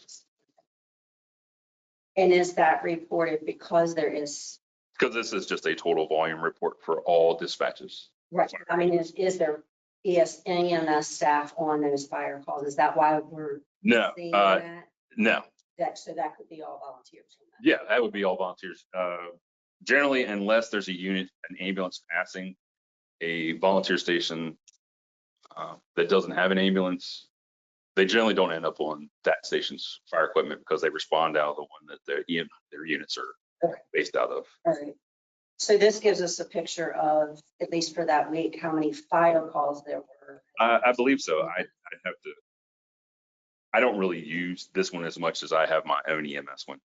And is that reported because there is, Because this is just a total volume report for all dispatches. right, I mean, is there EMS staff on those fire calls? Is that why we're No, seeing that? no. So that could be all volunteers. Yeah, that would be all volunteers. Generally, unless there's a unit, an ambulance passing a volunteer station that doesn't have an ambulance, they generally don't end up on that station's fire equipment because they respond out of the one that their units are based out of. All right. So this gives us a picture of, at least for that week, how many fire calls there were. I believe so. I'd have to. I don't really use this one as much as I have my own EMS one.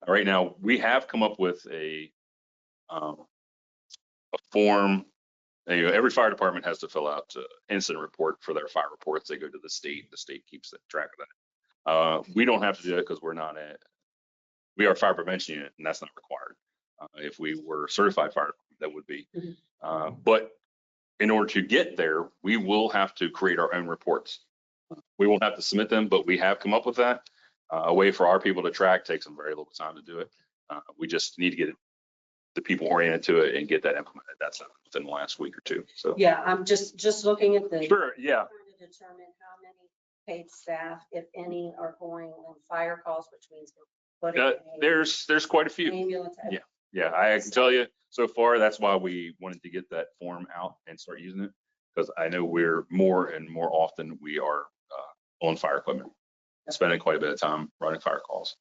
Right now, we have come up with a form. You know, every fire department has to fill out an incident report for their fire reports. They go to the state. The state keeps track of that. We don't have to do that because we are a fire prevention unit, and that's not required. If we were certified fire, that would be. But in order to get there, we will have to create our own reports. We won't have to submit them, but we have come up with that. A way for our people to track. Takes them very little time to do it. We just need to get the people oriented to it and get that implemented. That's within the last week or two. So Yeah, I'm just looking at the. sure, yeah. Trying to determine how many paid staff, if any, are going on fire calls, which means we're putting There's quite a few. ambulance. Yeah, I can tell you so far. That's why we wanted to get that form out and start using it, because I know we're more and more often we are on fire equipment, spending quite a bit of time running fire calls.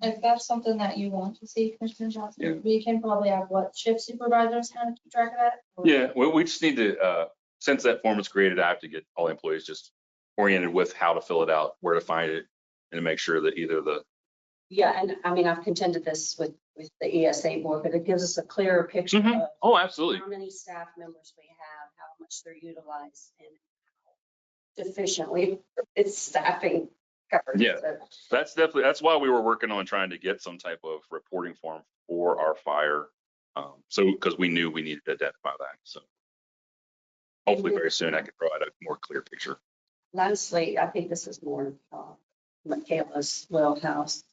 If that's something that you want to see, Commissioner Johnson, Yeah. we can probably have what shift supervisors kind of keep track of that? Or- Yeah, well, we just need to, since that form is created, I have to get all employees just oriented with how to fill it out, where to find it, and to make sure that either the. Yeah, and I mean, I've contended this with the ESA board, but it gives us a clearer picture of Oh, absolutely. how many staff members we have, how much they're utilized, and how efficiently it's staffing covered. Yeah. So, That's why we were working on trying to get some type of reporting form for our fire. So, because we knew we needed to identify that. So hopefully very soon I can provide a more clear picture. lastly, I think this is more Michaela's wheelhouse.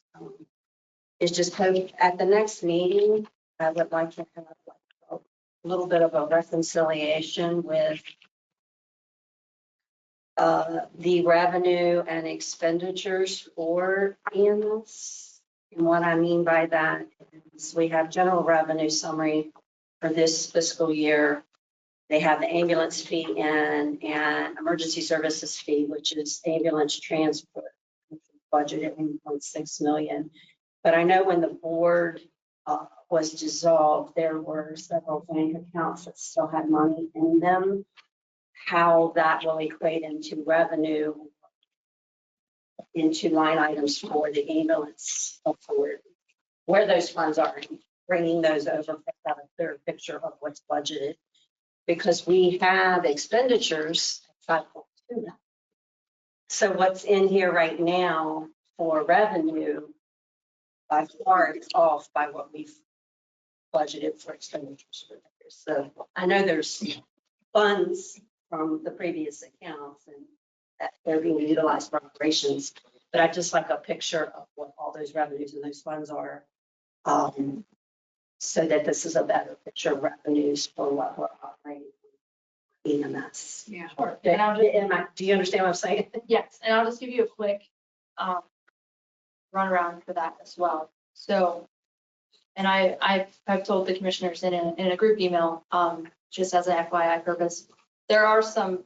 It's just at the next meeting, I would like to have a little bit of a reconciliation with the revenue and expenditures for EMS. And what I mean by that is we have general revenue summary for this fiscal year. They have the ambulance fee and emergency services fee, which is ambulance transport, budgeted $1.6 million. But I know when the board was dissolved, there were several bank accounts that still had money in them. How that will equate into revenue, into line items for the ambulance, for where those funds are, bringing those over, have a clear picture of what's budgeted. Because we have expenditures, 5.2. So what's in here right now for revenue, by far it's off by what we've budgeted for expenditures. So I know there's funds from the previous accounts and that they're being utilized for operations, but I just like a picture of what all those revenues and those funds are. So that this is a better picture of revenues for what we're operating EMS. Yeah. Sure. And I'll just, Do you understand what I'm saying? yes, and I'll just give you a quick run around for that as well. So, and I've told the commissioners in a group email, just as an FYI purpose, there are some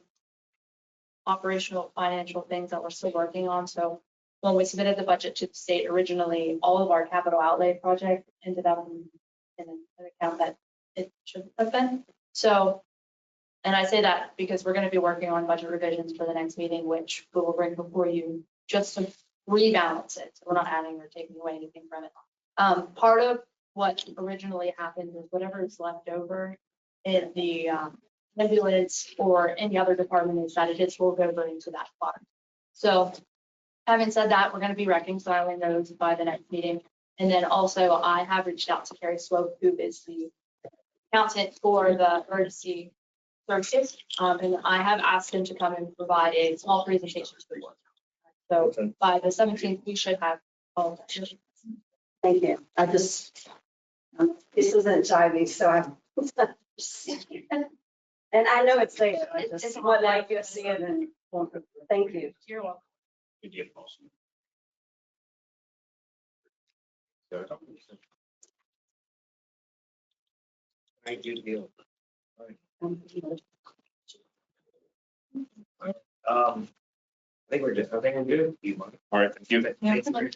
operational financial things that we're still working on. So when we submitted the budget to the state originally, all of our capital outlay project ended up in an account that it shouldn't have been. So, and I say that because we're going to be working on budget revisions for the next meeting, which we will bring before you just to rebalance it. So we're not adding or taking away anything from it. Part of what originally happened is whatever is left over in the ambulance or any other department is that it is rolled over into that fund. So having said that, we're going to be reconciling those by the next meeting. And then also I have reached out to Carrie Swope, who is the accountant for the emergency services. And I have asked him to come and provide a small presentation to the board. So by the 17th, we should have all of that. Thank you. I just, this isn't jivey, so I'm. And I know it's there. I just would like you to see it and thank you. You're welcome. Good deal, boss. Thank you, deal. I think we're good. I think we're good. All right, thank you.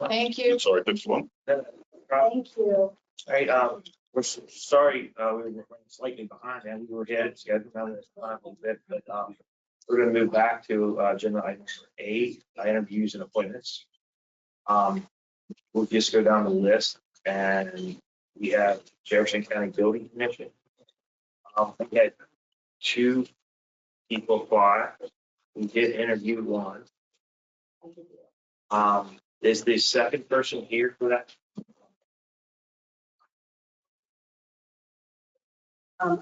Thank you. Sorry, this one. Thank you. All right, we're sorry, we were running slightly behind and we were ahead of schedule now that a little bit, but, we're gonna move back to, agenda item number 8, interviews and appointments. We'll just go down the list and we have Jefferson County Building Commission. We had 2 people apply. We did interview 1. Is the second person here for that?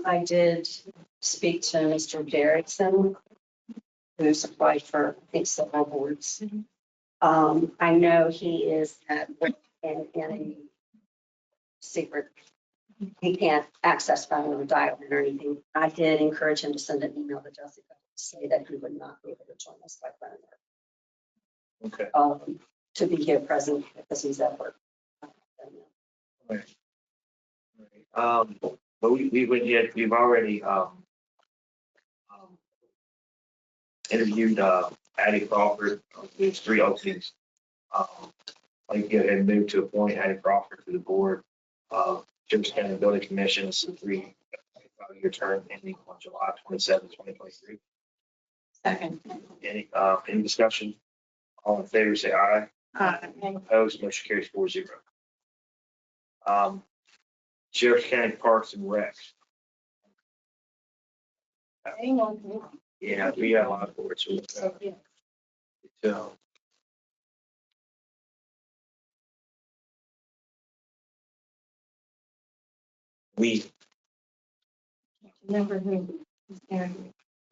I did speak to Mr. Derrickson, who's applied for, I think, several boards. I know he is in a secret. He can't access phone or dial in or anything. I did encourage him to send an email to Jessica to say that he would not be able to join us by phone. Okay. To be here present because he's at work. But we've already interviewed Addie Crawford. There's 3 openings. I can go ahead and move to appoint Addie Crawford to the board of Jefferson County Building Commission. It's a 3-year term ending on July 27, 2023. Second. Any discussion? All in favor, say aye. Aye. Opposed, motion carries 4-0. Jefferson County Parks and Recs. Yeah, we got a lot of boards. So. Remember who was there?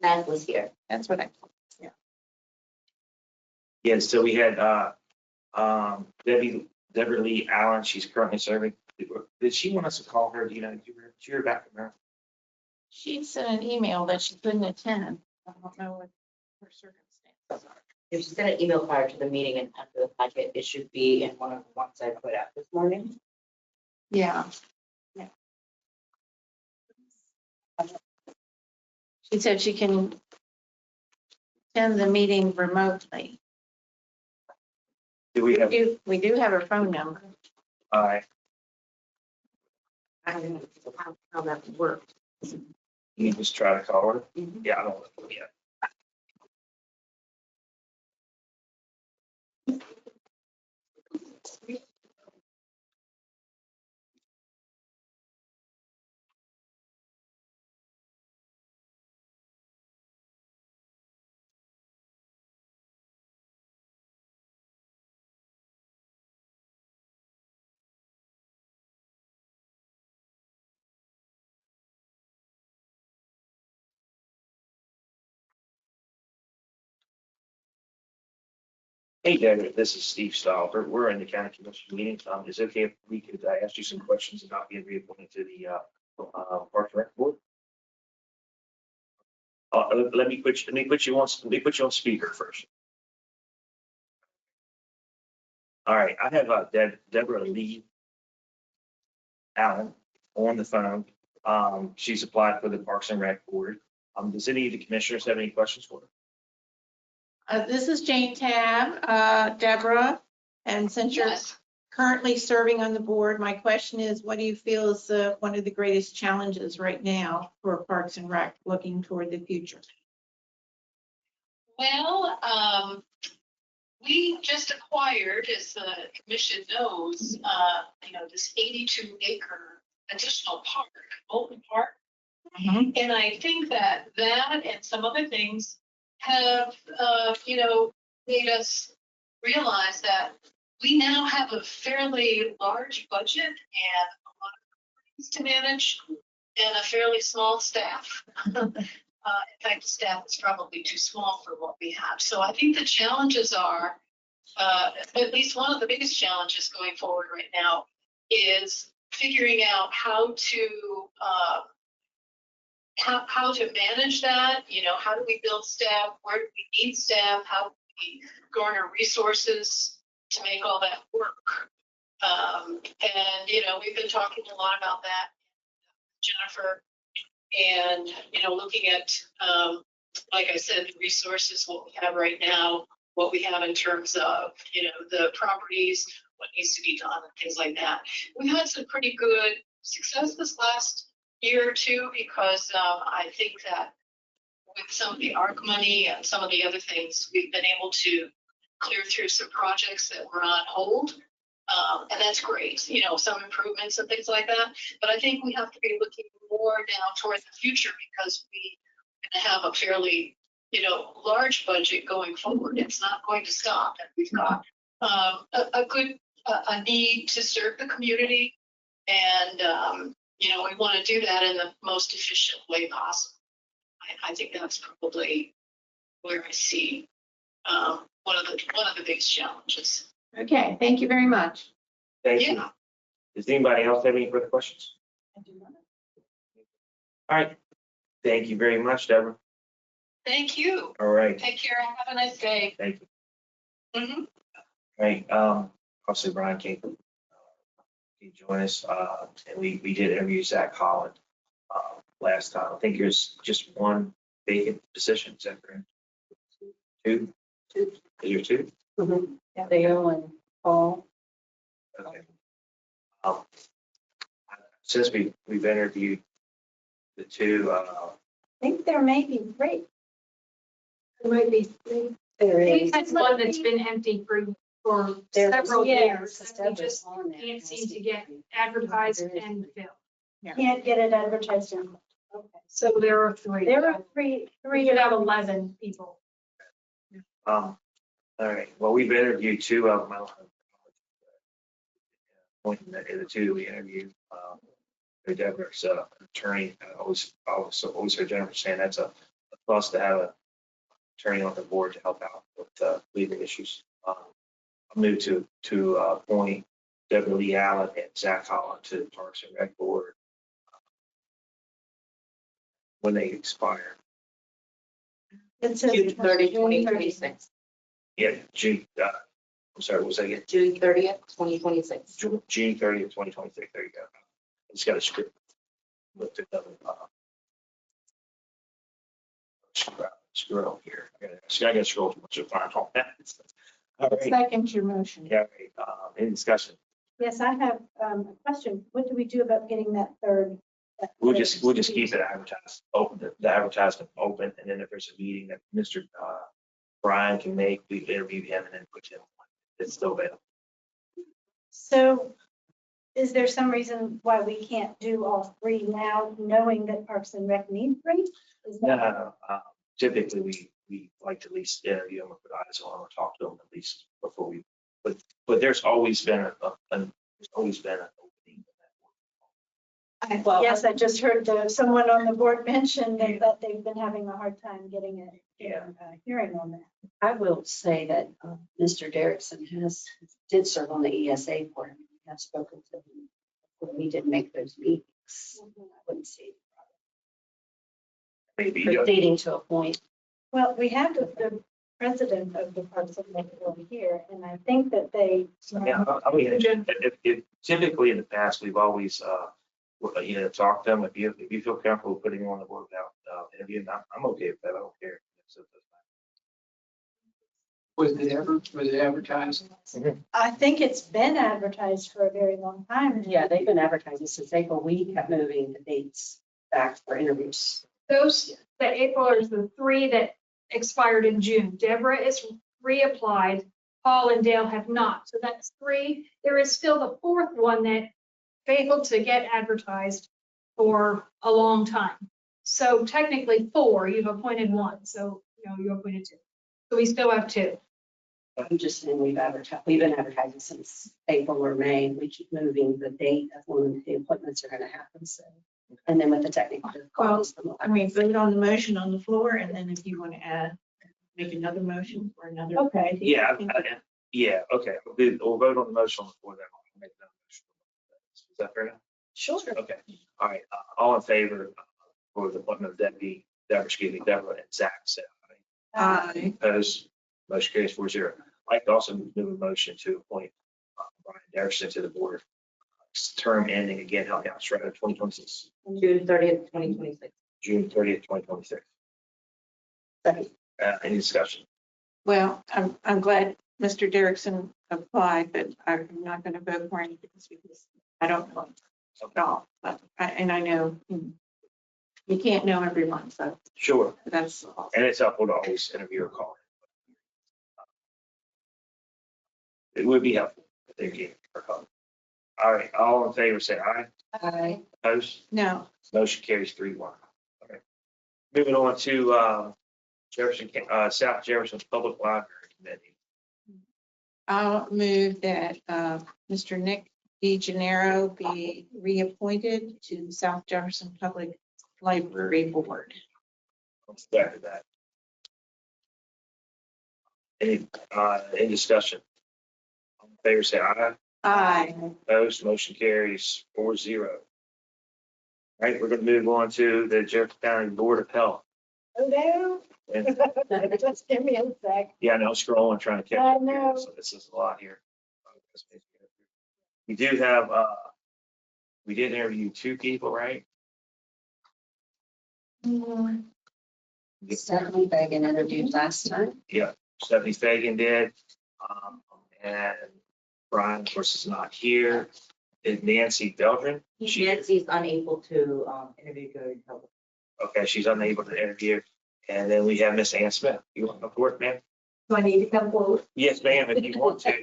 That was here. That's what I, Yeah, so we had Deborah Lee Allen. She's currently serving. Did she want us to call her? Do you know? Did you hear back from her? she sent an email that she couldn't attend. I don't know what her circumstances are. If you sent an email prior to the meeting and after the packet, it should be in one of the ones I put out this morning. Yeah. Yeah. She said she can attend the meeting remotely. Do we have? We do have her phone number. All right. I don't know how that would work. You just try to call her. Yeah, I don't know yet. Hey, David, this is Steve Stahl. We're in the county commission meeting. Is it okay if we could ask you some questions about being reappointed to the Parks and Rec board? Let me put you on speaker first. All right, I have Deborah Lee Allen on the phone. She's applied for the Parks and Rec board. Does any of the commissioners have any questions for her? This is Jane Tabb, Deborah, and since you're currently serving on the board, my question is, what do you feel is one of the greatest challenges right now for Parks and Rec looking toward the future? Well, we just acquired, as the commission knows, this 82-acre additional park, Bolton Park. And I think that and some other things have, made us realize that we now have a fairly large budget and a lot of things to manage and a fairly small staff. In fact, the staff is probably too small for what we have. So I think the challenges are, at least one of the biggest challenges going forward right now is figuring out how to manage that. You know, how do we build staff? Where do we need staff? How do we garner resources to make all that work? And, you know, we've been talking a lot about that, Jennifer, and, you know, looking at, like I said, the resources, what we have right now, what we have in terms of, you know, the properties, what needs to be done and things like that. We've had some pretty good success this last year or two because I think that with some of the ARC money and some of the other things, we've been able to clear through some projects that were on hold. And that's great, you know, some improvements and things like that. But I think we have to be looking more now toward the future because we're going to have a fairly, you know, large budget going forward. It's not going to stop. And we've got a need to serve the community. And, you know, we want to do that in the most efficient way possible. I think that's probably where I see one of the biggest challenges. Okay, thank you very much. Thank you. Does anybody else have any further questions? All right. Thank you very much, Deborah. Thank you. All right. Take care. Have a nice day. Thank you. Mhm. All right. Obviously, Brian came join us, and we did interview Zach Holland last time. I think there's just one vacant position. Is that correct? Two? Is there two? Yeah, Theo and Paul. Okay. Since we've interviewed the two, I think there may be three. There might be three. There I think is. that's one that's been empty for There's- several yeah, years. We just can't seem to get advertised and filled. Can't get it advertised in. Okay. So there are three. There are three. We could have 11 people. all right. Well, we've interviewed two of them. I don't know. The two we interviewed, Deborah's attorney. Always heard Jennifer saying that's a plus to have an attorney on the board to help out with legal issues. I moved to appoint Deborah Lee Allen and Zach Holland to the Parks and Rec Board when they expire. It says June 30, 2026. Yeah, June. I'm sorry, what was that again? June 30th, 2026. June 30th, 2026. There you go. I just got a script. Looked it up. Scroll here. I got to scroll too much to find all that. All right. Second your motion. Yeah. Any discussion? Yes, I have a question. What do we do about getting that third? We'll just keep it advertised, open, the advertisement open, and then if there's a meeting that Mr. Brian can make, we interview him and then put him on. It's still available. So is there some reason why we can't do all three now, knowing that Parks and Rec need three? Is that- No, typically we like to at least interview them, put eyes on them, or talk to them at least before we, but there's always been an opening. Well, yes, I just heard someone on the board mention that they've been having a hard time getting a hearing on that. I will say that Mr. Derrickson did serve on the ESA board. I've spoken to him when we did make those meetings. I wouldn't see Maybe proceeding to a point. Well, we have the president of the Parks and Rec over here, and I think that they. Yeah, I mean, if typically in the past, we've always, talked to them. If you feel comfortable putting them on the board without interviewing, I'm okay with that. I don't care. Was it advertised? I think it's been advertised for a very long time. Yeah, they've been advertising since April. We kept moving the dates back for interviews. Those, the April are the three that expired in June. Deborah is reapplied. Paul and Dale have not. So that's three. There is still the fourth one that failed to get advertised for a long time. So technically four, you've appointed one. So, you appointed two. So we still have two. I'm just saying we've been advertising since April or May. We keep moving the date of when the appointments are going to happen, so. And then with the technical difficulties. I mean, vote on the motion on the floor, and then if you want to add, make another motion for another. Okay. Yeah, yeah, okay. We'll vote on the motion on the floor then. I'll make another motion. Is that fair enough? Sure. Okay, all right, all in favor for the appointment of Deborah and Zach, say aye. Aye. Opposed, motion carries 4-0. I'd like to also move a motion to appoint Brian Jefferson to the board. Term ending again, Health House, right, 2026, June 30th, 2026. June 30th, 2026. Any discussion? Well, I'm glad Mr. Derrickson applied, but I'm not going to vote for anything because I don't know at all. But I know you can't know everyone, so Sure. that's all. And it's helpful to always interview or call. It would be helpful if they gave a call. All right, all in favor, say aye. Aye. Opposed? No, Motion carries 3-1. All right. Moving on to South Jefferson Public Library Committee. I'll move that Mr. Nick DeGennaro be reappointed to the South Jefferson Public Library Board. After that. Any discussion? All in favor, say aye. Aye. Opposed, motion carries 4-0. All right, we're going to move on to the Jefferson County Board of Health. Hello. And, Just give me a sec. yeah, I know, scrolling, trying to catch I up here, know. so this is a lot here. We do have, we did interview 2 people, right? Stephanie Fagan interviewed last time. Yeah, Stephanie Fagan did. And Brian, of course, is not here. Is Nancy Beltran? Nancy's unable to interview during public. Okay, she's unable to interview. And then we have Miss Ann Smith. You want to come forward, ma'am? Do I need to come forward? Yes, ma'am, if you want to.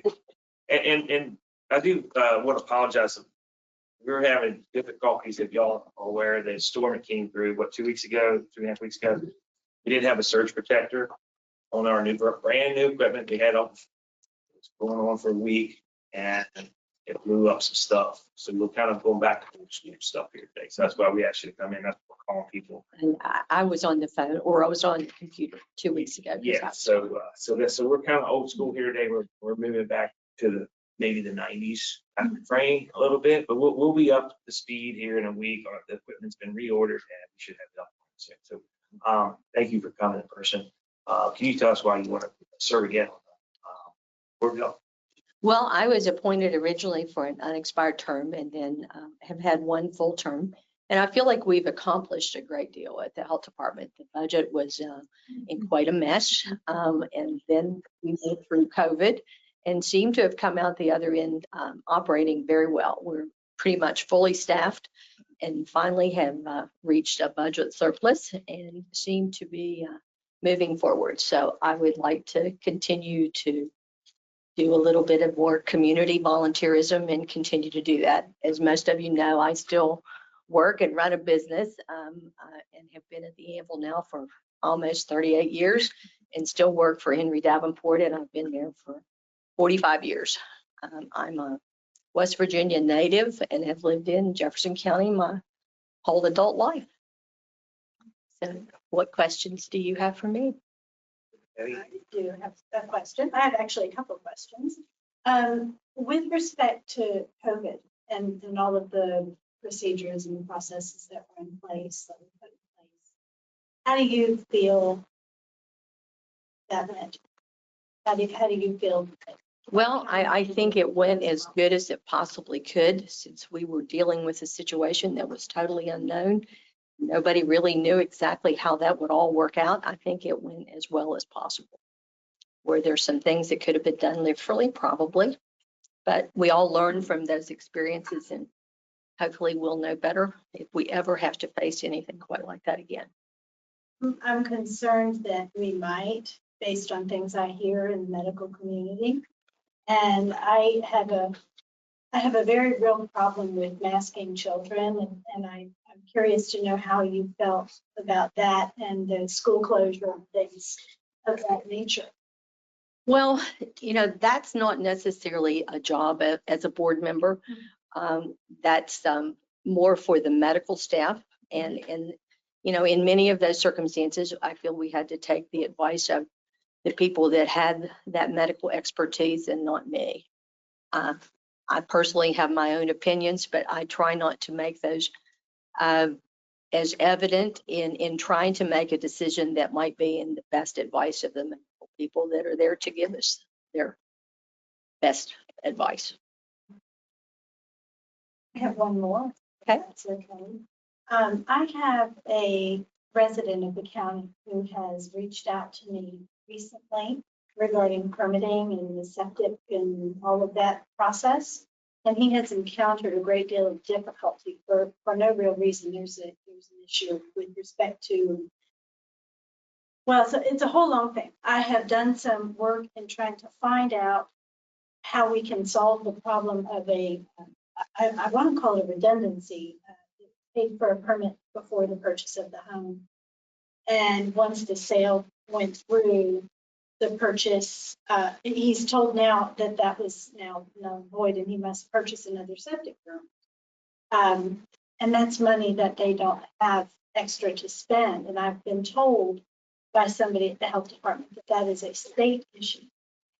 And I do want to apologize. We were having difficulties, if y'all are aware, the storm that came through, 2 weeks ago, 2.5 weeks ago. We didn't have a surge protector on our brand new equipment. We had it going on for a week and it blew up some stuff. So we're kind of going back to some stuff here today. So that's why we asked you to come in. That's what we're calling people. And I was on the phone, or I was on the computer 2 weeks ago. Yeah, so we're kind of old school here today. We're moving back to maybe the 90s frame a little bit, but we'll be up to speed here in a week. The equipment's been reordered and we should have it up soon. So thank you for coming in person. Can you tell us why you want to serve again? Where we go? Well, I was appointed originally for an unexpired term and then have had 1 full term. And I feel like we've accomplished a great deal at the health department. The budget was in quite a mess. And then we went through COVID and seem to have come out the other end operating very well. We're pretty much fully staffed and finally have reached a budget surplus and seem to be moving forward. So I would like to continue to do a little bit of more community volunteerism and continue to do that. As most of you know, I still work and run a business and have been at the Anvil now for almost 38 years and still work for Henry Davenport, and I've been there for 45 years. I'm a West Virginia native and have lived in Jefferson County my whole adult life. So what questions do you have for me? I do have a question. I have actually a couple of questions. With respect to COVID and all of the procedures and processes that were in place, how do you feel that went? How do you feel? Well, I think it went as good as it possibly could, since we were dealing with a situation that was totally unknown. Nobody really knew exactly how that would all work out. I think it went as well as possible. Were there some things that could have been done differently? Probably. But we all learn from those experiences, and hopefully we'll know better if we ever have to face anything quite like that again. I'm concerned that we might, based on things I hear in the medical community. And I have a very real problem with masking children, and I'm curious to know how you felt about that and the school closure and things of that nature. Well, that's not necessarily a job as a board member. That's more for the medical staff. And, in many of those circumstances, I feel we had to take the advice of the people that had that medical expertise and not me. I personally have my own opinions, but I try not to make those as evident in trying to make a decision that might be in the best advice of the medical people that are there to give us their best advice. I have one more. Okay. That's okay. I have a resident of the county who has reached out to me recently regarding permitting and the septic and all of that process. And he has encountered a great deal of difficulty for no real reason. There's an issue with respect to, well, so it's a whole long thing. I have done some work in trying to find out how we can solve the problem of I want to call it a redundancy, paid for a permit before the purchase of the home. And once the sale went through, the purchase, he's told now that that was now null and void and he must purchase another septic room. And that's money that they don't have extra to spend. And I've been told by somebody at the health department that that is a state issue.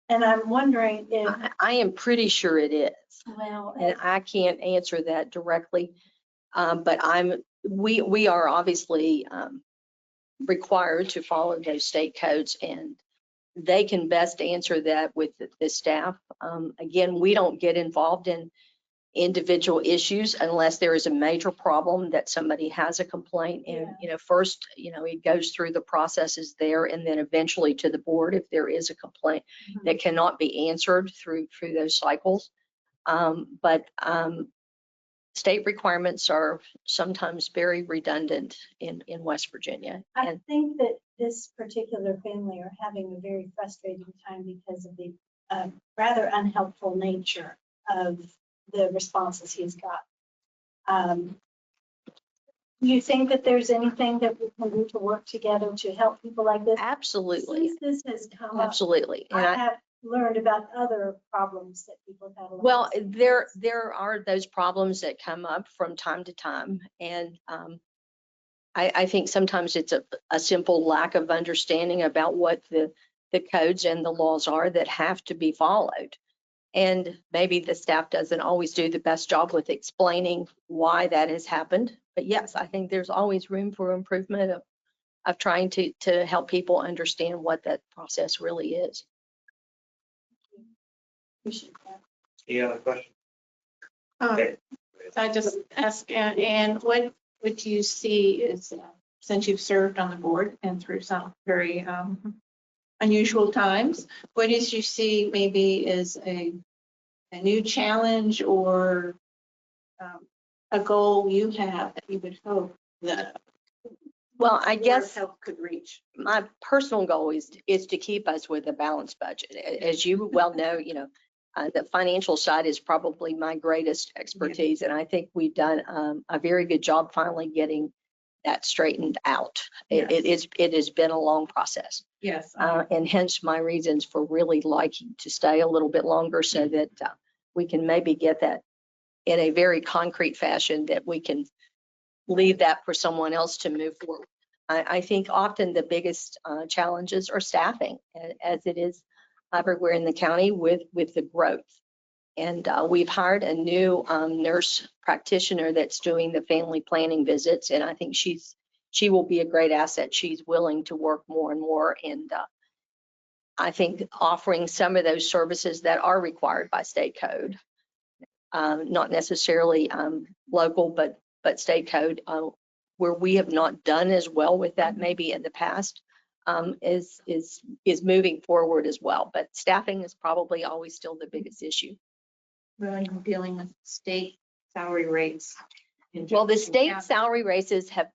And I'm wondering if. I am pretty sure it is. Well, and I can't answer that directly, but we are obviously required to follow those state codes, and they can best answer that with the staff. Again, we don't get involved in individual issues unless there is a major problem that somebody has a complaint. And, first, it goes through the processes there and then eventually to the board if there is a complaint that cannot be answered through those cycles. But state requirements are sometimes very redundant in West Virginia. I think that this particular family are having a very frustrating time because of the rather unhelpful nature of the responses he's got. Do you think that there's anything that we can do to work together to help people like this? Absolutely. Since this has come Absolutely. up, And I have learned about other problems that people have had. Well, there are those problems that come up from time to time. And I think sometimes it's a simple lack of understanding about what the codes and the laws are that have to be followed. And maybe the staff doesn't always do the best job with explaining why that has happened. But yes, I think there's always room for improvement of trying to help people understand what that process really is. Any other questions? I just ask, and what would you see is, since you've served on the board and through some very unusual times, what did you see maybe is a new challenge or a goal you have that you would hope that Well, I guess help could reach? my personal goal is to keep us with a balanced budget. As you well know, the financial side is probably my greatest expertise, and I think we've done a very good job finally getting that straightened out. Yes. It has been a long process. Yes. And hence my reasons for really liking to stay a little bit longer so that we can maybe get that in a very concrete fashion that we can leave that for someone else to move forward. I think often the biggest challenges are staffing, as it is everywhere in the county with the growth. And we've hired a new nurse practitioner that's doing the family planning visits, and I think she will be a great asset. She's willing to work more and more, and I think offering some of those services that are required by state code, not necessarily local, but state code, where we have not done as well with that maybe in the past, is moving forward as well. But staffing is probably always still the biggest issue. Really dealing with state salary rates. Well, the state salary raises have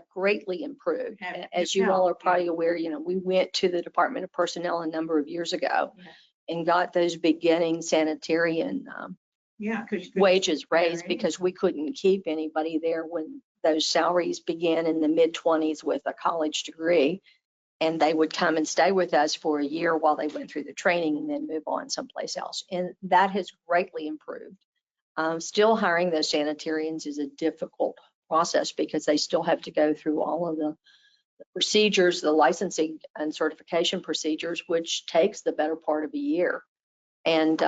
greatly improved. As you all are probably aware, we went to the Department of Personnel a number of years ago and got those beginning sanitarian wages raised because we couldn't keep anybody there when those salaries began in the mid-20s with a college degree. And they would come and stay with us for a year while they went through the training and then move on someplace else. And that has greatly improved. Still hiring those sanitarians is a difficult process because they still have to go through all of the procedures, the licensing and certification procedures, which takes the better part of a year. And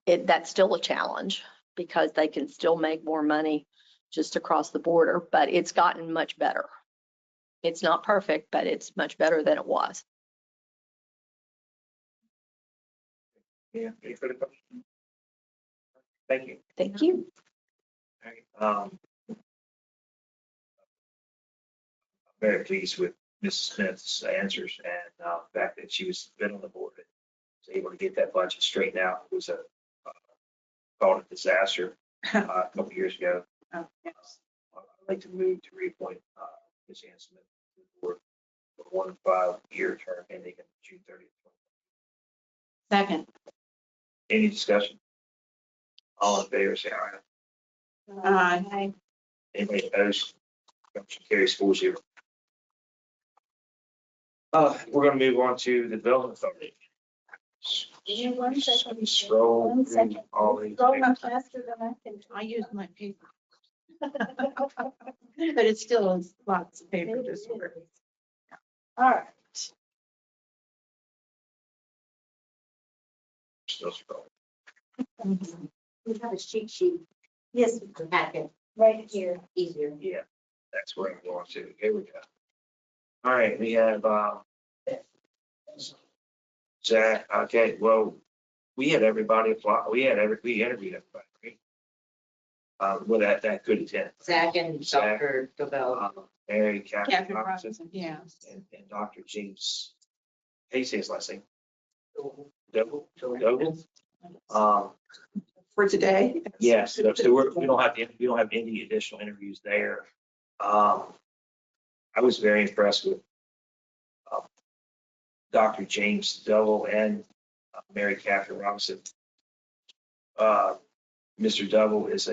that's still a challenge because they can still make more money just across the border, but it's gotten much better. It's not perfect, but it's much better than it was. Yeah, any further questions? Thank you. Thank you. All right, very pleased with Mrs. Smith's answers and the fact that she was been on the board and was able to get that budget straightened out. It was called a disaster a couple years ago. Oh, yes. I'd like to move to reappoint Ms. Ann Smith to the board for 1 5-year term ending in June 30th. Second. Any discussion? All in favor, say aye. Aye. Anybody opposed? Motion carries 4-0. We're going to move on to the development authority. Give me 1 second. Scroll 1 through second. all these. Scroll up faster than I can. I use my paper. But it still is lots of paper to sort. All right. Still scroll. We have a cheat sheet. Yes, The packet, right here. easier. Yeah, that's where I'm going to. Here we go. All right, we have Zach. Okay, well, we had everybody apply. We interviewed everybody. Right? Well, that could attend. Zach and Zach, Dr. Dobell. Mary Catherine Catherine Robinson, Robinson, yeah. and Dr. James. How do you say his last name? Doble. For today. Yes, so we don't have any additional interviews there. I was very impressed with Dr. James Dovell and Mary Catherine Robinson. Mr. Dovell is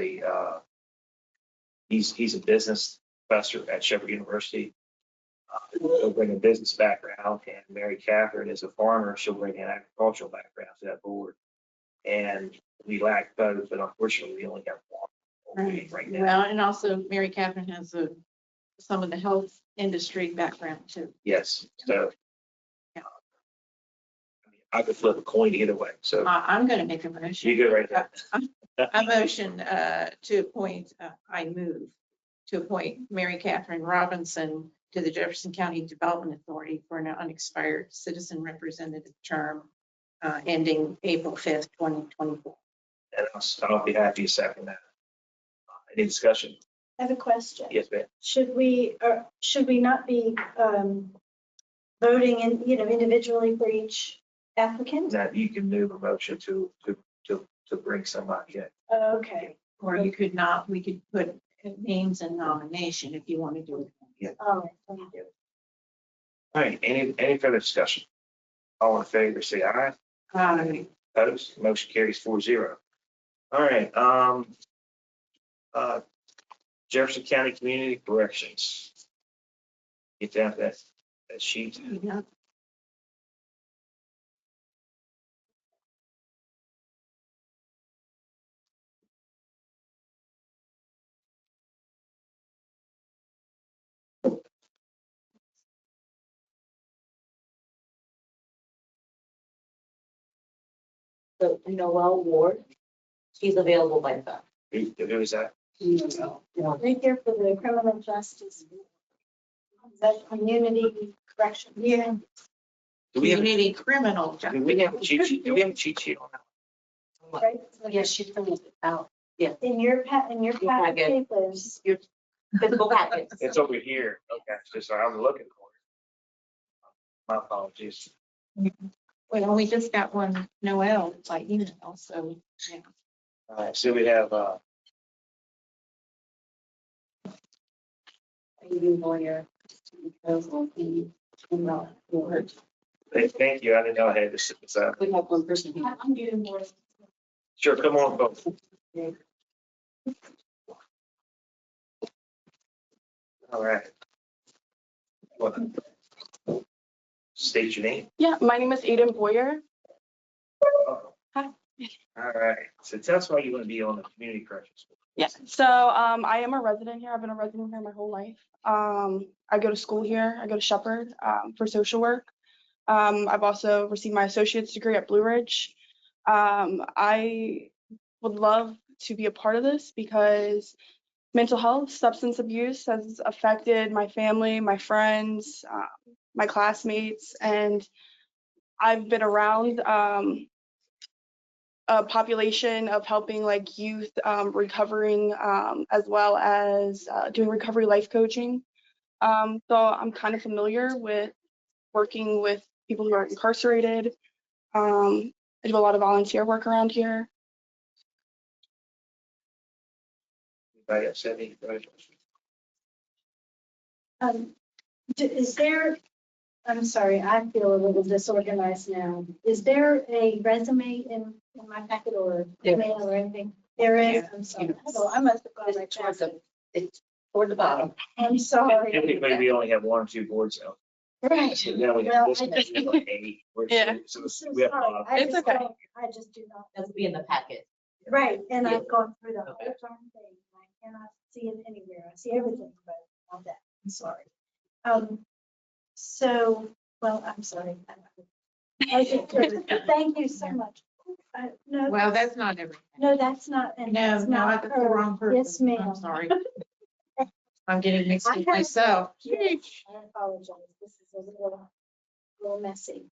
he's a business professor at Shepherd University. He'll bring a business background, and Mary Catherine is a farmer. She'll bring an agricultural background to that board. And we lack both, but unfortunately, we only have one right now. Well, and also Mary Catherine has some of the health industry background too. Yes, so I could flip a coin either way. So I'm going to make a motion. you go right there. A motion to appoint, I move to appoint Mary Catherine Robinson to the Jefferson County Development Authority for an unexpired citizen representative term ending April 5th, 2024. And I'll be happy to second that. Any discussion? I have a question. Yes, ma'am. Should we not be voting individually for each applicant? That you can move a motion to bring somebody in. Okay. Or we could put names in nomination if you want to do it. Yeah. All right, let me do it. All right, any further discussion? All in favor, say aye. Aye. Opposed, motion carries 4-0. All right, Jefferson County Community Corrections. Get down to that sheet. Yeah. So Noel Ward, she's available by phone. Who is that? Right here for the criminal justice. Is that community correction? Yeah. Do we have Community criminal a justice. cheat sheet? Do we have a cheat sheet on that? Right? Yes, she filled it out. In your packet packet. papers. Your physical packet. It's over here. Okay, just sorry, I was looking for it. My apologies. Well, we just got one Noel by email, so, yeah. All right, so we have, Lawyer. thank you. I didn't know I had to sit this out. We have one person here. I'm doing more. Sure, come on, folks. All right. Well, State your name. Yeah, my name is Aiden Boyer. Oh, Hi. all right. So tell us why you want to be on the community corrections board. Yeah, so I am a resident here. I've been a resident here my whole life. I go to school here. I go to Shepherd for social work. I've also received my associate's degree at Blue Ridge. I would love to be a part of this because mental health, substance abuse has affected my family, my friends, my classmates, and I've been around a population of helping like youth recovering as well as doing recovery life coaching. So I'm kind of familiar with working with people who are incarcerated. I do a lot of volunteer work around here. Anybody else have any questions? Is there, I'm sorry, I feel a little disorganized now. Is there a resume in my packet or email or anything? There is, I'm sorry. So I must have gone right past it. It's toward the bottom. I'm sorry. Typically, we only have 1 or 2 boards out. Right. So now we Well, have this, I one, just- we have like 8. Yeah. So I'm so we have sorry. It's okay. I just do not. That'll be in the packet. Right, and Yeah. I've gone through the whole Okay. darn thing. I cannot see it anywhere. I see everything, but not that. I'm sorry. So, well, I'm sorry. Thank you so much. No. Well, that's not everything. No, that's not. and No, that's no, not that's the her. wrong person. Yes, ma'am. I'm sorry. I'm getting mixed I with have- myself. Yes, I apologize. This is a little messy.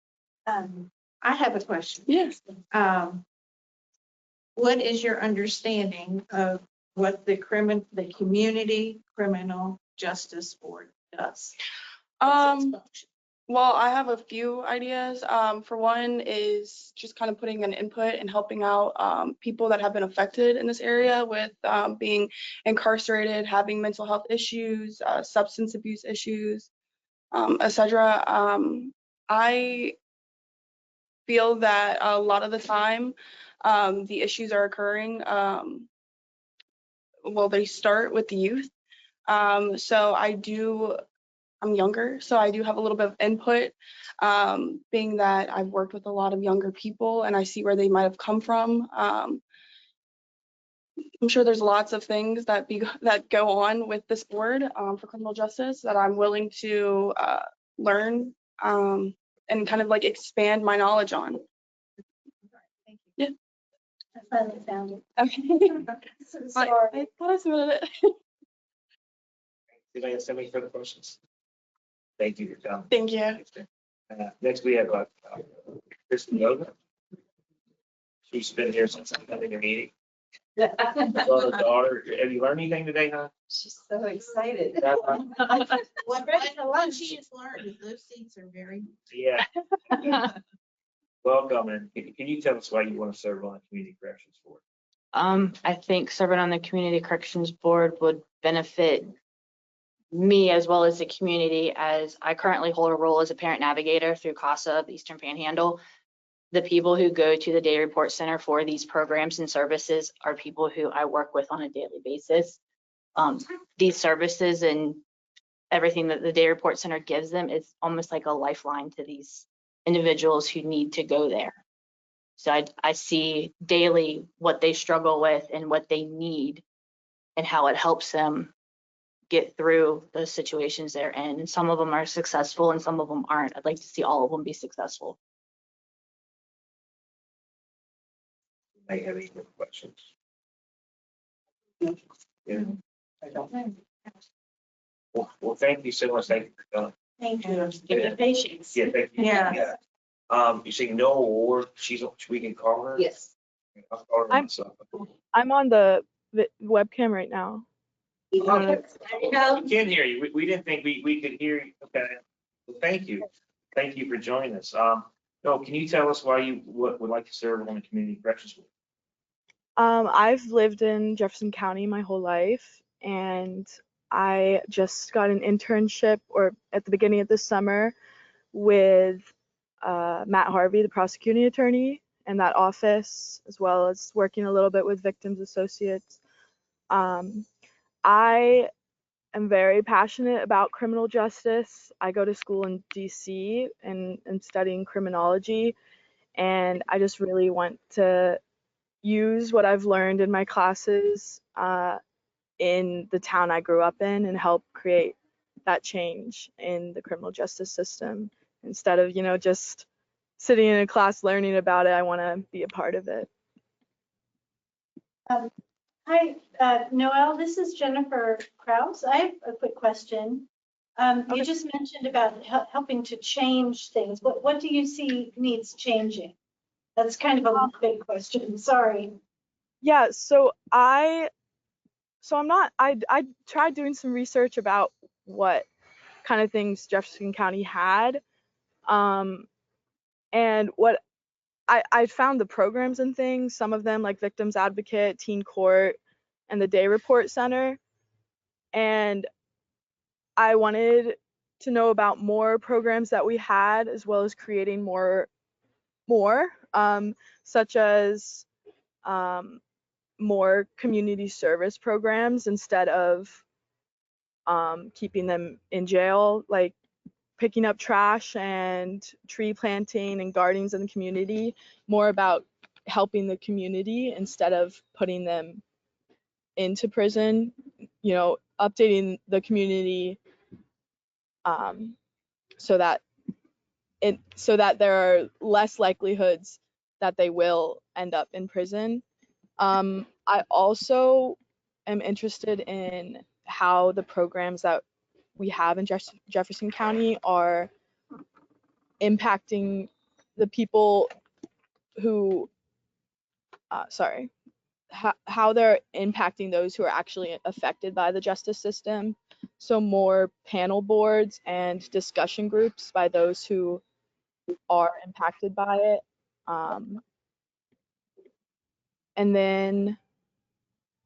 I have a question. Yes. What is your understanding of what the Community Criminal Justice Board does? Well, I have a few ideas. For one is just kind of putting an input and helping out people that have been affected in this area with being incarcerated, having mental health issues, substance abuse issues, etc. I feel that a lot of the time the issues are occurring, well, they start with the youth. So I'm younger, so I do have a little bit of input, being that I've worked with a lot of younger people and I see where they might have come from. I'm sure there's lots of things that go on with this board for criminal justice that I'm willing to learn and kind of like expand my knowledge on. Yeah. I finally found it. Okay. So I sorry. thought I submitted it. Anybody else have any further questions? Thank you for coming. Thank you. Next, we have Kristen Logan. She's been here since I've been in your meeting. Well, her daughter, have you learned anything today, huh? She's so excited. What she has learned is those seats are very. Yeah. Welcome, and can you tell us why you want to serve on the Community Corrections Board? I think serving on the Community Corrections Board would benefit me as well as the community, as I currently hold a role as a parent navigator through CASA of the Eastern Panhandle. The people who go to the Day Report Center for these programs and services are people who I work with on a daily basis. These services and everything that the Day Report Center gives them is almost like a lifeline to these individuals who need to go there. So I see daily what they struggle with and what they need and how it helps them get through those situations they're in. And some of them are successful and some of them aren't. I'd like to see all of them be successful. May have any more questions? Yeah. I don't know. Well, thank you so much. Thank you for coming. Thank you for your patience. Yeah, thank you. Yeah. You say no, or we can call her? Yes. I'll call her myself. I'm on the webcam right now. We can hear you. We didn't think we could hear you. Okay. Well, thank you. Thank you for joining us. No, can you tell us why you would like to serve on the Community Corrections Board? I've lived in Jefferson County my whole life, and I just got an internship at the beginning of this summer with Matt Harvey, the prosecuting attorney, in that office, as well as working a little bit with victims associates. I am very passionate about criminal justice. I go to school in DC and studying criminology, and I just really want to use what I've learned in my classes in the town I grew up in and help create that change in the criminal justice system. Instead of, just sitting in a class learning about it, I want to be a part of it. Hi, Noelle, this is Jennifer Kraus. I have a quick question. You just mentioned about helping to change things. What do you see needs changing? That's kind of a big question, sorry. Yeah, so I tried doing some research about what kind of things Jefferson County had. And what I found the programs and things, some of them like Victims Advocate, Teen Court, and the Day Report Center. And I wanted to know about more programs that we had, as well as creating more, such as more community service programs instead of keeping them in jail, like picking up trash and tree planting and gardens in the community, more about helping the community instead of putting them into prison, updating the community so that there are less likelihoods that they will end up in prison. I also am interested in how the programs that we have in Jefferson County are impacting the people who, how they're impacting those who are actually affected by the justice system. So more panel boards and discussion groups by those who are impacted by it. And then,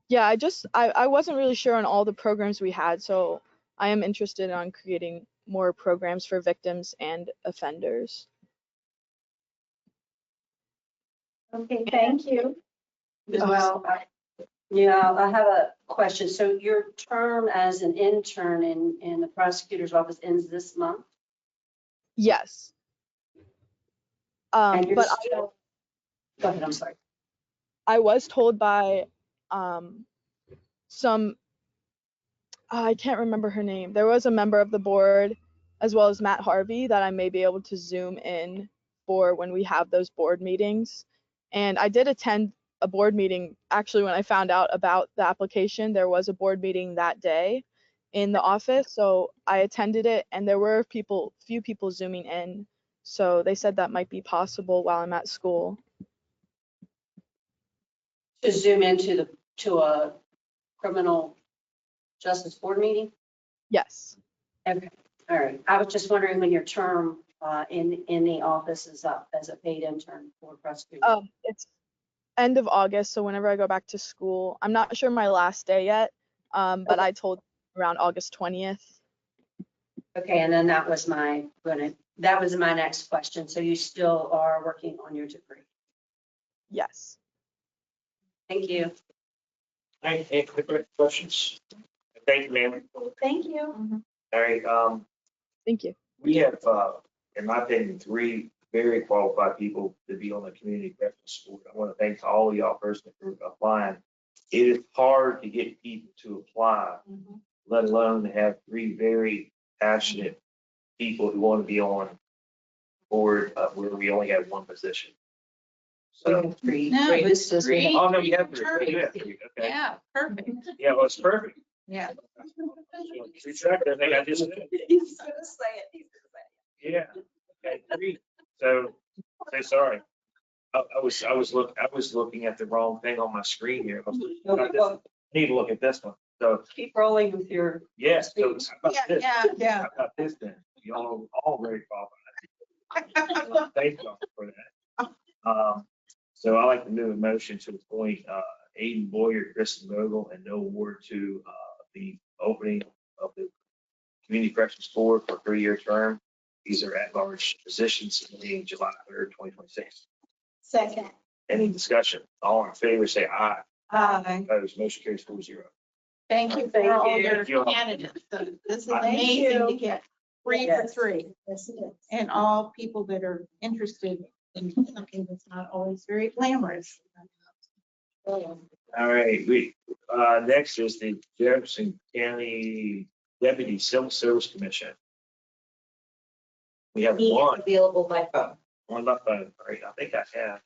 yeah, I wasn't really sure on all the programs we had, so I am interested on creating more programs for victims and offenders. Okay, thank you. Well, I have a question. So your term as an intern in the prosecutor's office ends this month? Yes. And you're But still, go ahead, I'm sorry. I was told by some, I can't remember her name. There was a member of the board, as well as Matt Harvey, that I may be able to Zoom in for when we have those board meetings. And I did attend a board meeting. Actually, when I found out about the application, there was a board meeting that day in the office. So I attended it, and there were few people Zooming in. So they said that might be possible while I'm at school. To Zoom into a criminal justice board meeting? Yes. Okay, all right. I was just wondering when your term in the office is up as a paid intern for prosecutor. It's end of August, so whenever I go back to school. I'm not sure my last day yet, but I told around August 20th. Okay, and then that was my next question. So you still are working on your degree? Yes. Thank you. Any quick questions? Thank you, ma'am. Thank you. All right, Thank you. we have, in my opinion, 3 very qualified people to be on the community corrections board. I want to thank all of y'all personally for applying. It is hard to get people to apply, let alone to have 3 very passionate people who want to be on board where we only have 1 position. So, No, it's three. oh, no, you have 3. You have 3. Okay. Yeah, perfect. Yeah, well, it's perfect. Yeah. Keep track of everything I just said. He's gonna say it. He's gonna say it. Yeah. Okay, 3. So sorry. I was looking at the wrong thing on my screen here. I need to look at this one. So Keep rolling with your. yes. So how about this? Yeah. How about this then? Y'all all very qualified. Thank y'all for that. So I like to move a motion to appoint Aiden Boyer, Kristen Vogel, and Noah Ward to the opening of the Community Corrections Board for a 3-year term. These are at-large positions ending July 3rd, 2026. Second. Any discussion? All in favor, say aye. Aye. Opposed, motion carries 4-0. Thank you for all your candidates. So this is amazing to get 3 for 3. Yes, it is. And all people that are interested in something that's not always very glamorous. All right, next is the Jefferson County Deputy Civil Service Commission. We have He is one, available by phone. one by phone. All right, I think I have.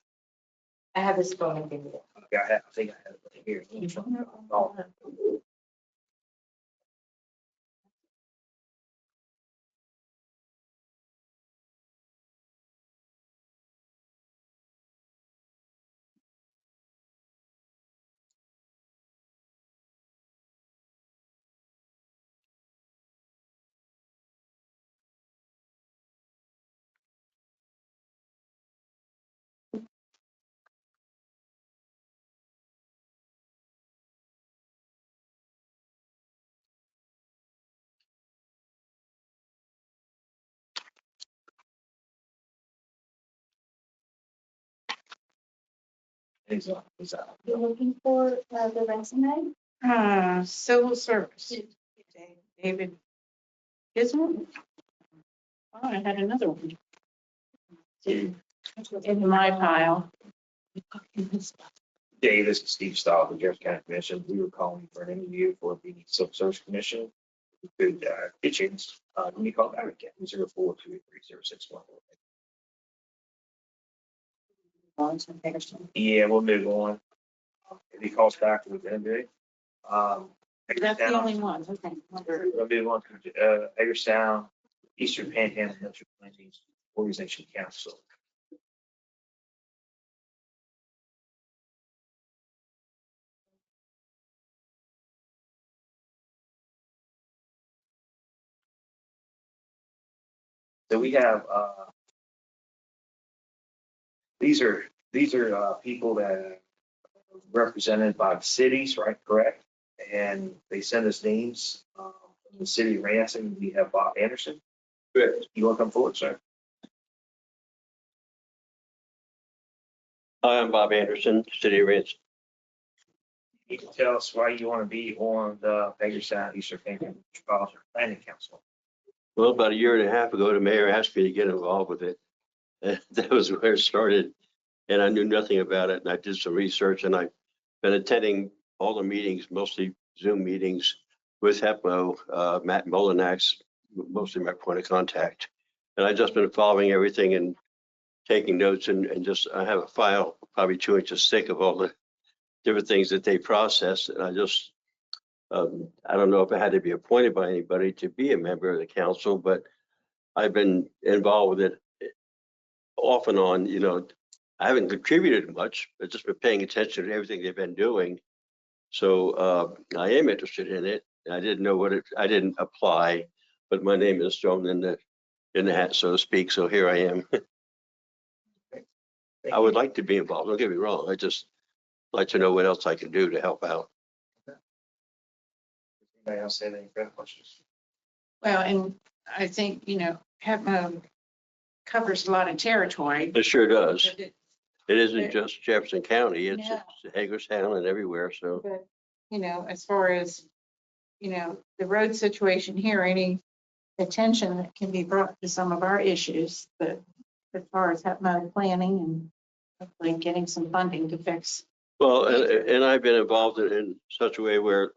I have his phone number. Okay, I think I have it right here. Oh. He's out. You're looking for the resume? Civil service. David Isn't? Oh, I had another one. In my pile. Davis and Steve Stahl, the Jefferson County Commission. We were calling for an interview for the Civil Service Commission. Good pitchings. Let me call back again. 04233061. Yeah, we'll move on. If he calls back, we're gonna do it. That's the only one, okay. We'll move on to Hagerstown Eastern Panhandle Metro Planning Organization Council. So we have, these are people that are represented by the cities, right? Correct? And they send us names. In the city of Ransom, we have Bob Anderson. Good. You want to come forward, sir? Hi, I'm Bob Anderson, City of Ransom. You can tell us why you want to be on the Hagerstown Eastern Panhandle Metropolitan Planning Council. Well, about a year and a half ago, the mayor asked me to get involved with it. That was where it started. And I knew nothing about it. And I did some research and I've been attending all the meetings, mostly Zoom meetings with HEPMO, Matt Molinax, mostly my point of contact. And I've just been following everything and taking notes and just, I have a file probably 2 inches thick of all the different things that they process. And I just, I don't know if I had to be appointed by anybody to be a member of the council, but I've been involved with it off and on. You know, I haven't contributed much, but just been paying attention to everything they've been doing. So I am interested in it. I didn't know what it, I didn't apply, but my name is thrown in the hat, so to speak. So here I am. I would like to be involved. Don't get me wrong. I just like to know what else I can do to help out. Anybody else have any further questions? Well, and I think, HEPMO covers a lot of territory. It sure does. But It isn't just Jefferson County. It's No. Hagerstown and everywhere. So But, as far as, the road situation here, any attention that can be brought to some of our issues, but as far as HEPMO planning and hopefully getting some funding to fix. well, and I've been involved in such a way where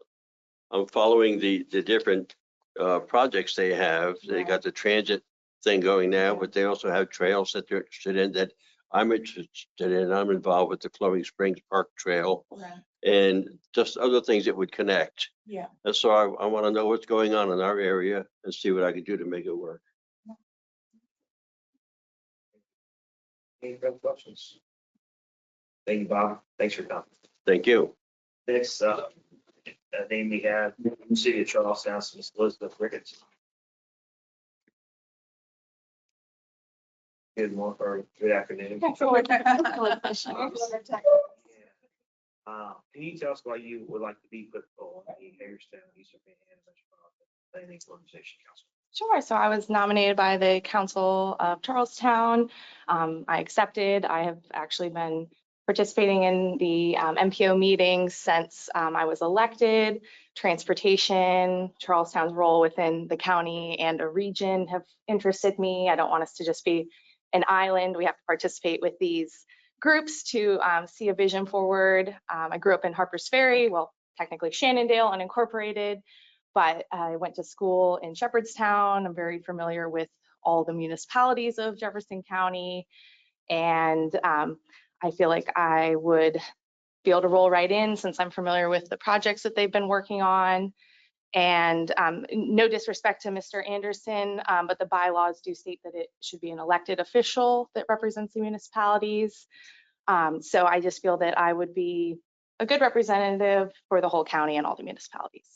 I'm following the different projects they have. They got the transit thing going now, but they also have trails that they're interested in that I'm interested in. I'm involved with the Flowing Springs Park Trail and just other things that would connect. Yeah. And so I want to know what's going on in our area and see what I can do to make it work. Any further questions? Thank you, Bob. Thanks for coming. Thank you. Next, name we have, City of Charlestown, Miss Elizabeth Ricketts. Good morning or good afternoon. Can you tell us why you would like to be put on the Hagerstown Eastern Panhandle Metropolitan Planning Organization Council? Sure. So I was nominated by the Council of Charlestown. I accepted. I have actually been participating in the MPO meetings since I was elected. Transportation, Charlestown's role within the county and a region have interested me. I don't want us to just be an island. We have to participate with these groups to see a vision forward. I grew up in Harpers Ferry, well, technically Shannondale, unincorporated, but I went to school in Shepherdstown. I'm very familiar with all the municipalities of Jefferson County, and I feel like I would be able to roll right in since I'm familiar with the projects that they've been working on. And no disrespect to Mr. Anderson, but the bylaws do state that it should be an elected official that represents the municipalities. So I just feel that I would be a good representative for the whole county and all the municipalities.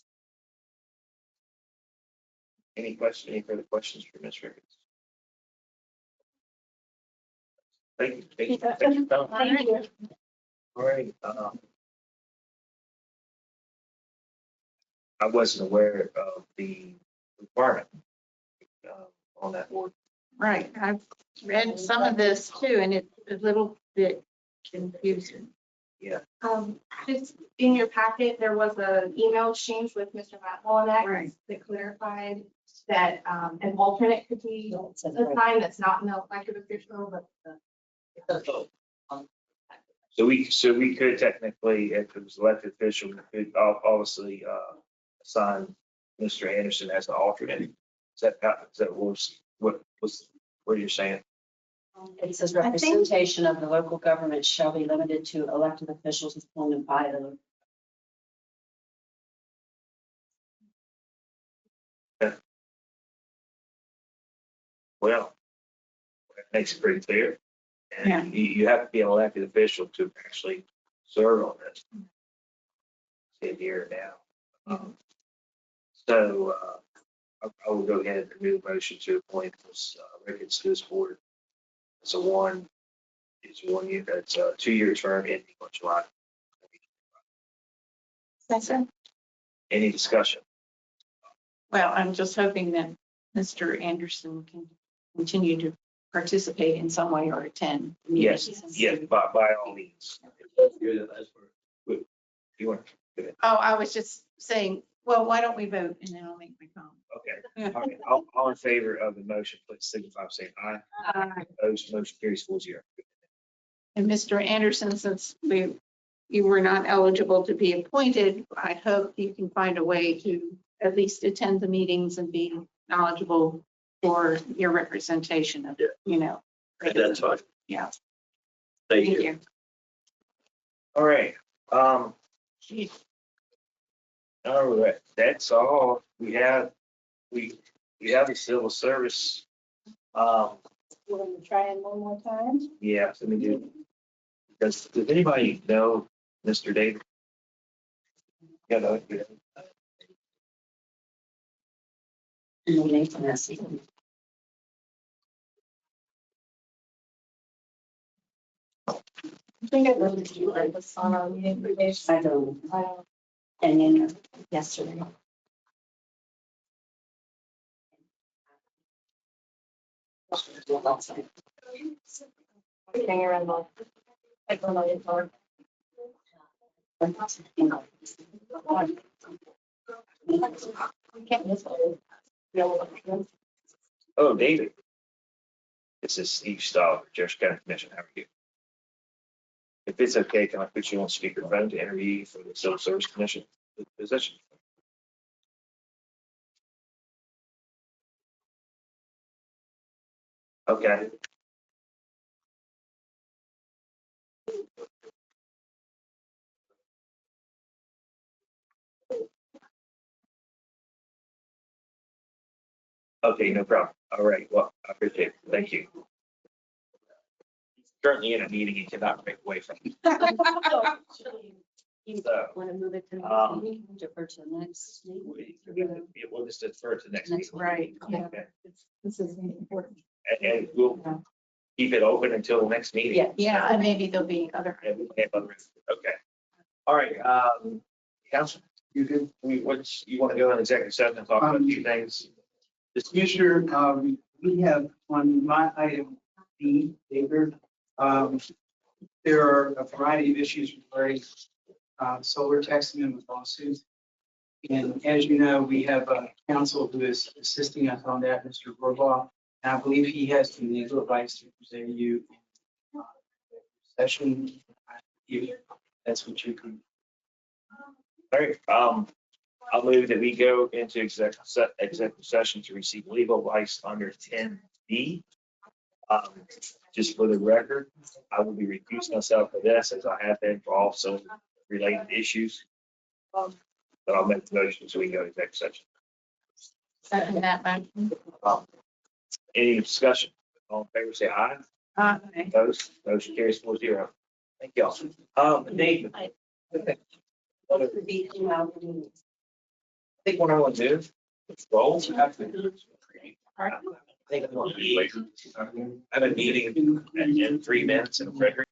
Any questions, any further questions for Ms. Ricketts? Thank you. Thank you. Thank you. Thank you. All right. I wasn't aware of the requirement on that board. Right, I've read some of this too, and it's a little bit confusing. Yeah. Just in your packet, there was an email exchange with Mr. Matt Molinek Right. that clarified that an alternate could be assigned that's not an elected official, but So we could technically, if it was elected official, we could obviously assign Mr. Anderson as the alternate. Is that what you're saying? It says representation of the local government shall be limited to elected officials appointed by the. Well, that makes it pretty clear. Yeah. And you have to be an elected official to actually serve on this. See it here now. So I will go ahead and do a motion to appoint Ms. Ricketts to this board. It's a 1 year, that's a 2-year term ending on July. Second. Any discussion? Well, I'm just hoping that Mr. Anderson can continue to participate in some way or attend. Yes, meetings. yes, by all means. You want to? Oh, I was just saying, well, why don't we vote and then I'll make my comment. Okay. All right. All in favor of the motion, please signify by saying aye. Aye. Opposed, motion carries 4-0. And Mr. Anderson, since you were not eligible to be appointed, I hope you can find a way to at least attend the meetings and be knowledgeable for your representation of, That's fine. Yeah. Thank you. All right. All right, that's all we have. We have a civil service. We're gonna try it one more time. Yeah, let me do. Does anybody know Mr. David? Yeah, no, yeah. I think I wrote it to you, like, the song on the I don't. And then yesterday. Hang around the. Like, when I get Oh, David. This is Steve Stahl, Jefferson County Commission. How are you? If it's okay, can I put you on speakerphone to interview you for the Civil Service Commission position? Okay. Okay, no problem. All right, well, I appreciate it. Thank you. Currently in a meeting, you cannot break away from. You So, want to move it to the next meeting, defer to the next meeting? We'll just defer to the next meeting. Right. Okay. This is important. And we'll keep it open until the next meeting. Yeah. Yeah, and maybe there'll be other. And we have other, okay. All right, Council, you good? You want to go in executive session and talk about a few things? Commissioner, we have on my item B, David, There are a variety of issues regarding solar tax amendment lawsuits. And as you know, we have a counsel who is assisting us on that, Mr. Rohrbaugh. And I believe he has some legal advice to present you in session. If that's what you can. All right, I'll move that we go into executive session to receive legal advice under 10B. Just for the record, I will be recusing myself for this as I have been for also related issues. But I'll make the motion so we can go to executive session. Second that motion. Any discussion? All in favor, say aye. Aye. Opposed? Motion carries 4-0. Thank you all. Nathan. I think what I want to do is roll. I think I'm going to be, I have a meeting in 3 minutes in Frederick.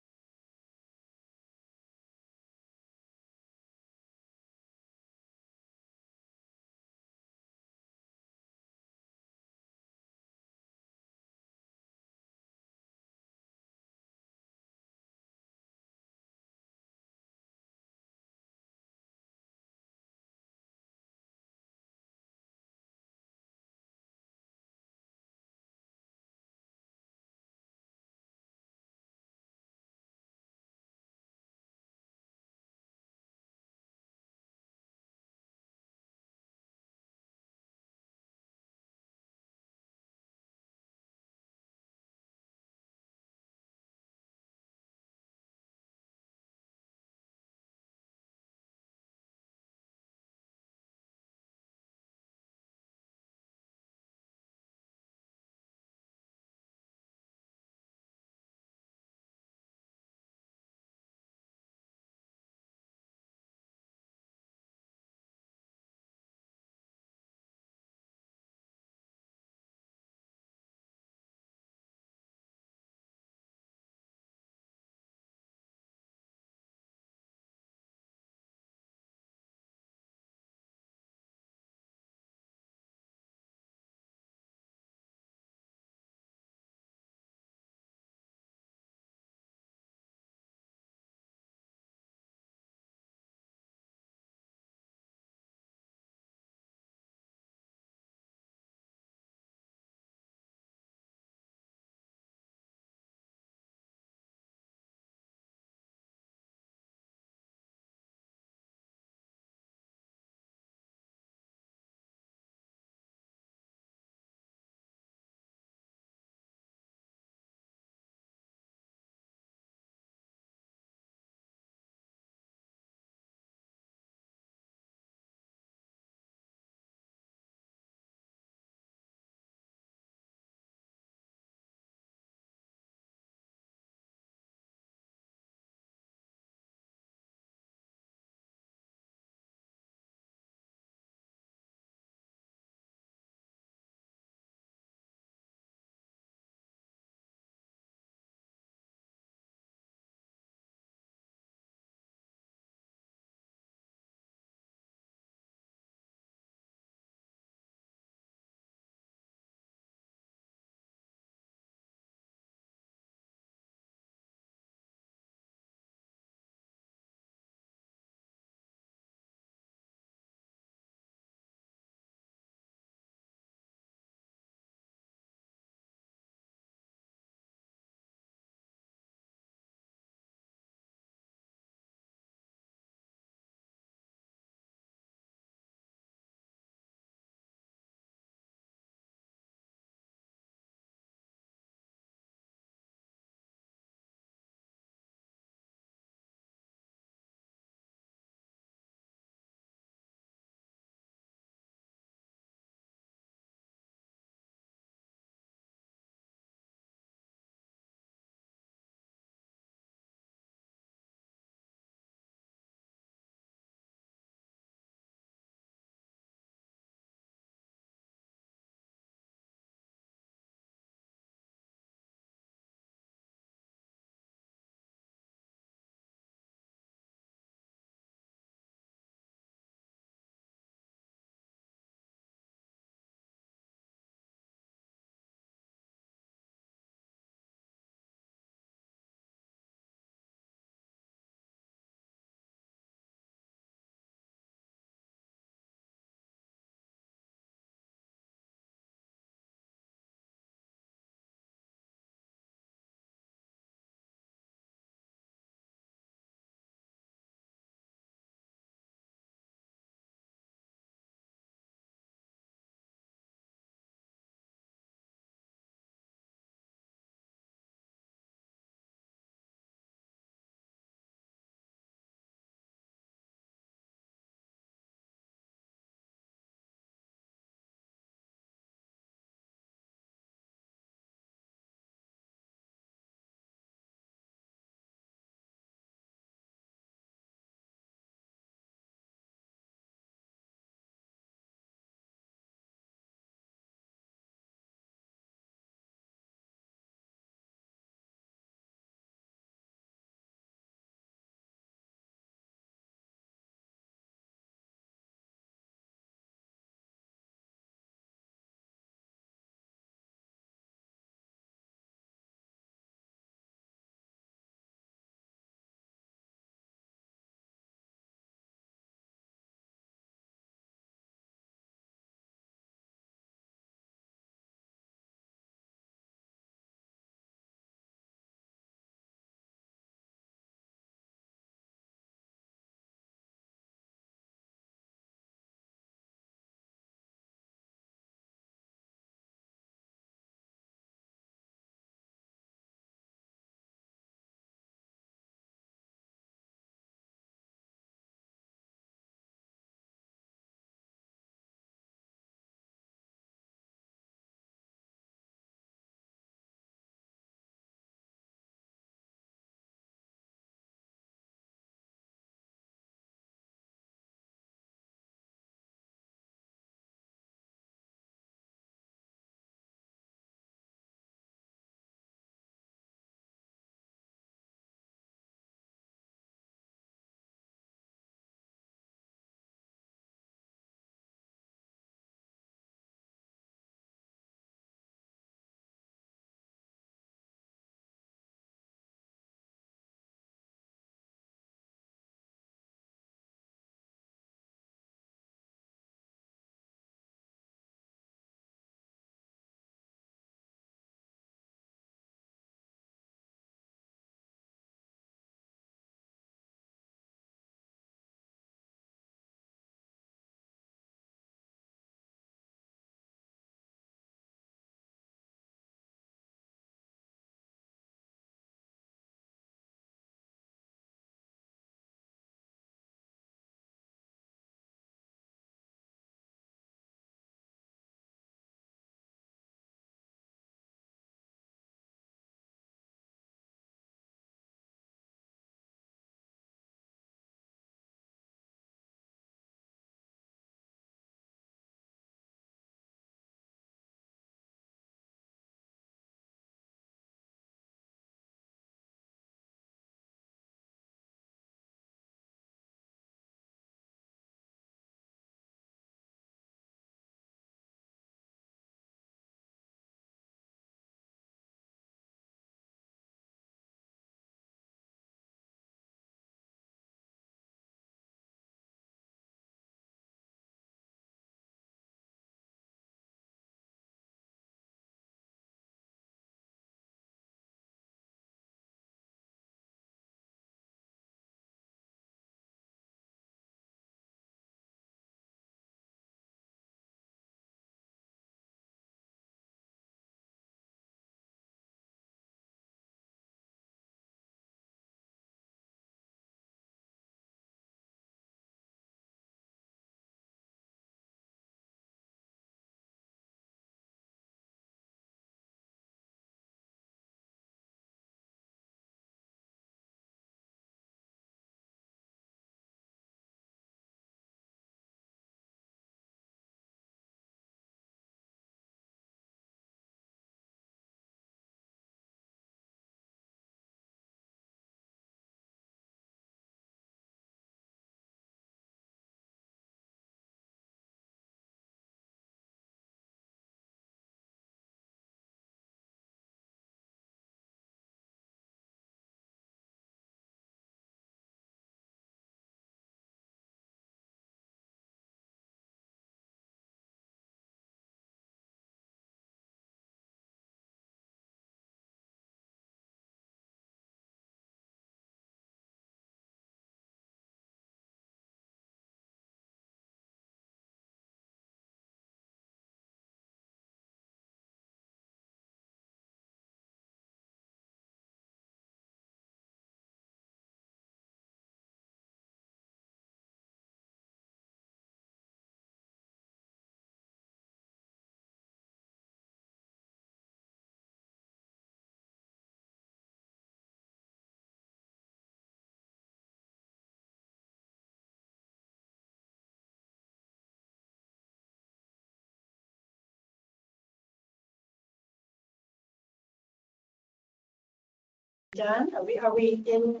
done? Are we in?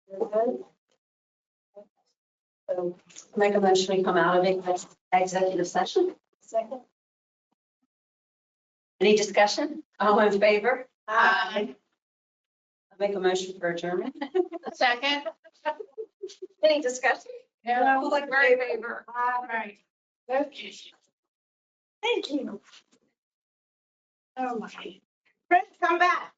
we're good? So, Make a motion to come out of executive session. second? Any discussion? All in favor? Aye. Make a motion for adjournment. Second. Any discussion? Yeah. All in favor? All right. Okay. Thank you. Oh, my. Chris, come back.